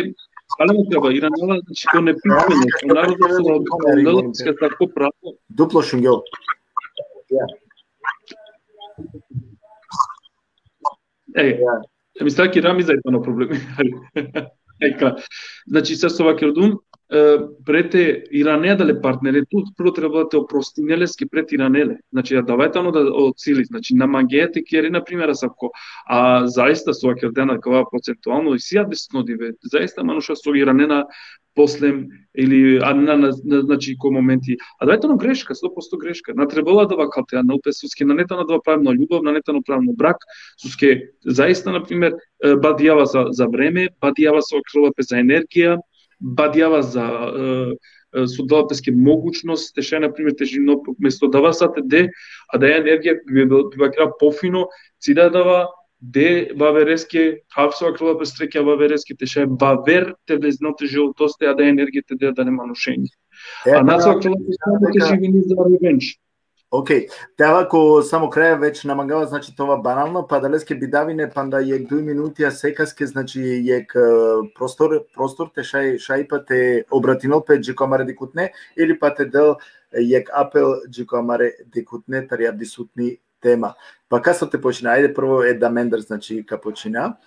ali treba, iranela, znači, to ne pitanje, to narodno se odgledalo, sve tako pravo. Duplo šungel. Мисля ки Рами за тоа проблеми. Значи се со ваќе дум прете Иранеа дале партнери тут прво треба да те опростинеле ски пред Иранеле. Значи давајте да оцили, значи на мангеете кери на примера сако. А заиста со ваќе дена кога процентуално и сија деснодиве. Заиста мануша со Иранена послем или значи кој моменти. А давајте на грешка, 100% грешка. На требала да вакате, на упесуски на нетано да правиме љубов, на нетано правиме брак, суске заиста на пример бадијава за време, бадијава со крилопе за енергија, бадијава за соделапеске могучност, теше на пример тежино место да васате де, а да ја енергија бива кра пофино, си да дава де бавереске хавсова крилопе стрекја бавереске теше бавер те влезноте животосте, а да енергијата де да нема ношење. А нацова крилопе те живини за ревенж. Океј, таа ако само краја веќе намагава, значи това банално, па далеске бидавине панда јек 2 минути, а секаске, значи јек простор те шај па те обратинол пе джико амаре дикутне, или па те дел јек апел джико амаре дикутне, тарија дисутни тема. Па касо те почина, ајде прво е да мендер, значи ка почина,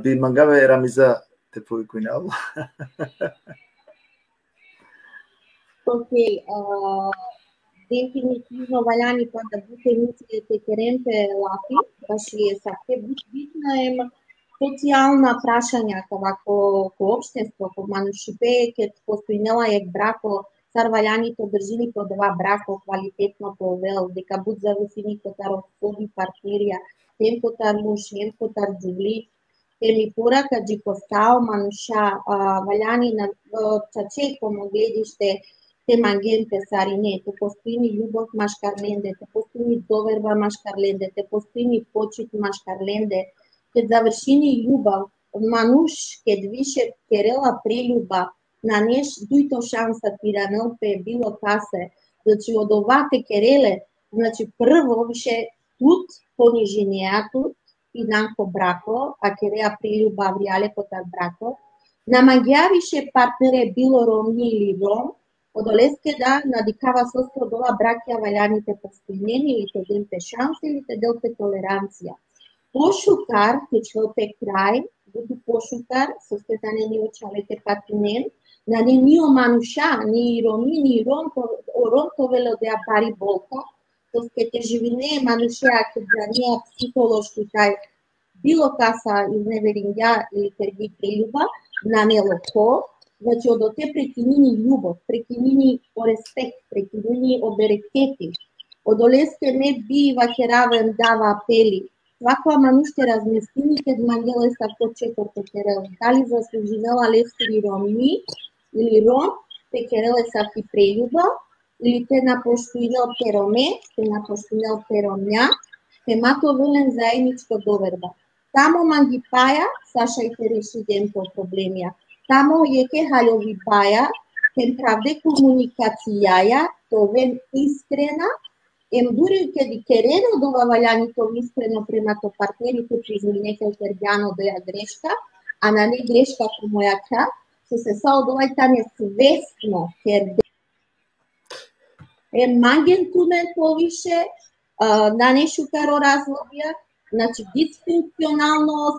би мангаве Рамиза те повикујнал. Океј, definitivno valjani pa da bude mislite керемпе лафи, баш е саке битна е социјална прашања како општество, ко манушипе, ке постојнела е брако, цар ваljani то држини по два брако квалитетно повел, дека буд зависини котар од соби партнерија, тем котар муж, тем котар джугли, те ми порака джикостао мануша, ваljani на чаче комо гледиште, те мангенте сарине, те постојни љубов машкарленде, те постојни доверба машкарленде, те постојни почит машкарленде, ке завршини љубав, мануш ке двише керела прелюба, на неш дујто шанса тиранел пе било касе, значи од овате кереле, значи прво више тут пониженијатут и нанко брако, а кереа прелюба вријале котар брако, на магјавише партнере било ромни или ром, Одолеске да надикава состро дола бракја ваљаните постојнени или те делте шанс или те делте толеранција. Пошукар, те члопе крај, буду пошукар, состетане ни очалете патинен, на не нио мануша, ни роми, ни ром то вело деа пари болка, тоске те живине манушеа ке дранија психолошки тај било каса изневериња или терги прилюба, на нелоко, значи од те прекинини љубов, прекинини о респект, прекинини о берекети. Одолеске не бива ке равен дава апели. Свака мануште разместини ке дмангеле са по четврте керел. Дали заслужинела лескини ромни или ром, те кереле са ти прељуба, или те напоштуинел пероме, те напоштуинел перомња, те мато велен заедничко доверба. Тамо мангипаја, Саша и те реши денто проблемија. Тамо јеке хајови баја, кен правде комуникацијаја, товен искрена, ем дури ке ди керено дова ваљани то искрено према то партнерите признинеке терѓано да ја грешка, а на не грешка комо ја ка, се сао довај тане свесно керде. Ем манген тумен повише, на не шукаро разводија, значи дисфункционално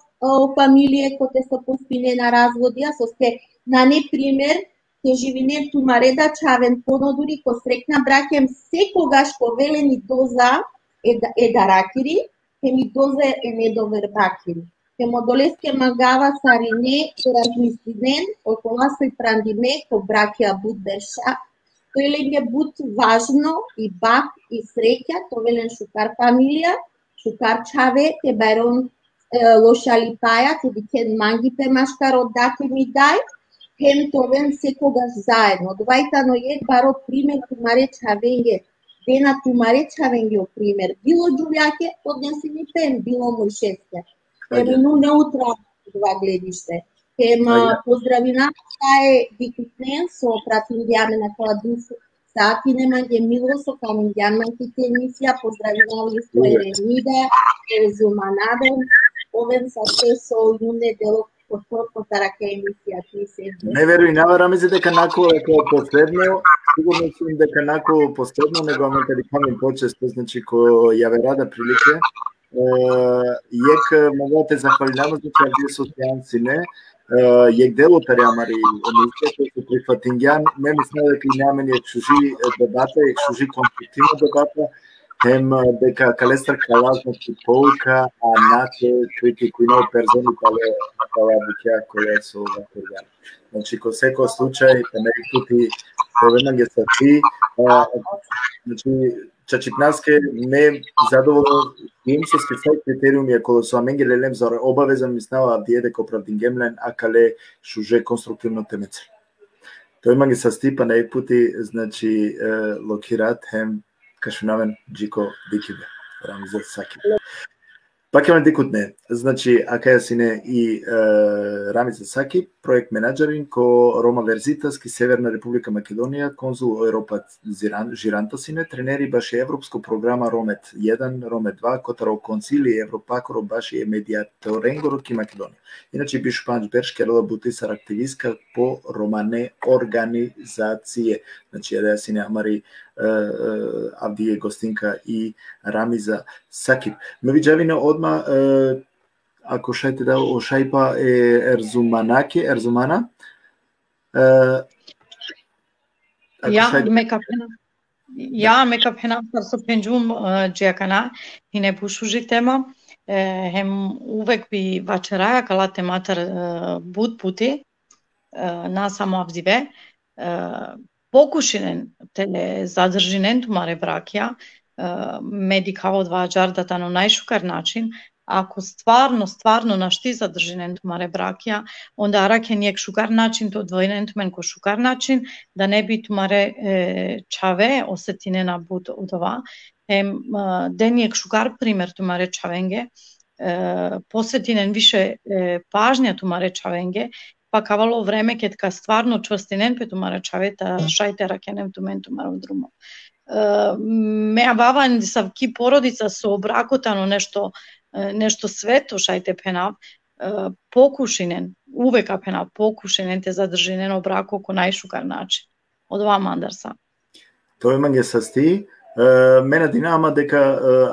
фамилие кои се поспинена разводија, со сте на не пример, ке живине тумареда чавен понодури, ко срекна бракем секогаш ко велени доза е даракири, ке ми доза е недовербакири. Ке модолеске магава сарине, ке размислинен, окола се прандиме, ко бракја буд берша, тој лење буд важно и бак и среќа, то велен шукар фамилија, шукар чаве, те барон лошали паја, те дикен манги пе машкаро дати ми дај, хем товен секогаш заедно. Двајтано е баро пример тумаре чавенге, дена тумаре чавенге о пример. Било джувјаке, однесени пен, било мујшеске. Емину неутрално два гледиште. Хем поздравина, е дикутнен со пратиндијаме на кладус сати немање мило со каминдјанманките емисија, поздравина листо Еренида, Ерезуманаден, овен са се со јуне делок по тараке емисија. Не веруј, навараме се дека нако е последно, сигурно сум дека нако последно, него ама кади камен почесто, значи ко ја верада прилике, Jek могат да захвалявам за тези социалци jek делотари амари емисията се прихватингян, ме мисля дека нямаме чужи дебата, чужи конструктивна дебата, hem дека калестар кала значи полка, а нате критикуи на перзони кала бутја која со вакорган. Значи, ко секој случај, не тути поведнага са ти, значи, Чачипнаске не задоволно им со скисај критериуми ако со аменге лелем за обавезан мислава авдие дека оправдингемлен акале шуже конструктивно темец. Тој маги са стипа на пути, значи локират хем кашунавен джико дикибе. Рамза саки. Пак имаме дикутне. Значи, акаја сине и Рамица Саки, проект менеджерин ко Рома Верзитаски, Северна Република Македонија, конзул Европа Жиранта сине, тренери баши Европско програма Ромет 1, Ромет 2, Котаро концили Европакоро баши медиаторенгоро ки Македонија. Иначе биш панч берш керала бутисар активистка по романе организација. Значи, јадеја сине амари Авдие Гостинка и Рамиза Сакип. Ме виджавине одма ако шајте да ошајпа Ерзумана. Ja mekapena со пенџум джекана и не пушужи тема. Хем увек би вачераја кала тематар бут пути на само авзиве. Покушинен теле задржинен тумаре бракја, медикаво два джардата на најшукар начин, ако стварно нашти задржинен тумаре бракја, онда араке нијек шукар начин, то двојнен тумен ко шукар начин, да не би тумаре чаве осетине на бут одова. Денијек шукар пример тумаре чавенге, посетинен више пажња тумаре чавенге, па кавало време ке така стварно чврстинен пе тумара чавета шајте ракенем тумен тумаров друмо. Меа баван са ки породица со бракотано нешто свето шајте пенав, покушинен, увека пенав покушинен те задржинено брако ко најшукар начин. Од ова мандарса. Тој мање састи. Мене динама дека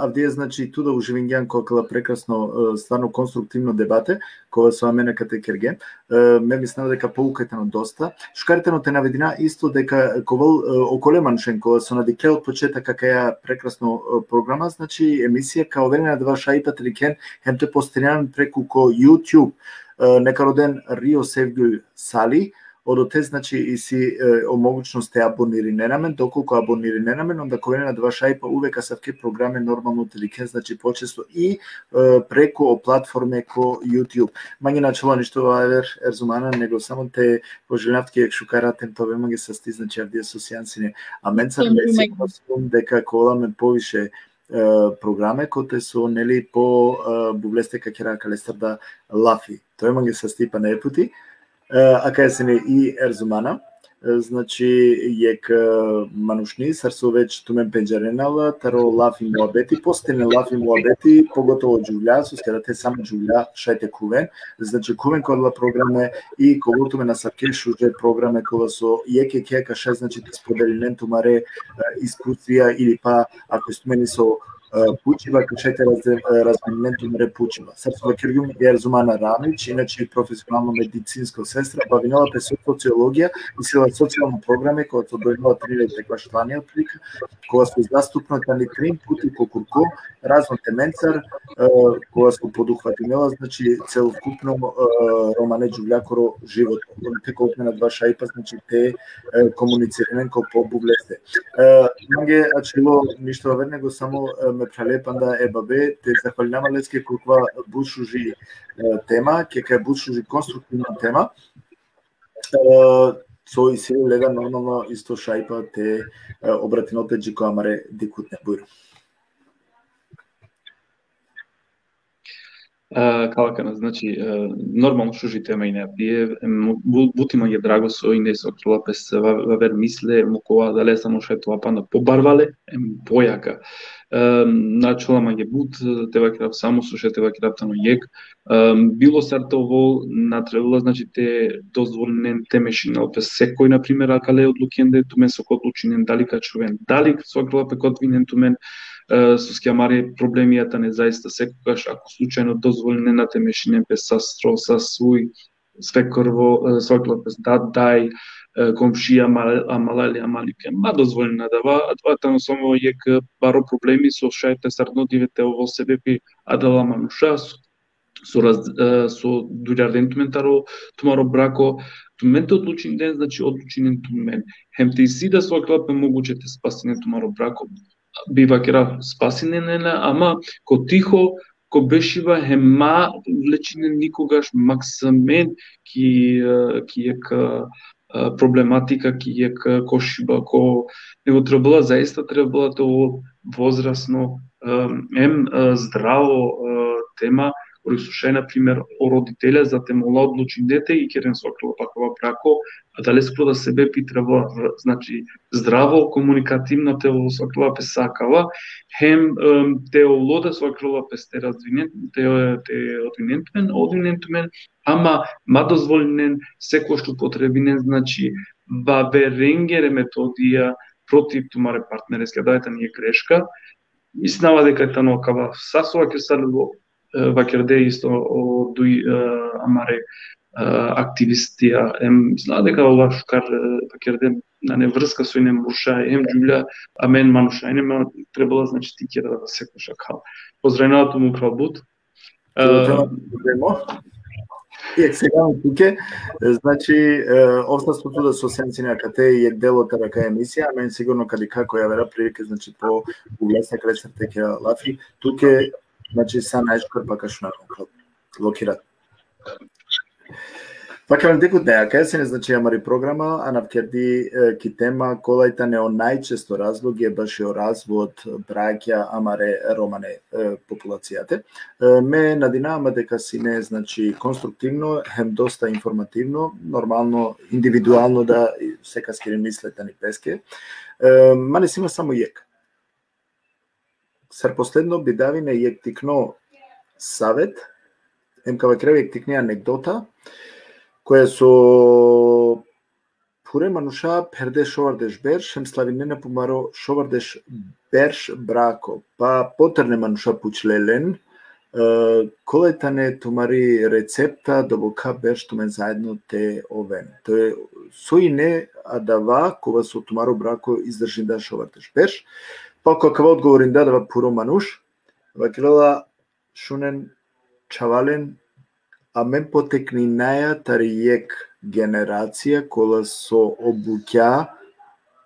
Авдие значи туда уживингјан кога прекрасно стварно конструктивно дебате кога со мене кате керген. Ме мислам дека поукатено доста. Шкаритено те наведина исто дека ковал околеманшен кога со надикле од почеток кака прекрасно програма, значи емисија као велена два шајпа трикен хем те постиран преку ко YouTube некароден Рио Севгул Сали. Одоте, значи, и си омогучност те абонири не намен, доколку абонири не намен, онда ковене на два шајпа увека савке програме нормално теликен, значи почесто и преку платформе ко YouTube. Мање начало ништо Ерзумана, него само те пожелнавтки ек шукаратен, тоа мање састи, значи, Авдие Сосјансине. А мен сам дека коламе повише програме кои со нели по бувлесте какера калестар да лафи. Тоа мање састи па не пути. Акај се и Ерзумана, значи јек манушни, сарсо веќе тумен пенџеренала, таро лафи муабети, постене лафи муабети, поготово джулја, со скедате само джулја, шајте кувен, значи кувен кодла програме и коготуме на саке шуже програме кола со јеке кека шај, значи те споделинен тумаре искуствија или па ако стумени со Пучива, кашете разменето на Пучива. Српска Киргум Ерзумана Рамич, иначе професионално медицинска сестра, бавинала пе социологија и сила социјална програме која се дојнала 3000 кваштвани отприка, која се заступната ни 3 пути по Курко, разно теменцар, која се подухватинела, значи целокупно романе джувљакоро живот. Те колкме на два шајпа, значи те комунициране ко побувлесте. Манге ачило ништо вернего само ме прелепанда ебабе, те захвалинама леске куква бушужи тема, кека бушужи конструктивна тема. Со и се лега нормално исто шајпа те обратиноте джико амаре дикутне бујру. Калакана, значи, нормално шужи тема и не бие, бутима ја драго со и не со крилапес вавер мисле, мокова да леса моше тоа панда побарвале, појака. Начала мање бут, тева крап само суше, тева крап тано јек. Било сартово натребила, значи, те дозволен темешинал пес секој, например, акале одлукенде, тумен со котлучинен, дали качувен, дали со крилапе котвинен тумен, со скјамари проблемијата не заиста секогаш ако случајно дозволената мешине без састро са суј свекрво свекла без дај комшија амалали амалике ма дозволена дава атвата на само јек баро проблеми со шајте сарнодивете ово себепи адала мануша со дујарден тументаро тумаро брако тументе одлучен ден значи одлучен тумен хем те сида сваклапе могучете спасене тумаро брако бива кера спасене неле ама ко тихо ко бешива хема влечене никогаш максимен ки ек проблематика ки ек кошиба ко него требала заиста требала тоа возрасно здраво тема кој слушај на пример о родителя за темола одлучи дете и керен сокрила пакова брако а дали склада себе би треба значи здраво комуникативно тело сокрила пе сакала хем те олода сокрила пе сте развинен те одвинентмен ама ма дозволенен секој што потребинен значи баберенгере методија против тумаре партнере следајата ни е грешка мислава дека тано кава сасова ќе садло вакерде исто дуј амаре активистија мислаа дека ова шукар вакерде на неврска со ине муша џуля а мен мануша нема требала значи ти ќе да се кошакал поздравувам му кралбут Иак сега туке, значи, обстаството да со сенцина кате е дел од тарака емисија, а мен сигурно каде како ја вера прилика, значи, по углеса кресерте ке лафи, туке, значи, са најшкор пака шунарно, локират. Пака декот неа, кај се не значи амари програма, а навкерди ки тема колајта не о најчесто разлоги е баш о развод браќа амаре романе популацијате. Ме надинаваме дека си не значи конструктивно, хем доста информативно, нормално, индивидуално да секас ке мислете ни песке. Ма не си има само јек. Сар последно би дави не јек тикно савет, кава креве јек тикни анекдота, која со пуре мануша перде шовардеш берш, хем славинена помаро шовардеш берш брако, па потерне мануша пучлелен, колајтане тумари рецепта добока берш тумен заедно те овен. Тој сој не адава кога со тумаро брако издржин да шовардеш берш, па кога одговорин да дава пуро мануш, вакелала шунен чавален а мен потекни наја таријек генерација кола со обуќа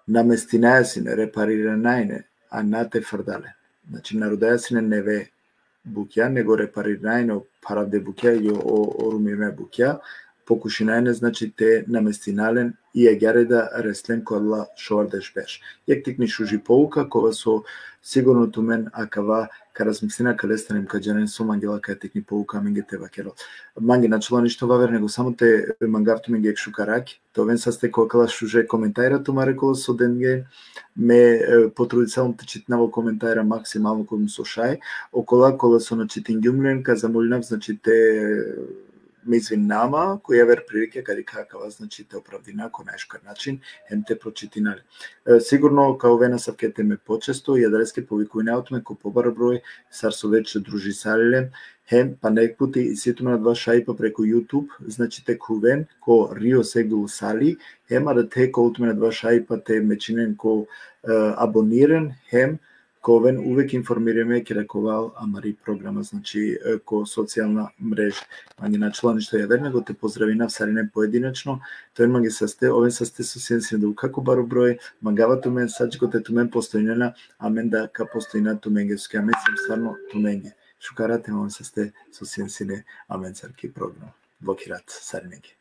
наместинаја си не репарира најне, а нате фрдале. Значи народаја си не ве буќа, него репарира најне паравде буќа и орумиме буќа, покушинајне значи те наместинален и егјареда реслен кодла шовардеш беш. Јек тикни шужи поука кога со сигурно тумен акава размислина каде станем каѓанен со мангела кај текни поука менге те вакеро. Манги начало ништо вавер него само те мангавту менге ек шукараки. Товен са сте кокала шуже коментајра тумаре кола со денге ме потруди само те читнаво коментајра максимално кога му слушај. Окола кола со начитингјумлен ка замолинав значи те ме извинама, која вер прилike каде какава значи те оправди на најшкар начин, хем те прочитинали. Сигурно као вена савкете ме почесто, јадреске повикување аутме ко побар број, сар со вече дружисалиле, хем па некпути и ситуме на два шајпа преку YouTube, значи те кувен ко Рио Сегул Сали, хема да те ко утме на два шајпа те мечинен ко абониран, хем ковен увек информираме ке рековал амари програма, значи ко социјална мрежа. Манги начала ништо ја верне, го те поздравина всарине поединечно, тој манги састе, овен састе со сенсија да како баро број, мангава тумен, сачко те тумен постојнена, а мен да ка постојна туменге, ске амен сам стварно туменге. Шукарате, овен састе со сенсине, амен царки програма. Блокират саринеге.